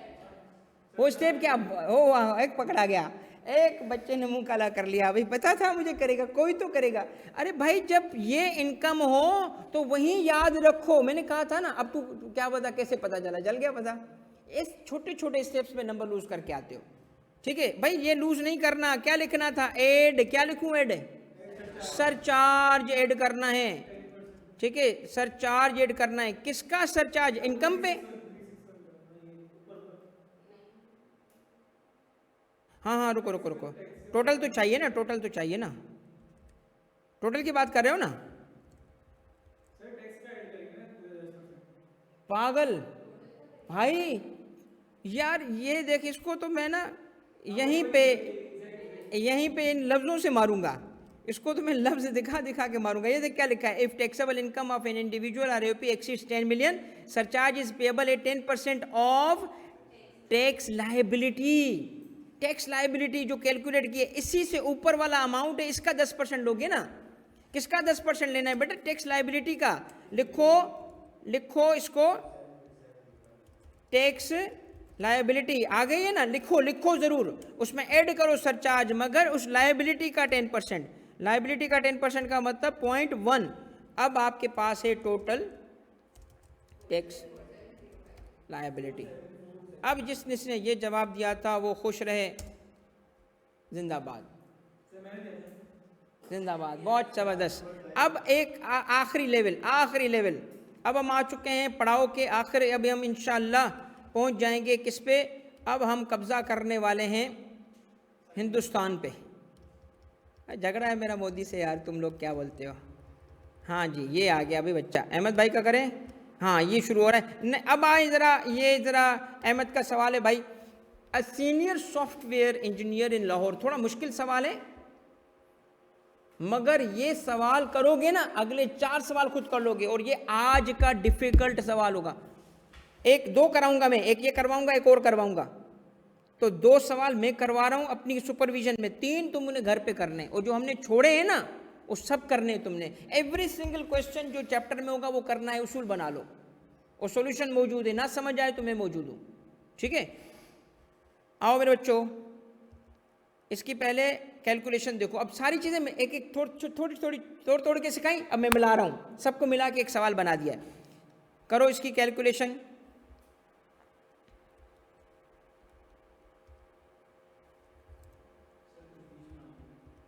वो स्टेप क्या, ओ एक पकड़ा गया, एक बच्चे ने मुंह काला कर लिया, भाई पता था मुझे करेगा, कोई तो करेगा। अरे भाई जब ये इनकम हो तो वही याद रखो, मैंने कहा था ना। अब तू क्या पता कैसे पता चला, जल गया पता। इस छोटे छोटे स्टेप्स में नंबर लूज करके आते हो, ठीक है भाई। ये लूज नहीं करना, क्या लिखना था, ऐड, क्या लिखूं, ऐड सरचार्ज ऐड करना है, ठीक है, सरचार्ज ऐड करना है। किसका सरचार्ज, इनकम पे। हाँ हाँ रुको रुको रुको, टोटल तो चाहिए ना, टोटल तो चाहिए ना, टोटल की बात कर रहे हो ना पागल भाई। यार ये देख, इसको तो मैं ना यहीं पे इन लफ्जों से मारूंगा, इसको तो मैं लफ्ज दिखा दिखा के मारूंगा। ये देख क्या लिखा है, if taxable income of an individual or AOP exceeds 10 million, surcharge is payable at 10% of tax liability. Tax liability जो कैलकुलेट की है, इसी से ऊपर वाला अमाउंट है, इसका 10% लोगे ना। किसका 10% लेना है बेटा, टैक्स लायबिलिटी का। लिखो लिखो इसको, टैक्स लायबिलिटी आ गई है ना, लिखो लिखो जरूर, उसमें ऐड करो सरचार्ज, मगर उस लायबिलिटी का 10%, लायबिलिटी का 10% का मतलब 0.1। अब आपके पास है टोटल टैक्स लायबिलिटी। अब जिसने ये जवाब दिया था वो खुश रहे, जिंदाबाद जिंदाबाद, बहुत ज़बरदस्त। अब एक आखिरी लेवल, अब हम आ चुके हैं पड़ाव के आखिर। अभी हम इंशाअल्लाह पहुंच जाएंगे किस पे, अब हम कब्ज़ा करने वाले हैं हिंदुस्तान पे। झगड़ा है मेरा मोदी से यार, तुम लोग क्या बोलते हो। हाँ जी, ये आ गया अभी बच्चा, अहमद भाई का करें। हाँ ये शुरू हो रहा है। अब आए ज़रा, ये ज़रा अहमद का सवाल है भाई, अ सीनियर सॉफ्टवेयर इंजीनियर इन लाहौर। थोड़ा मुश्किल सवाल है, मगर ये सवाल करोगे ना, अगले 4 सवाल खुद कर लोगे, और ये आज का डिफ़िकल्ट सवाल होगा। एक दो कराऊंगा मैं, एक ये करवाऊंगा, एक और करवाऊंगा, तो 2 सवाल मैं करवा रहा हूँ अपनी सुपरविजन में, 3 तुमने घर पे करने, और जो हमने छोड़े हैं ना वो सब करने हैं तुमने। एवरी सिंगल क्वेश्चन जो चैप्टर में होगा वो करना है, उसूल बना लो, और सॉल्यूशन मौजूद है, ना समझ आए तो मैं मौजूद हूँ, ठीक है। आओ मेरे बच्चों, इसकी पहले कैलकुलेशन देखो। अब सारी चीज़ें मैं एक एक तोड़ के सिखाई, अब मैं मिला रहा हूँ, सबको मिला के एक सवाल बना दिया है। करो इसकी कैलकुलेशन।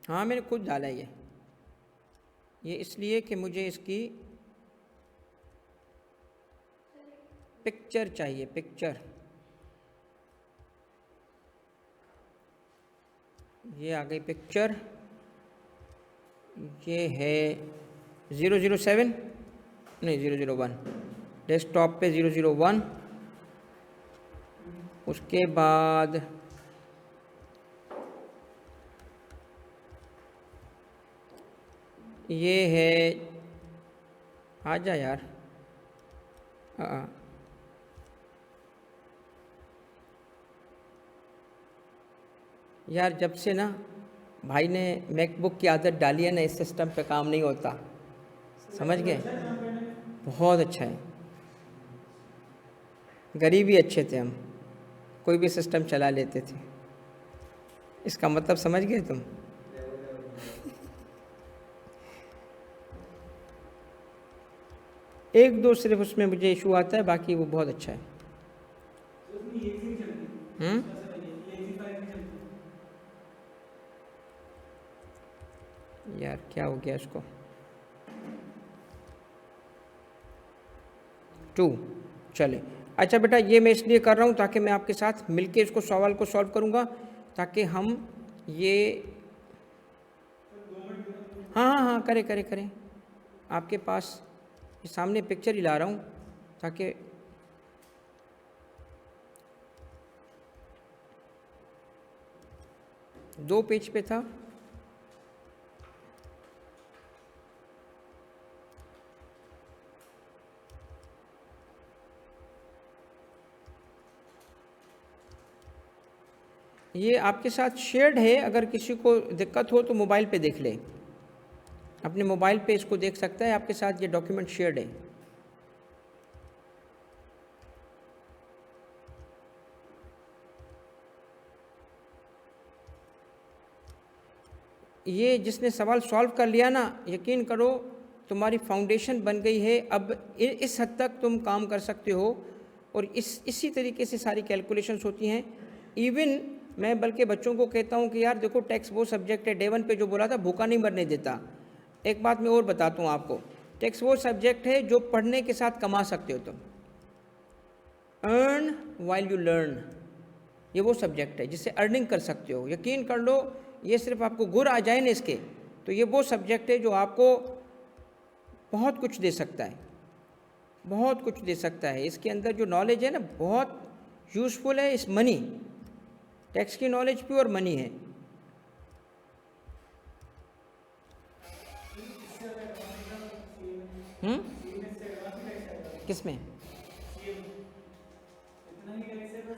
हाँ मैंने खुद डाला है ये इसलिए कि मुझे इसकी पिक्चर चाहिए, पिक्चर। ये आ गई पिक्चर, ये है 007 नहीं 001, डेस्कटॉप पे 001, उसके बाद ये है, आ जा यार, यार जब से ना भाई ने मैकबुक की आदत डाली है ना, इस सिस्टम पे काम नहीं होता, समझ गए। बहुत अच्छा है, गरीब ही अच्छे थे हम, कोई भी सिस्टम चला लेते थे, इसका मतलब समझ गए तुम। एक दो सिर्फ उसमें मुझे इशू आता है, बाकी वो बहुत अच्छा है। यार क्या हो गया इसको, 2 चले। अच्छा बेटा, ये मैं इसलिए कर रहा हूँ ताकि मैं आपके साथ मिलके इसको सवाल को सॉल्व करूँगा, ताकि हम ये, हाँ हाँ हाँ करें करें करें, आपके पास सामने पिक्चर ही ला रहा हूँ ताकि 2 पेज पे था। ये आपके साथ शेयर्ड है, अगर किसी को दिक्कत हो तो मोबाइल पे देख ले, अपने मोबाइल पे इसको देख सकता है। आपके साथ ये डॉक्यूमेंट शेयर्ड है। ये जिसने सवाल सॉल्व कर लिया ना, यकीन करो तुम्हारी फाउंडेशन बन गई है। अब इस हद तक तुम काम कर सकते हो और इसी तरीके से सारी कैलकुलेशंस होती हैं। इवन मैं बल्कि बच्चों को कहता हूँ कि यार देखो, टैक्स वो सब्जेक्ट है, डे 1 पे जो बोला था भूखा नहीं मरने देता। एक बात मैं और बताता हूँ आपको, टैक्स वो सब्जेक्ट है जो पढ़ने के साथ कमा सकते हो तुम। अर्न वाइल यू लर्न, ये वो सब्जेक्ट है जिससे अर्निंग कर सकते हो। यकीन कर लो, ये सिर्फ आपको गुर आ जाए ना इसके, तो ये वो सब्जेक्ट है जो आपको बहुत कुछ दे सकता है, बहुत कुछ दे सकता है। इसके अंदर जो नॉलेज है ना, बहुत यूज़फुल है। इस मनी, टैक्स की नॉलेज प्योर मनी है। किसमें?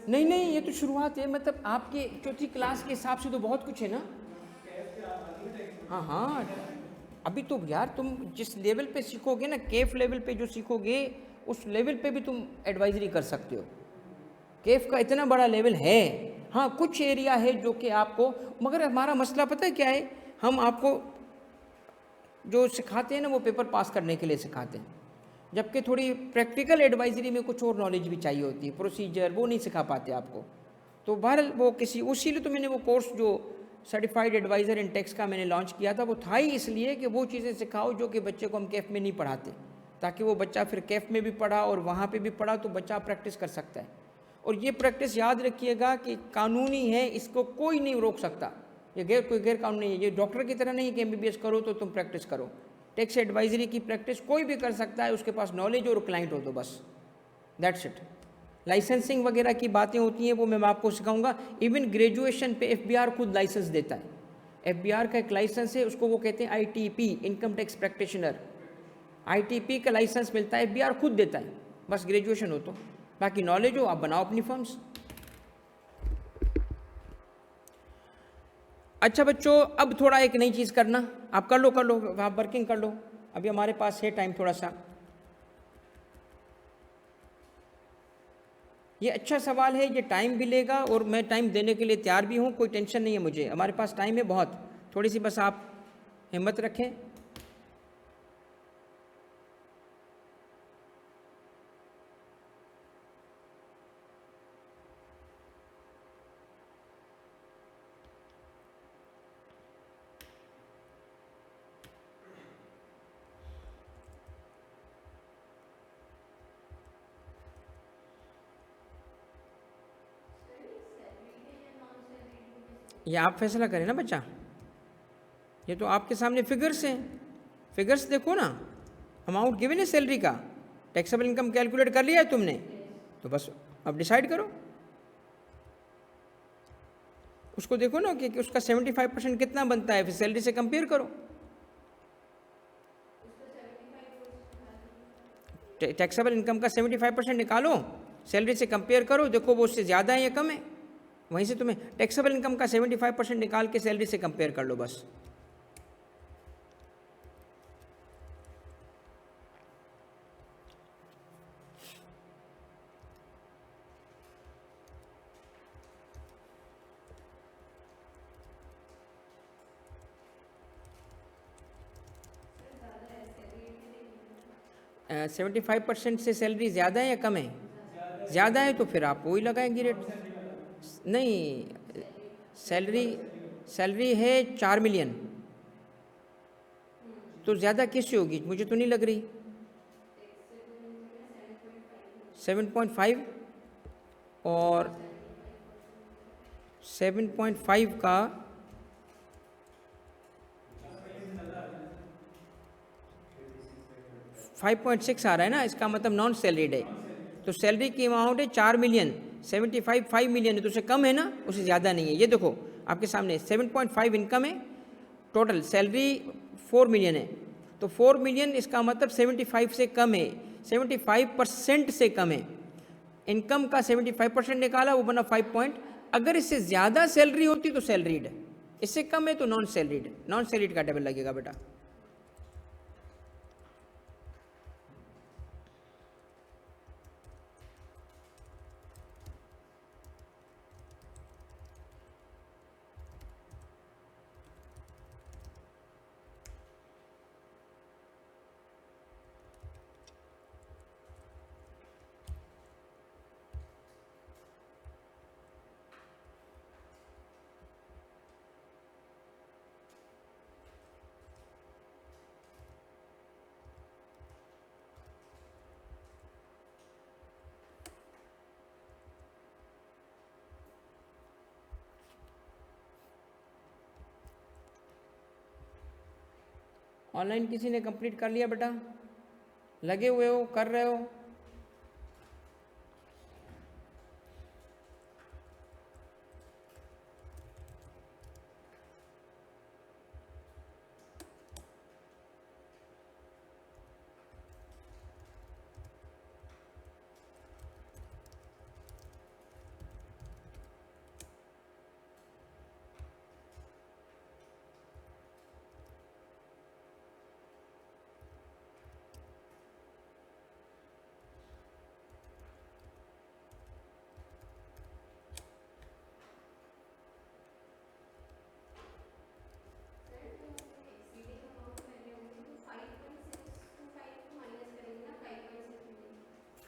नहीं नहीं, ये तो शुरुआत है। मतलब आपके चौथी क्लास के हिसाब से तो बहुत कुछ है ना। हाँ हाँ, अभी तो यार तुम जिस लेवल पे सीखोगे ना, केफ लेवल पे जो सीखोगे, उस लेवल पे भी तुम एडवाइजरी कर सकते हो। केफ का इतना बड़ा लेवल है। हाँ, कुछ एरिया है जो कि आपको, मगर हमारा मसला पता है क्या है, हम आपको जो सिखाते हैं ना वो पेपर पास करने के लिए सिखाते हैं, जबकि थोड़ी प्रैक्टिकल एडवाइजरी में कुछ और नॉलेज भी चाहिए होती है, प्रोसीजर वो नहीं सिखा पाते आपको। तो बहरहाल वो किसी, उसी लिए तो मैंने वो कोर्स जो सर्टिफाइड एडवाइज़र इन टैक्स का मैंने लॉन्च किया था, वो था ही इसलिए कि वो चीज़ें सिखाओ जो कि बच्चे को हम कैफ़ में नहीं पढ़ाते, ताकि वो बच्चा फिर कैफ़ में भी पढ़ा और वहाँ पे भी पढ़ा तो बच्चा प्रैक्टिस कर सकता है। और ये प्रैक्टिस याद रखिएगा कि कानूनी है, इसको कोई नहीं रोक सकता। ये कोई गैर कानूनी है। ये डॉक्टर की तरह नहीं कि MBBS करो तो तुम प्रैक्टिस करो। टैक्स एडवाइजरी की प्रैक्टिस कोई भी कर सकता है, उसके पास नॉलेज और क्लाइंट हो तो बस, दैट्स इट। लाइसेंसिंग वगैरह की बातें होती हैं, वो मैं आपको सिखाऊंगा। इवन ग्रेजुएशन पे FBR खुद लाइसेंस देता है। FBR का एक लाइसेंस है, उसको वो कहते हैं ITP, income tax practitioner. ITP का लाइसेंस मिलता है, FBR खुद देता है। बस ग्रेजुएशन हो तो, बाकी नॉलेज हो, आप बनाओ अपनी फर्म्स। अच्छा बच्चों, अब थोड़ा एक नई चीज़ करना, आप कर लो आप वर्किंग कर लो, अभी हमारे पास है टाइम थोड़ा सा। ये अच्छा सवाल है, ये टाइम भी लेगा और मैं टाइम देने के लिए तैयार भी हूँ, कोई टेंशन नहीं है मुझे। हमारे पास टाइम है बहुत, थोड़ी सी बस आप हिम्मत रखें। ये आप फैसला करें ना बच्चा, ये तो आपके सामने फिगर्स हैं। फिगर्स देखो ना, अमाउंट गिवन है सैलरी का, टैक्सेबल इनकम कैलकुलेट कर लिया है तुमने, तो बस अब डिसाइड करो। उसको देखो ना कि उसका 75% कितना बनता है, फिर सैलरी से कंपेयर करो। टैक्सेबल इनकम का 75% निकालो, सैलरी से कंपेयर करो, देखो वो उससे ज़्यादा है या कम है। वहीं से तुम्हें टैक्सेबल इनकम का 75% निकाल के सैलरी से कंपेयर कर लो बस। अ, 75% से सैलरी ज़्यादा है या कम है? ज़्यादा है तो फिर आप वही लगाएंगे रेट। नहीं, सैलरी है 4 मिलियन, तो ज़्यादा किससे होगी? मुझे तो नहीं लग रही। 7.5 और 7.5 का 5.6 आ रहा है ना, इसका मतलब नॉन सैलरीड है। तो सैलरी की अमाउंट है 4 मिलियन, 75 5 मिलियन है, तो उससे कम है ना, उससे ज़्यादा नहीं है। ये देखो आपके सामने 7.5 इनकम है, टोटल सैलरी 4 मिलियन है, तो 4 मिलियन इसका मतलब 75 से कम है, 75% से कम है। इनकम का 75% निकाला, वो बना 5 पॉइंट। अगर इससे ज़्यादा सैलरी होती तो सैलरीड, इससे कम है तो नॉन सैलरीड, नॉन सैलरीड का टेबल लगेगा बेटा। ऑनलाइन किसी ने कंप्लीट कर लिया बेटा? लगे हुए हो, कर रहे हो?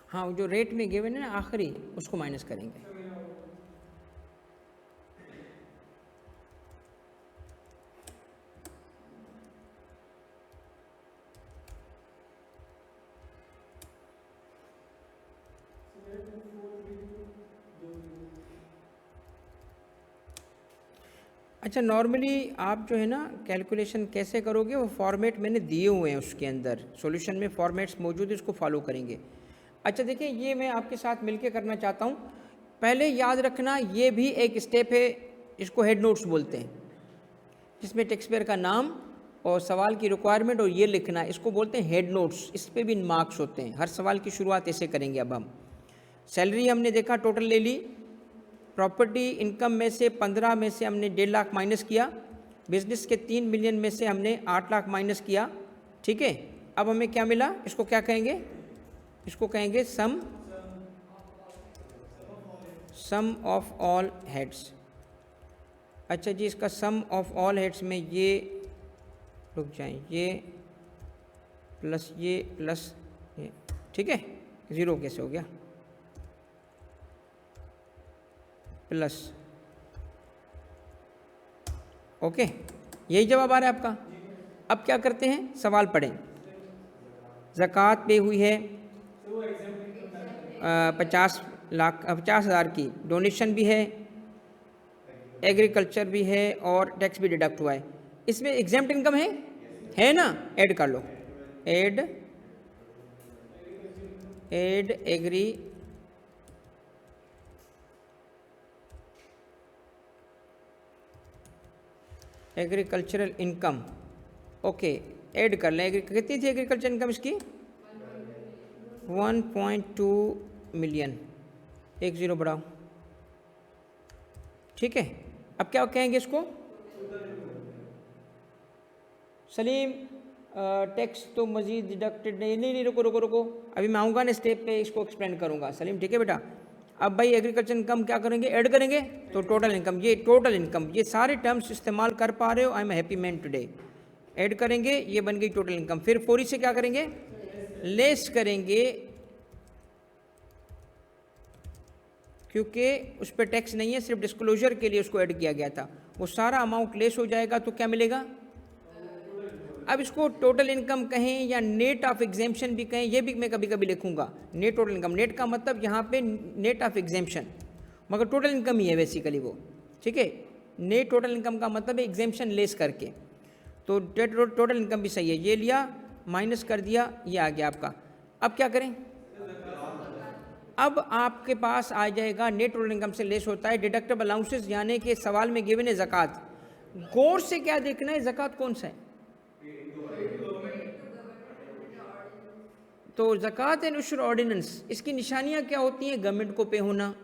हाँ, जो रेट में गिवन है ना आखिरी, उसको माइनस करेंगे। अच्छा, नॉर्मली आप जो है ना कैलकुलेशन कैसे करोगे, वो फॉर्मेट मैंने दिए हुए हैं, उसके अंदर सॉल्यूशन में फॉर्मेट्स मौजूद है, उसको फॉलो करेंगे। अच्छा देखिए, ये मैं आपके साथ मिलके करना चाहता हूँ। पहले याद रखना, ये भी एक स्टेप है, इसको हेड नोट्स बोलते हैं, जिसमें टेक्सपेयर का नाम और सवाल की रिक्वायरमेंट और ये लिखना, इसको बोलते हैं हेड नोट्स। इस पर भी मार्क्स होते हैं। हर सवाल की शुरुआत ऐसे करेंगे। अब हम सैलरी हमने देखा, टोटल ले ली। प्रॉपर्टी इनकम में से 15 में से हमने 1.5 लाख माइनस किया। बिजनेस के 3 मिलियन में से हमने 8 लाख माइनस किया। ठीक है, अब हमें क्या मिला? इसको क्या कहेंगे? इसको कहेंगे सम ऑफ ऑल हेड्स। अच्छा जी, इसका सम ऑफ ऑल हेड्स में ये, रुक जाएं, ये प्लस ये, ठीक है। ज़ीरो कैसे हो गया? प्लस, ओके, यही जवाब आ रहा है आपका। अब क्या करते हैं, सवाल पढ़ें। ज़कात पे हुई है 50,00,000 की, डोनेशन भी है, एग्रीकल्चर भी है और टैक्स भी डिडक्ट हुआ है। इसमें एग्जेम्प्ट इनकम है ना? ऐड कर लो, add agricultural income. Okay, add कर लें। कितनी थी एग्रीकल्चर इनकम इसकी? 1.2 मिलियन। 10 बढ़ाओ, ठीक है। अब क्या कहेंगे इसको? सलीम, टैक्स तो मजीद डिडक्टेड नहीं, रुको, अभी मैं आऊँगा ना स्टेप पे, इसको एक्सप्लेन करूँगा। सलीम, ठीक है बेटा। अब भाई एग्रीकल्चर इनकम क्या करेंगे? ऐड करेंगे, तो टोटल इनकम, ये टोटल इनकम, ये सारे टर्म्स इस्तेमाल कर पा रहे हो, I am happy man today. Add करेंगे, ये बन गई टोटल इनकम। फिर फौरी से क्या करेंगे? लेस करेंगे, क्योंकि उस पर टैक्स नहीं है, सिर्फ डिस्क्लोजर के लिए उसको ऐड किया गया था। वो सारा अमाउंट लेस हो जाएगा, तो क्या मिलेगा? अब इसको टोटल इनकम कहें या नेट ऑफ एग्जेम्पशन भी कहें, ये भी मैं कभी कभी लिखूंगा। नेट टोटल इनकम, नेट का मतलब यहाँ पे नेट ऑफ एग्जेम्पशन, मगर टोटल इनकम ही है बेसिकली वो, ठीक है। नेट टोटल इनकम का मतलब है एग्जेम्पशन लेस करके, तो टोटल इनकम भी सही है। ये लिया, माइनस कर दिया, ये आ गया आपका। अब क्या करें? अब आपके पास आ जाएगा नेट टोटल इनकम से लेस होता है डिडक्टेबल अलाउंसेस, यानी कि सवाल में गिवन है ज़कात। गौर से क्या देखना है, ज़कात कौन सा है? तो ज़कात एंड उशर ऑर्डिनेंस, इसकी निशानियाँ क्या होती हैं? गवर्नमेंट को पे होना,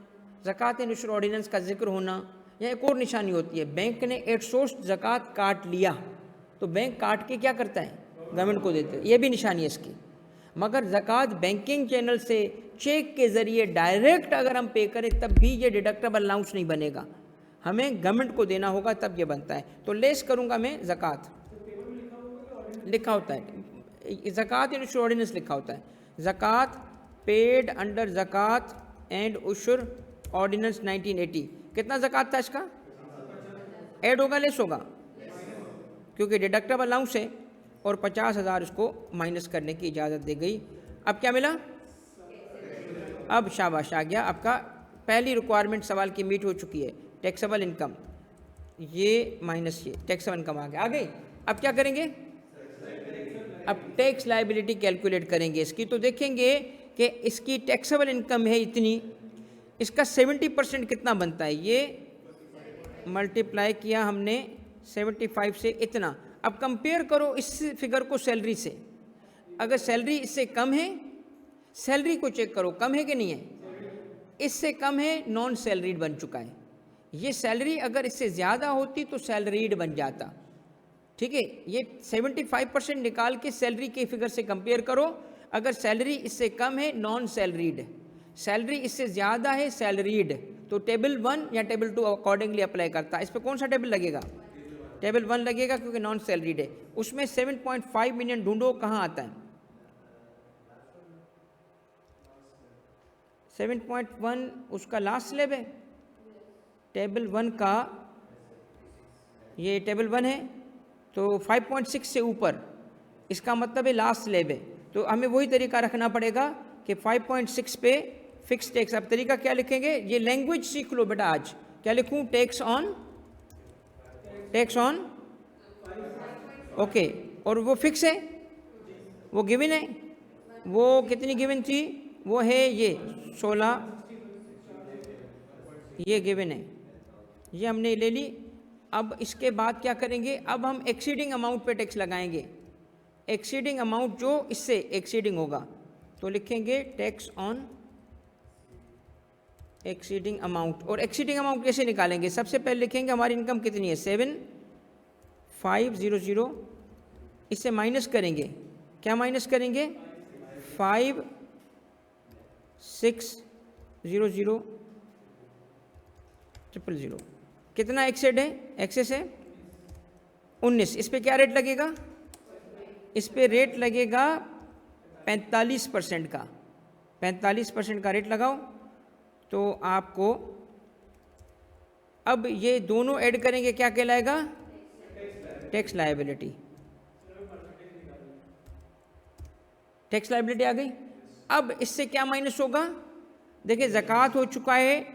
ज़कात एंड उशर ऑर्डिनेंस का जिक्र होना, या एक और निशानी होती है बैंक ने एट सोर्स ज़कात काट लिया, तो बैंक काट के क्या करता है? गवर्नमेंट को देते हैं, ये भी निशानी है इसकी। मगर ज़कात बैंकिंग चैनल से चेक के ज़रिए डायरेक्ट अगर हम पे करें तब भी ये डिडक्टेबल अलाउंस नहीं बनेगा, हमें गवर्नमेंट को देना होगा तब ये बनता है। तो लेस करूँगा मैं ज़कात, लिखा होता है ज़कात एंड उशर ऑर्डिनेंस लिखा होता है, ज़कात पेड अंडर ज़कात एंड उशर ऑर्डिनेंस 1980। कितना ज़कात था इसका? ऐड होगा लेस होगा? क्योंकि डिडक्टेबल अलाउंस है और 50,000 उसको माइनस करने की इजाज़त दी गई। अब क्या मिला? अब शाबाश आ गया, आपका पहली रिक्वायरमेंट सवाल की मीट हो चुकी है, टैक्सेबल इनकम, ये माइनस ये टैक्सेबल इनकम आ गया, आ गई। अब क्या करेंगे? अब टैक्स लायबिलिटी कैलकुलेट करेंगे इसकी। तो देखेंगे कि इसकी टैक्सेबल इनकम है इतनी, इसका 70% कितना बनता है? ये मल्टीप्लाई किया हमने 75 से इतना। अब कंपेयर करो इस फिगर को सैलरी से, अगर सैलरी इससे कम है, सैलरी को चेक करो कम है कि नहीं है, इससे कम है नॉन सैलरीड बन चुका है। ये सैलरी अगर इससे ज़्यादा होती तो सैलरीड बन जाता, ठीक है। ये 75% निकाल के सैलरी के फिगर से कंपेयर करो, अगर सैलरी इससे कम है नॉन सैलरीड, सैलरी इससे ज़्यादा है सैलरीड, तो टेबल 1 या टेबल 2 अकॉर्डिंगली अप्लाई करता है। इस पर कौन सा टेबल लगेगा? टेबल 1 लगेगा, क्योंकि नॉन सैलरीड है। उसमें 7.5 मिलियन ढूंढो, कहाँ आता है? 7.1 उसका लास्ट स्लैब है टेबल 1 का, ये टेबल 1 है, तो 5.6 से ऊपर, इसका मतलब है लास्ट स्लैब है। तो हमें वही तरीका रखना पड़ेगा कि 5.6 पे फिक्स टैक्स। अब तरीका क्या लिखेंगे? ये लैंग्वेज सीख लो बेटा आज। क्या लिखूं? Tax on okay. और वो फिक्स है, वो गिवन है, वो कितनी गिवन थी? वो है ये 16, ये गिवन है, ये हमने ले ली। अब इसके बाद क्या करेंगे? अब हम एक्सीडिंग अमाउंट पे टैक्स लगाएंगे, एक्सीडिंग अमाउंट जो इससे एक्सीडिंग होगा, तो लिखेंगे टैक्स ऑन एक्सीडिंग अमाउंट। और एक्सीडिंग अमाउंट कैसे निकालेंगे? सबसे पहले लिखेंगे हमारी इनकम कितनी है, 7500, इससे माइनस करेंगे, क्या माइनस करेंगे? 5600,000, कितना एक्सेड है? एक्सेस है 19। इस पे क्या रेट लगेगा? इस पे रेट लगेगा 45% का, 45% का रेट लगाओ। तो आपको अब ये दोनों ऐड करेंगे, क्या कहलाएगा? Tax liability. टैक्स लायबिलिटी आ गई। अब इससे क्या माइनस होगा? देखिए ज़कात हो चुका है,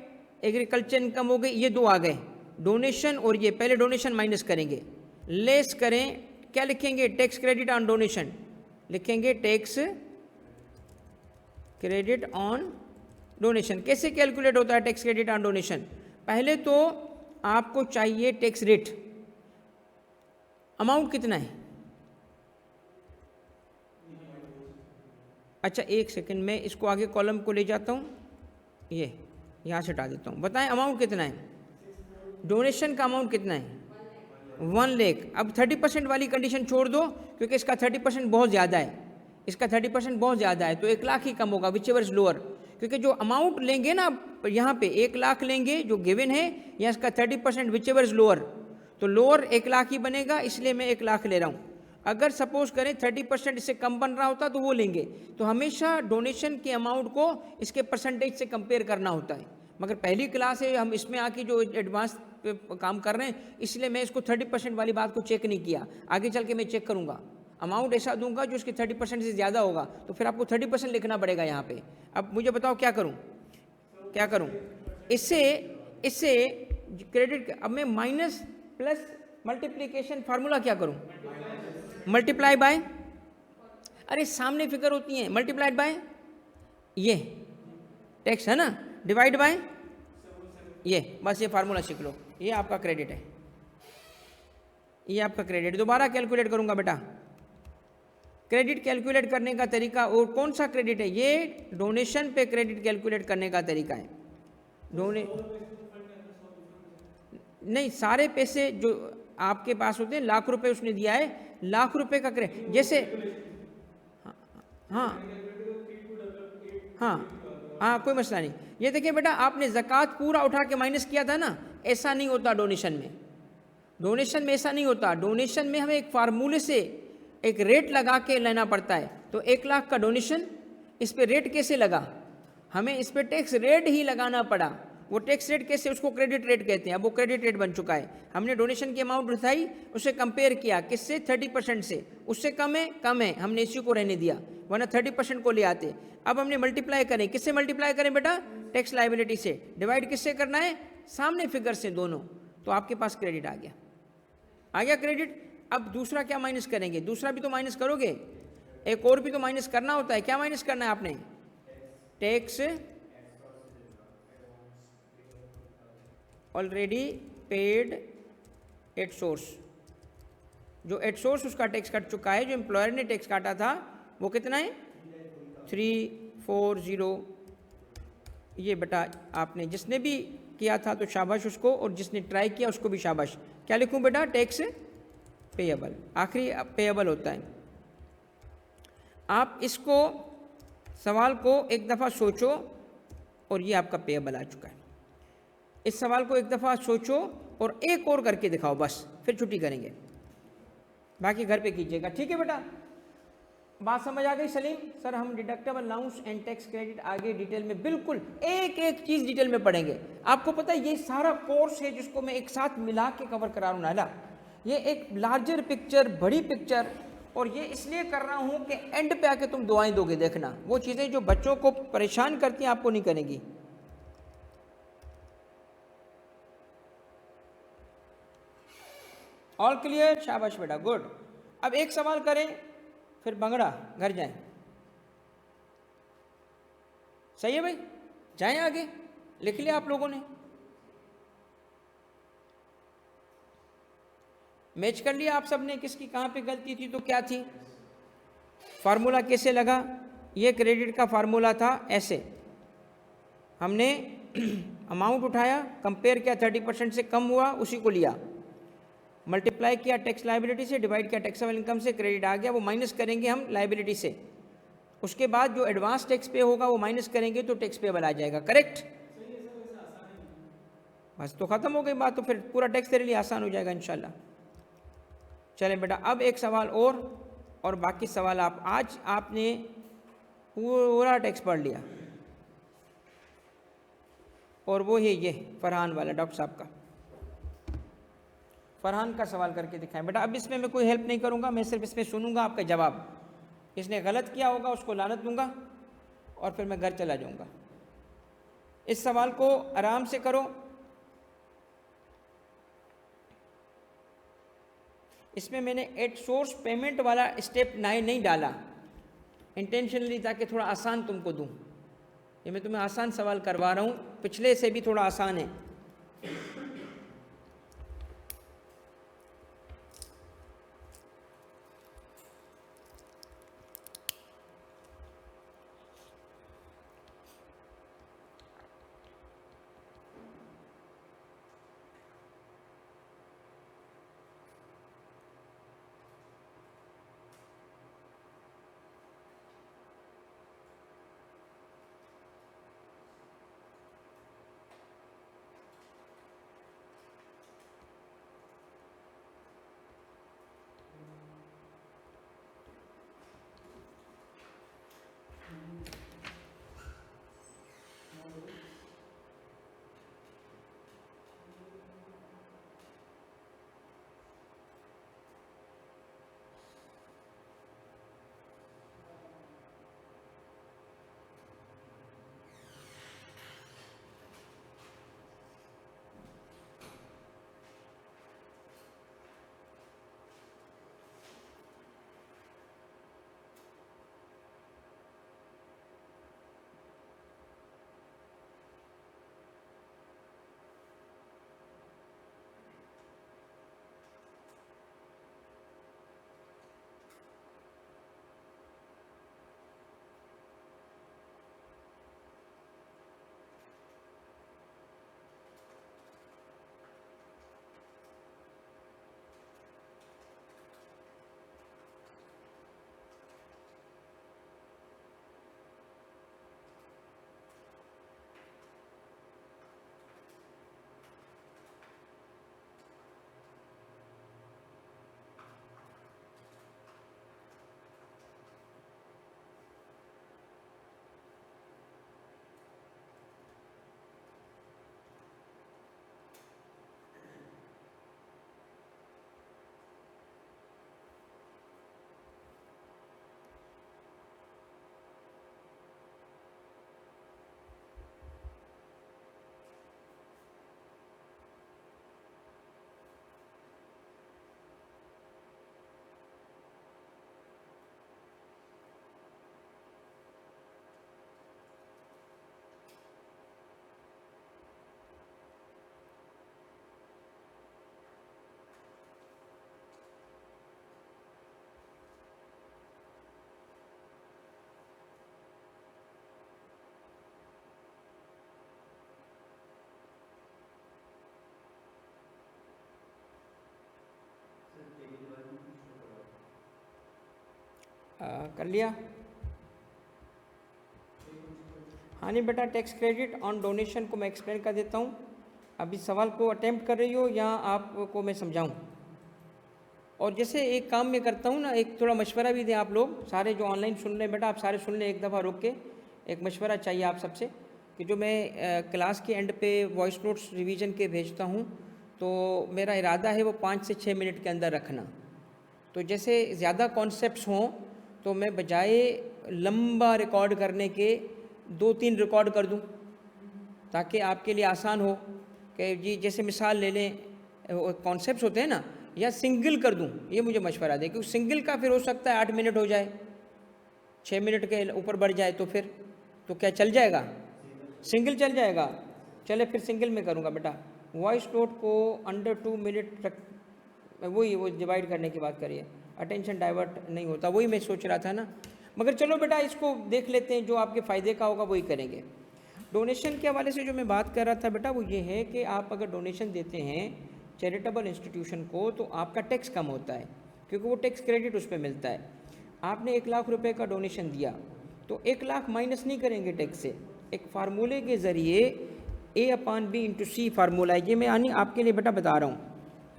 एग्रीकल्चर इनकम हो गई, ये दो आ गए, डोनेशन और ये, पहले डोनेशन माइनस करेंगे, लेस करें, क्या लिखेंगे? टैक्स क्रेडिट ऑन डोनेशन, लिखेंगे टैक्स क्रेडिट ऑन डोनेशन। कैसे कैलकुलेट होता है टैक्स क्रेडिट ऑन डोनेशन? पहले तो आपको चाहिए टैक्स रेट, अमाउंट कितना है? अच्छा एक सेकंड, मैं इसको आगे कॉलम को ले जाता हूँ, ये यहाँ से हटा देता हूँ। बताएं अमाउंट कितना है? डोनेशन का अमाउंट कितना है? 1 लाख। अब 30% वाली कंडीशन छोड़ दो, क्योंकि इसका 30% बहुत ज़्यादा है, इसका 30% बहुत ज़्यादा है, तो 1 लाख ही कम होगा, विच एवर इज लोअर। क्योंकि जो अमाउंट लेंगे ना यहाँ पे 1 लाख लेंगे जो गिवन है, या इसका 30% विच एवर इज लोअर, तो लोअर 1 लाख ही बनेगा, इसलिए मैं 1 लाख ले रहा हूँ। अगर सपोज करें 30% इससे कम बन रहा होता तो वो लेंगे। तो हमेशा डोनेशन के अमाउंट को इसके परसेंटेज से कंपेयर करना होता है। मगर पहली क्लास है, हम इसमें आके जो एडवांस पे काम कर रहे हैं, इसलिए मैं इसको 30% वाली बात को चेक नहीं किया, आगे चल के मैं चेक करूँगा। अमाउंट ऐसा दूंगा जो इसके 30% से ज़्यादा होगा, तो फिर आपको 30% लिखना पड़ेगा यहाँ पे। अब मुझे बताओ क्या करूँ, क्या करूँ? इससे क्रेडिट, अब मैं माइनस प्लस मल्टीप्लिकेशन फार्मूला क्या करूँ? मल्टीप्लाई बाय, अरे सामने फिगर होती हैं, मल्टीप्लाइड बाय ये, टैक्स है ना, डिवाइड बाय ये, बस ये फार्मूला सीख लो, ये आपका क्रेडिट है, ये आपका क्रेडिट। दोबारा कैलकुलेट करूंगा बेटा, क्रेडिट कैलकुलेट करने का तरीका, और कौन सा क्रेडिट है ये, डोनेशन पे क्रेडिट कैलकुलेट करने का तरीका है। नहीं, सारे पैसे जो आपके पास होते हैं, लाख रुपए उसने दिया है, लाख रुपए का क्रेडिट, जैसे हाँ हाँ हाँ कोई मसला नहीं। ये देखिए बेटा, आपने ज़कात पूरा उठा के माइनस किया था ना, ऐसा नहीं होता डोनेशन में, डोनेशन में ऐसा नहीं होता। डोनेशन में हमें एक फार्मूले से एक रेट लगा के लेना पड़ता है। तो 1 लाख का डोनेशन, इस पर रेट कैसे लगा, हमें इस पर टैक्स रेट ही लगाना पड़ा। वो टैक्स रेट कैसे, उसको क्रेडिट रेट कहते हैं, अब वो क्रेडिट रेट बन चुका है। हमने डोनेशन की अमाउंट उठाई, उसे कंपेयर किया किससे, 30% से, उससे कम है, हमने इसी को रहने दिया, वरना 30% को ले आते। अब हमने मल्टीप्लाई करें, किससे मल्टीप्लाई करें बेटा, टैक्स लायबिलिटी से। डिवाइड किससे करना है, सामने फिगर से दोनों, तो आपके पास क्रेडिट आ गया क्रेडिट। अब दूसरा क्या माइनस करेंगे, दूसरा भी तो माइनस करोगे, एक और भी तो माइनस करना होता है। क्या माइनस करना है आपने, tax already paid at source, जो एट सोर्स उसका टैक्स कट चुका है, जो एम्प्लॉयर ने टैक्स काटा था वो कितना है 340। ये बेटा आपने जिसने भी किया था तो शाबाश उसको, और जिसने ट्राई किया उसको भी शाबाश। क्या लिखूं बेटा, टैक्स पेएबल, आखिरी पेएबल होता है। आप इसको सवाल को एक दफ़ा सोचो, और ये आपका पेएबल आ चुका है। इस सवाल को एक दफ़ा सोचो और एक और करके दिखाओ, बस फिर छुट्टी करेंगे, बाकी घर पे कीजिएगा, ठीक है बेटा। बात समझ आ गई सलीम सर? हम deductible allowance and tax credit आगे डिटेल में, बिल्कुल एक एक चीज़ डिटेल में पढ़ेंगे। आपको पता है ये सारा कोर्स है जिसको मैं एक साथ मिला के कवर करा रहा हूँ नाला, ये एक लार्जर पिक्चर, बड़ी पिक्चर, और ये इसलिए कर रहा हूँ कि एंड पे आके तुम दुआएं दोगे। देखना वो चीज़ें जो बच्चों को परेशान करती हैं आपको नहीं करेंगी। ऑल क्लियर, शाबाश बेटा, गुड। अब एक सवाल करें फिर बंगड़ा घर जाएं, सही है भाई? जाएं आगे, लिख लिया आप लोगों ने, मैच कर लिया आप सब ने, किसकी कहाँ पे गलती थी तो क्या थी। फार्मूला कैसे लगा, ये क्रेडिट का फार्मूला था ऐसे, हमने अमाउंट उठाया, कंपेयर किया, 30% से कम हुआ उसी को लिया, मल्टीप्लाई किया टैक्स लायबिलिटी से, डिवाइड किया टैक्सेबल इनकम से, क्रेडिट आ गया। वो माइनस करेंगे हम लायबिलिटी से, उसके बाद जो एडवांस टैक्स पे होगा वो माइनस करेंगे तो टैक्स पेबल आ जाएगा, करेक्ट? बस तो खत्म हो गई बात, तो फिर पूरा टैक्स तेरे लिए आसान हो जाएगा इंशाल्लाह। चलें बेटा, अब एक सवाल और बाकी सवाल आज आपने पूरा टैक्स पढ़ लिया, और वो है ये फरहान वाला, डॉक्टर साहब का। फरहान का सवाल करके दिखाएं बेटा। अब इसमें मैं कोई हेल्प नहीं करूंगा, मैं सिर्फ इसमें सुनूंगा आपका जवाब। इसने गलत किया होगा उसको लानत दूंगा और फिर मैं घर चला जाऊंगा। इस सवाल को आराम से करो, इसमें मैंने एट सोर्स पेमेंट वाला स्टेप नहीं डाला इंटेंशनली, ताकि थोड़ा आसान तुमको दूं। ये मैं तुम्हें आसान सवाल करवा रहा हूं, पिछले से भी थोड़ा आसान है। कर लिया? हाँ नहीं बेटा, टैक्स क्रेडिट ऑन डोनेशन को मैं एक्सप्लेन कर देता हूँ। अभी सवाल को अटेम्प्ट कर रही हो या आपको मैं समझाऊँ? और जैसे एक काम मैं करता हूँ ना, एक थोड़ा मशवरा भी दें आप लोग सारे जो ऑनलाइन सुन रहे हैं बेटा, आप सारे सुन लें एक दफ़ा रुक के। एक मशवरा चाहिए आप सबसे कि जो मैं क्लास के एंड पे वॉइस नोट्स रिवीजन के भेजता हूँ, तो मेरा इरादा है वो 5 से 6 मिनट के अंदर रखना। तो जैसे ज़्यादा कॉन्सेप्ट्स हों तो मैं बजाय लंबा रिकॉर्ड करने के 2-3 रिकॉर्ड कर दूं, ताकि आपके लिए आसान हो कि जी जैसे मिसाल ले लें, कॉन्सेप्ट्स होते हैं ना, या सिंगल कर दूं, ये मुझे मशवरा दें, क्योंकि सिंगल का फिर हो सकता है 8 मिनट हो जाए, 6 मिनट के ऊपर बढ़ जाए, तो फिर तो क्या चल जाएगा? सिंगल चल जाएगा। चले फिर सिंगल में करूँगा बेटा। वॉइस नोट को अंडर 2 मिनट रख, वही वो डिवाइड करने की बात करिए, अटेंशन डाइवर्ट नहीं होता, वही मैं सोच रहा था ना। मगर चलो बेटा इसको देख लेते हैं, जो आपके फ़ायदे का होगा वही करेंगे। डोनेशन के हवाले से जो मैं बात कर रहा था बेटा वो ये है कि आप अगर डोनेशन देते हैं चैरिटेबल इंस्टीट्यूशन को तो आपका टैक्स कम होता है, क्योंकि वो टैक्स क्रेडिट उस पर मिलता है। आपने 1 लाख रुपए का डोनेशन दिया तो 1 लाख माइनस नहीं करेंगे टैक्स से, एक फार्मूले के ज़रिए A/B/C फार्मूला है, ये मैं यानी आपके लिए बेटा बता रहा हूँ।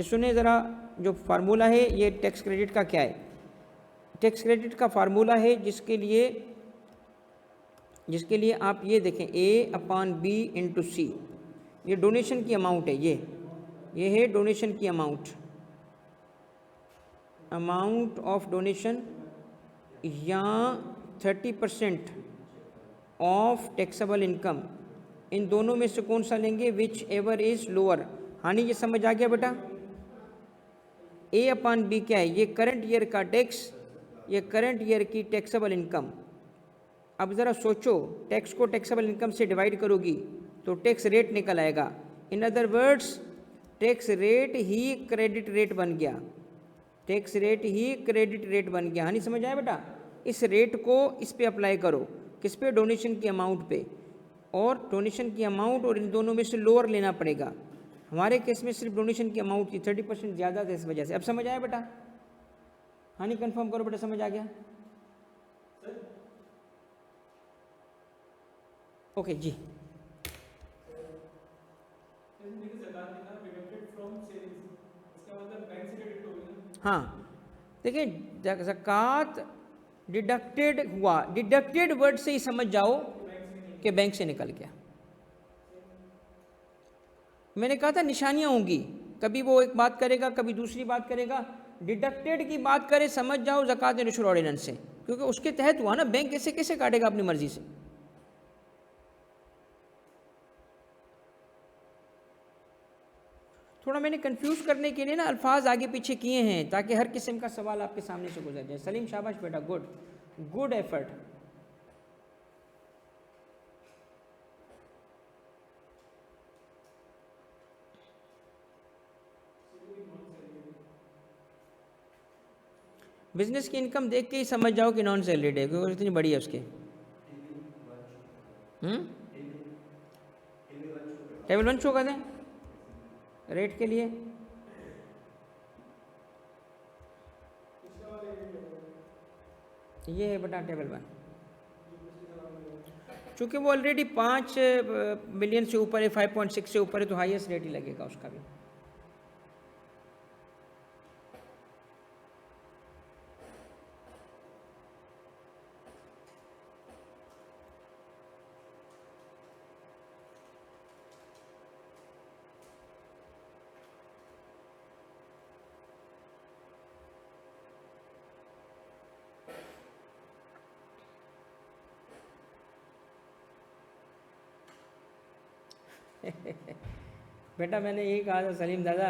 सुने ज़रा, जो फार्मूला है ये टैक्स क्रेडिट का क्या है। टैक्स क्रेडिट का फार्मूला है जिसके लिए आप ये देखें A/B/C, ये डोनेशन की अमाउंट है, ये है डोनेशन की अमाउंट ऑफ डोनेशन, या 30% ऑफ टैक्सेबल इनकम, इन दोनों में से कौन सा लेंगे, विच एवर इज़ लोअर। हाँ नहीं, ये समझ आ गया बेटा। A/B क्या है, ये करंट ईयर का टैक्स, ये करंट ईयर की टैक्सेबल इनकम। अब ज़रा सोचो, टैक्स को टैक्सेबल इनकम से डिवाइड करोगी तो टैक्स रेट निकल आएगा। In other words tax rate he credit rate बन गया, टैक्स रेट ही क्रेडिट रेट बन गया। हाँ नहीं समझ आया बेटा। इस रेट को इस पे अप्लाई करो, किस पे, डोनेशन की अमाउंट पे, और डोनेशन की अमाउंट और इन दोनों में से लोअर लेना पड़ेगा। हमारे केस में सिर्फ डोनेशन की अमाउंट की 30% ज़्यादा था, इस वजह से। अब समझ आया बेटा? हाँ नहीं, कंफर्म करो बेटा, समझ आ गया? ओके जी। हाँ देखिए, ज़कात डिडक्टेड हुआ, डिडक्टेड वर्ड से ही समझ जाओ कि बैंक से निकल गया। मैंने कहा था निशानियां होंगी, कभी वो एक बात करेगा कभी दूसरी बात करेगा। डिडक्टेड की बात करे समझ जाओ ज़कात नशर ऑर्डिनेंस से, क्योंकि उसके तहत हुआ ना। बैंक कैसे कैसे काटेगा अपनी मर्जी से। थोड़ा मैंने कंफ्यूज करने के लिए ना अल्फाज आगे पीछे किए हैं, ताकि हर किस्म का सवाल आपके सामने से गुजर जाए। सलीम शाबाश बेटा, गुड गुड एफर्ट। बिजनेस की इनकम देख के ही समझ जाओ कि नॉन सैलरीड है, क्योंकि इतनी बड़ी है उसके। टेबल 1 शो कर दें रेट के लिए। ये है बेटा टेबल 1, चूँकि वो ऑलरेडी 5 मिलियन से ऊपर है, 5.6 से ऊपर है, तो हाईएस्ट रेट ही लगेगा उसका भी। बेटा मैंने यही कहा था सलीम दादा।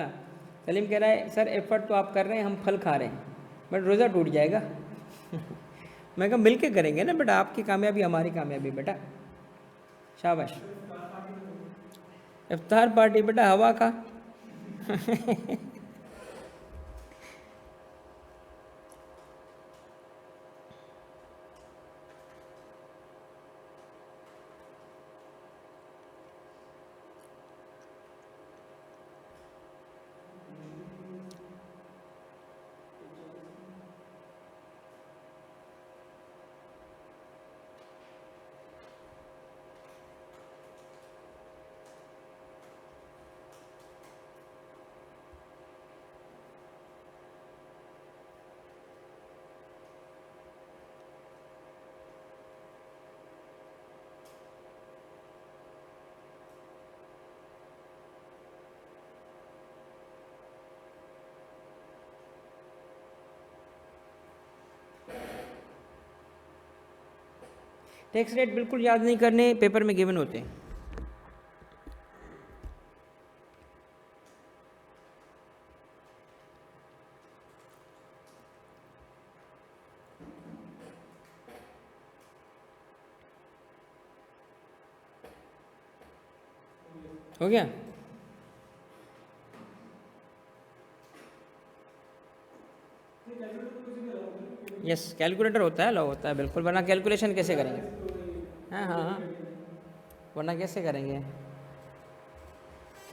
सलीम कह रहा है सर एफर्ट तो आप कर रहे हैं, हम फल खा रहे हैं, बट रोज़ा टूट जाएगा। मैं कहा मिल के करेंगे ना बेटा, आपकी कामयाबी हमारी कामयाबी बेटा। शाबाश। इफ्तार पार्टी बेटा हवा का। टैक्स रेट बिल्कुल याद नहीं करने, पेपर में गिवन होते हैं। हो गया? यस, कैलकुलेटर होता है, लो होता है बिल्कुल, वरना कैलकुलेशन कैसे करेंगे? हाँ हाँ हाँ, वरना कैसे करेंगे?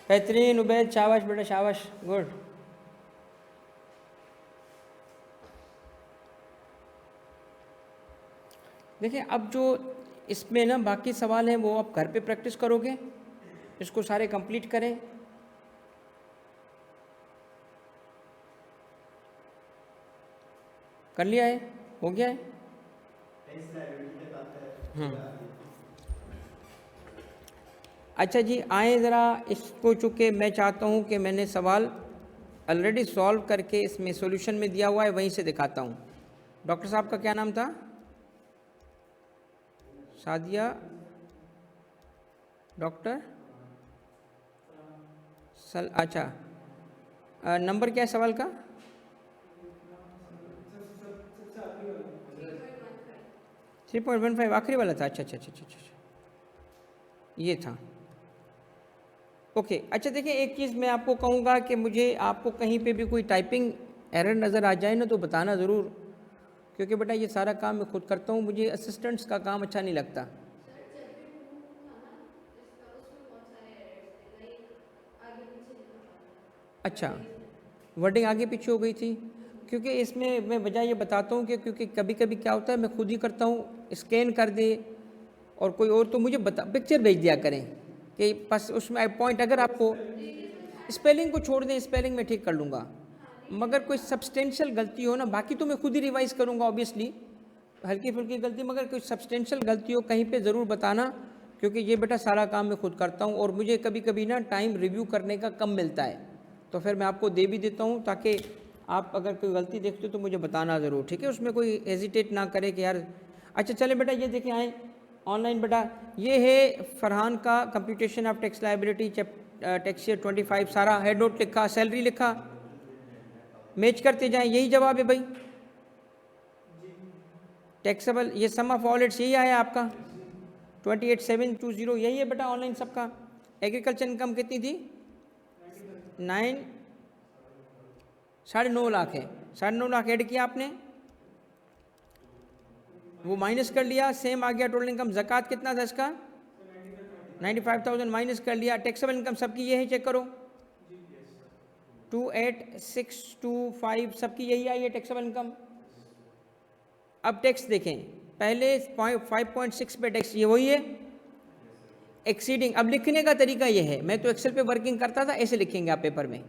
बेहतरीन उबैद, शाबाश बेटा शाबाश, गुड। देखिए अब जो इसमें ना बाकी सवाल हैं वो आप घर पे प्रैक्टिस करोगे, इसको सारे कंप्लीट करें। कर लिया है? हो गया है? अच्छा जी, आए ज़रा इसको, चूँकि मैं चाहता हूँ कि मैंने सवाल ऑलरेडी सॉल्व करके इसमें सॉल्यूशन में दिया हुआ है, वहीं से दिखाता हूँ। डॉक्टर साहब का क्या नाम था? सादिया डॉक्टर अच्छा, नंबर क्या है सवाल का? 3.15 आखिरी वाला था। अच्छा अच्छा अच्छा अच्छा अच्छा, ये था। ओके अच्छा, देखिए एक चीज़ मैं आपको कहूँगा कि मुझे आपको कहीं पे भी कोई टाइपिंग एरर नज़र आ जाए ना तो बताना ज़रूर, क्योंकि बेटा ये सारा काम मैं खुद करता हूँ, मुझे असिस्टेंट्स का काम अच्छा नहीं लगता। अच्छा, वर्डिंग आगे पीछे हो गई थी, क्योंकि इसमें मैं वजह ये बताता हूँ कि क्योंकि कभी कभी क्या होता है, मैं खुद ही करता हूँ, स्कैन कर दे और कोई और तो मुझे बता पिक्चर भेज दिया करें कि बस उसमें पॉइंट, अगर आपको स्पेलिंग को छोड़ दें, स्पेलिंग में ठीक कर लूँगा, मगर कोई सब्सटेंशियल गलती हो ना, बाकी तो मैं खुद ही रिवाइज़ करूँगा ऑब्वियसली, हल्की फुल्की गलती, मगर कोई सब्सटेंशियल गलती हो कहीं पे ज़रूर बताना, क्योंकि ये बेटा सारा काम मैं खुद करता हूँ और मुझे कभी कभी ना टाइम रिव्यू करने का कम मिलता है, तो फिर मैं आपको दे भी देता हूँ ताकि आप अगर कोई गलती देखते हो तो मुझे बताना ज़रूर, ठीक है? उसमें कोई हेजिटेट ना करे कि यार। अच्छा चले बेटा, ये देखें आए ऑनलाइन बेटा, ये है फरहान का computation of tax liability tax year 25, सारा हेड नोट लिखा, सैलरी लिखा, मैच करते जाएं, यही जवाब है भाई। टैक्सेबल, ये सम ऑफ ऑल इट्स यही आया आपका 28,720, यही है बेटा ऑनलाइन सबका। एग्रीकल्चर इनकम कितनी थी? 9.5 लाख है, 9.5 लाख ऐड किया आपने, वो माइनस कर लिया, सेम आ गया टोटल इनकम। ज़कात कितना था इसका? 95,000 माइनस कर लिया। टैक्सेबल इनकम सबकी ये है, चेक करो 28,625 सबकी यही आई है टैक्सेबल इनकम। अब टैक्स देखें, पहले 5.6 पे टैक्स, ये वही है एक्सीडिंग। अब लिखने का तरीका ये है, मैं तो एक्सेल पे वर्किंग करता था, ऐसे लिखेंगे आप पेपर में,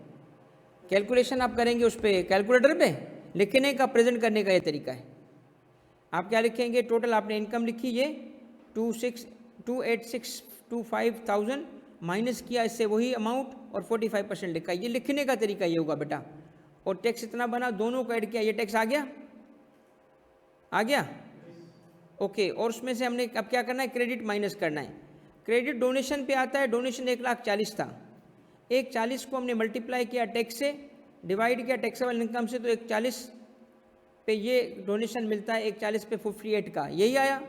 कैलकुलेशन आप करेंगे उस पर कैलकुलेटर पे, लिखने का प्रेजेंट करने का ये तरीका है। आप क्या लिखेंगे? टोटल आपने इनकम लिखी ये 28,625,000 माइनस किया इससे वही अमाउंट और 45% लिखा, ये लिखने का तरीका ये होगा बेटा। और टैक्स इतना बना, दोनों को ऐड किया, ये टैक्स आ गया, आ गया ओके। और उसमें से हमने अब क्या करना है? क्रेडिट माइनस करना है। क्रेडिट डोनेशन पे आता है, डोनेशन 1,40,000 था, 1,40,000 को हमने मल्टीप्लाई किया टैक्स से, डिवाइड किया टैक्सेबल इनकम से, तो 1,40,000 पे ये डोनेशन मिलता है, 1,40,000 पे 58 का, यही आया।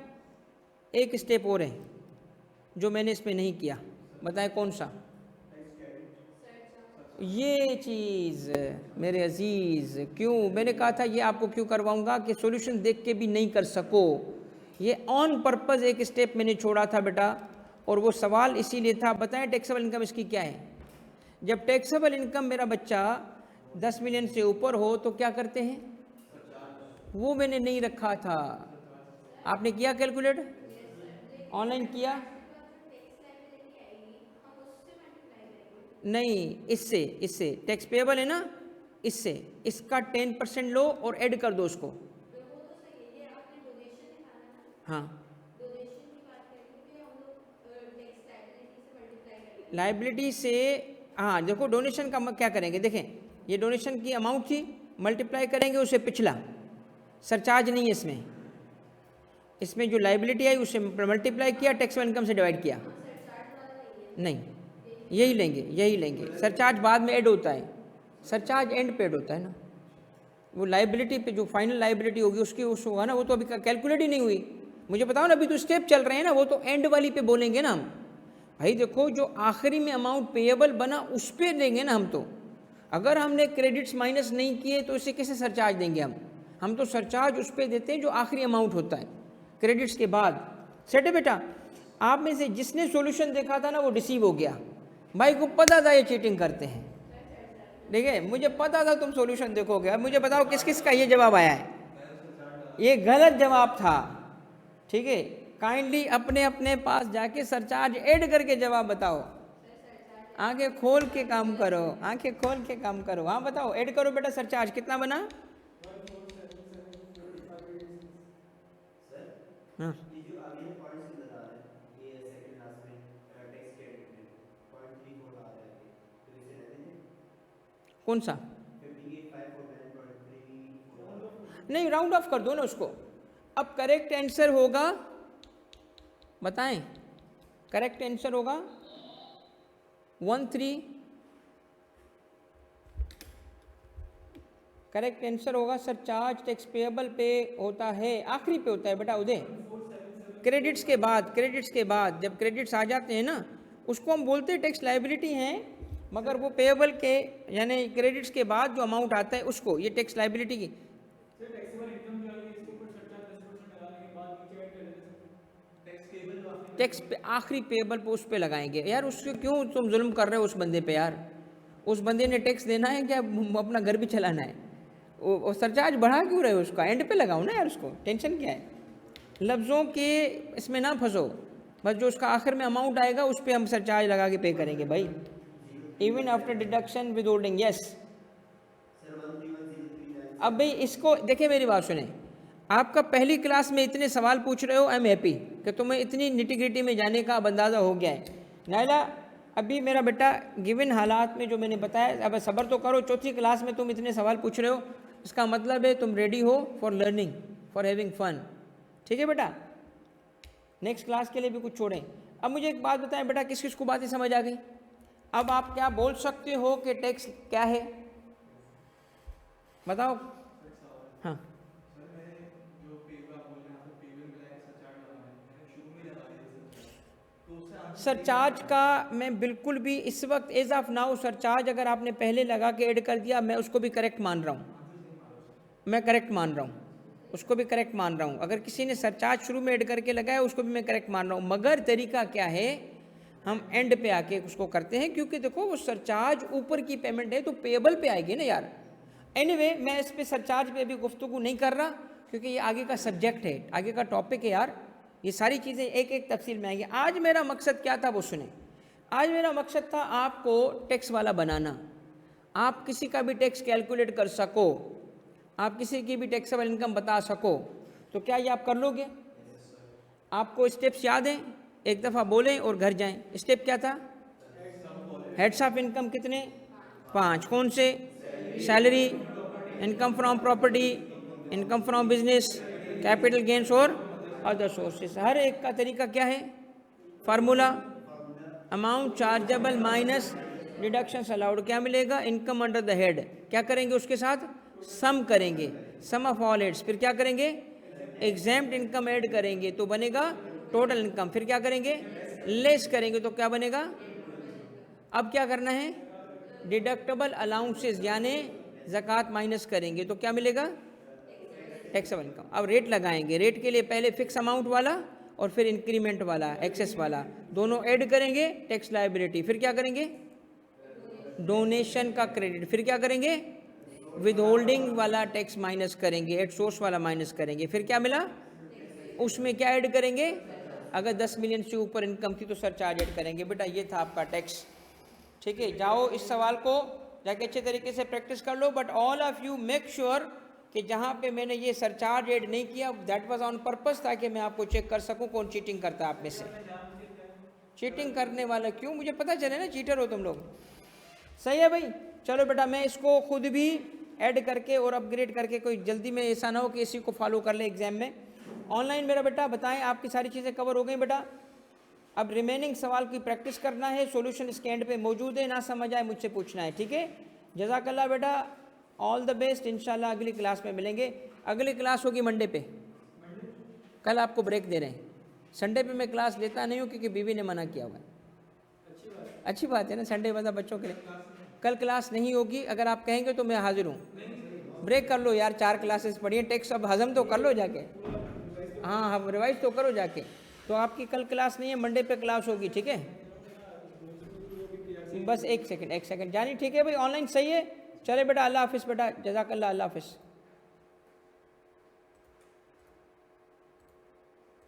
एक स्टेप और है जो मैंने इसमें नहीं किया, बताएं कौन सा? ये चीज़ मेरे अजीज़, क्यों मैंने कहा था ये आपको क्यों करवाऊंगा कि सॉल्यूशन देख के भी नहीं कर सको, ये ऑन पर्पस एक स्टेप मैंने छोड़ा था बेटा, और वो सवाल इसीलिए था। बताएं टैक्सेबल इनकम इसकी क्या है? जब टैक्सेबल इनकम मेरा बच्चा 10 मिलियन से ऊपर हो तो क्या करते हैं? वो मैंने नहीं रखा था, आपने किया कैलकुलेट? ऑनलाइन किया? नहीं, इससे इससे टैक्स पेएबल है ना, इससे इसका 10% लो और ऐड कर दो उसको। हाँ, लाइबिलिटी से, हाँ देखो डोनेशन का क्या करेंगे, देखें ये डोनेशन की अमाउंट थी, मल्टीप्लाई करेंगे उसे पिछला, सरचार्ज नहीं है इसमें, इसमें जो लाइबिलिटी आई उससे मल्टीप्लाई किया, टैक्सेबल इनकम से डिवाइड किया। नहीं, यही लेंगे। सरचार्ज बाद में ऐड होता है, सरचार्ज एंड पे ऐड होता है ना। वो लाइबिलिटी पे जो फाइनल लाइबिलिटी होगी उसकी उस होगा ना, वो तो अभी कैलकुलेट ही नहीं हुई। मुझे बताओ ना, अभी तो स्टेप चल रहे हैं ना, वो तो एंड वाली पे बोलेंगे ना हम। भाई देखो, जो आखिरी में अमाउंट पेएबल बना उस पे देंगे ना हम तो। अगर हमने क्रेडिट्स माइनस नहीं किए तो इसे कैसे सरचार्ज देंगे हम तो सरचार्ज उस पे देते हैं जो आखिरी अमाउंट होता है क्रेडिट्स के बाद। सेट है बेटा? आप में से जिसने सॉल्यूशन देखा था ना वो डिसीव हो गया। भाई को पता था ये चीटिंग करते हैं, ठीक है, मुझे पता था तुम सॉल्यूशन देखोगे। अब मुझे बताओ किस किस का ये जवाब आया है? ये गलत जवाब था, ठीक है। काइंडली अपने अपने पास जाके सरचार्ज ऐड करके जवाब बताओ। आंखें खोल के काम करो, आंखें खोल के काम करो। हाँ बताओ, ऐड करो बेटा। सरचार्ज कितना बना? हाँ कौन सा? नहीं, राउंड ऑफ कर दो ना उसको। अब करेक्ट आंसर होगा, बताएं, करेक्ट आंसर होगा 13। करेक्ट आंसर होगा सरचार्ज टैक्स पेएबल पे होता है, आखिरी पे होता है बेटा उदय, क्रेडिट्स के बाद। क्रेडिट्स के बाद जब क्रेडिट्स आ जाते हैं ना, उसको हम बोलते हैं टैक्स लायबिलिटी हैं, मगर वो पेएबल के यानी क्रेडिट्स के बाद जो अमाउंट आता है उसको, ये टैक्स लायबिलिटी की टैक्स पे आखिरी पेएबल पे उस पे लगाएंगे। यार उससे क्यों तुम जुल्म कर रहे हो उस बंदे पे? यार उस बंदे ने टैक्स देना है क्या, अपना घर भी चलाना है? वो सरचार्ज बढ़ा क्यों रहे हो? उसका एंड पे लगाओ ना यार, उसको टेंशन क्या है? लफ्ज़ों के इसमें ना फंसो, बस जो उसका आखिर में अमाउंट आएगा उस पर हम सरचार्ज लगा के पे करेंगे भाई, even after deduction with holding. Yes. अब भाई इसको देखिए, मेरी बात सुने। आपका पहली क्लास में इतने सवाल पूछ रहे हो, आई एम हैप्पी कि तुम्हें इतनी निटिग्रिटी में जाने का अब अंदाज़ा हो गया है। नायला, अभी मेरा बेटा गिवन हालात में जो मैंने बताया, अब सब्र तो करो। चौथी क्लास में तुम इतने सवाल पूछ रहे हो, इसका मतलब है तुम रेडी हो for learning, for having fun, ठीक है बेटा? नेक्स्ट क्लास के लिए भी कुछ छोड़ें। अब मुझे एक बात बताएं बेटा, किस किस को बातें समझ आ गई? अब आप क्या बोल सकते हो कि टैक्स क्या है, बताओ। हाँ, सरचार्ज का मैं बिल्कुल भी इस वक्त एज ऑफ नाउ सरचार्ज अगर आपने पहले लगा के ऐड कर दिया, मैं उसको भी करेक्ट मान रहा हूँ, मैं करेक्ट मान रहा हूँ, उसको भी करेक्ट मान रहा हूँ। अगर किसी ने सरचार्ज शुरू में ऐड करके लगाया उसको भी मैं करेक्ट मान रहा हूँ, मगर तरीका क्या है, हम एंड पे आके उसको करते हैं, क्योंकि देखो वो सरचार्ज ऊपर की पेमेंट है तो पेएबल पे आएगी ना यार। एनीवे, मैं इस पे सरचार्ज पे अभी गुफ्तगू नहीं कर रहा, क्योंकि ये आगे का सब्जेक्ट है, आगे का टॉपिक है यार। ये सारी चीज़ें एक एक तफसील में आएंगी। आज मेरा मकसद क्या था वो सुने। आज मेरा मकसद था आपको टैक्स वाला बनाना, आप किसी का भी टैक्स कैलकुलेट कर सको, आप किसी की भी टैक्सेबल इनकम बता सको। तो क्या ये आप कर लोगे? आपको स्टेप्स याद हैं? एक दफ़ा बोलें और घर जाएं। स्टेप क्या था? हेड्स ऑफ इनकम कितने? 5। कौन से? Salary, income from property, income from business, capital gains और अदर सोर्सेस। हर एक का तरीका क्या है? Formula amount chargeable minus deductions allowed. क्या मिलेगा? Income under the head. क्या करेंगे उसके साथ? सम करेंगे, सम ऑफ ऑल हेड्स। फिर क्या करेंगे? एग्जैम्प्ट इनकम ऐड करेंगे तो बनेगा टोटल इनकम। फिर क्या करेंगे? लेस करेंगे तो क्या बनेगा? अब क्या करना है? डिडक्टेबल अलाउंसेस यानी ज़कात माइनस करेंगे तो क्या मिलेगा? Taxable income. अब रेट लगाएंगे, रेट के लिए पहले फिक्स अमाउंट वाला और फिर इंक्रीमेंट वाला, एक्सेस वाला, दोनों ऐड करेंगे, टैक्स लायबिलिटी। फिर क्या करेंगे? डोनेशन का क्रेडिट। फिर क्या करेंगे? विद होल्डिंग वाला टैक्स माइनस करेंगे, एट सोर्स वाला माइनस करेंगे। फिर क्या मिला? उसमें क्या ऐड करेंगे? अगर 10 मिलियन से ऊपर इनकम थी तो सरचार्ज ऐड करेंगे। बेटा ये था आपका टैक्स, ठीक है। जाओ इस सवाल को जाके अच्छे तरीके से प्रैक्टिस कर लो, but all of you make sure कि जहाँ पे मैंने ये सरचार्ज ऐड नहीं किया दैट वाज ऑन पर्पस, ताकि मैं आपको चेक कर सकूँ कौन चीटिंग करता है आप में से। चीटिंग करने वाला क्यों? मुझे पता चले ना चीटर हो तुम लोग। सही है भाई, चलो बेटा मैं इसको खुद भी ऐड करके और अपग्रेड करके, कोई जल्दी में ऐसा ना हो कि इसी को फॉलो कर ले एग्जाम में। ऑनलाइन मेरा बेटा बताएं, आपकी सारी चीज़ें कवर हो गई बेटा? अब रिमेनिंग सवाल की प्रैक्टिस करना है, सॉल्यूशन इसके एंड पे मौजूद है, ना समझ आए मुझसे पूछना है, ठीक है? जज़ाकल्लाह बेटा, ऑल द बेस्ट। इंशाल्लाह अगली क्लास में मिलेंगे। अगली क्लास होगी मंडे पे, कल आपको ब्रेक दे रहे हैं। संडे पे मैं क्लास लेता नहीं हूँ क्योंकि बीवी ने मना किया हुआ है। अच्छी बात है ना, संडे बता बच्चों के लिए। कल क्लास नहीं होगी, अगर आप कहेंगे तो मैं हाजिर हूँ। ब्रेक कर लो यार, 4 क्लासेस पढ़िए, टेक्स्ट अब हजम तो कर लो जाके। हाँ हाँ, रिवाइज तो करो जाके। तो आपकी कल क्लास नहीं है, मंडे पे क्लास होगी, ठीक है? बस एक सेकंड जानी, ठीक है भाई? ऑनलाइन सही है? चले बेटा, अल्लाह हाफिज़ बेटा, जज़ाकल्लाह, अल्लाह हाफिज़।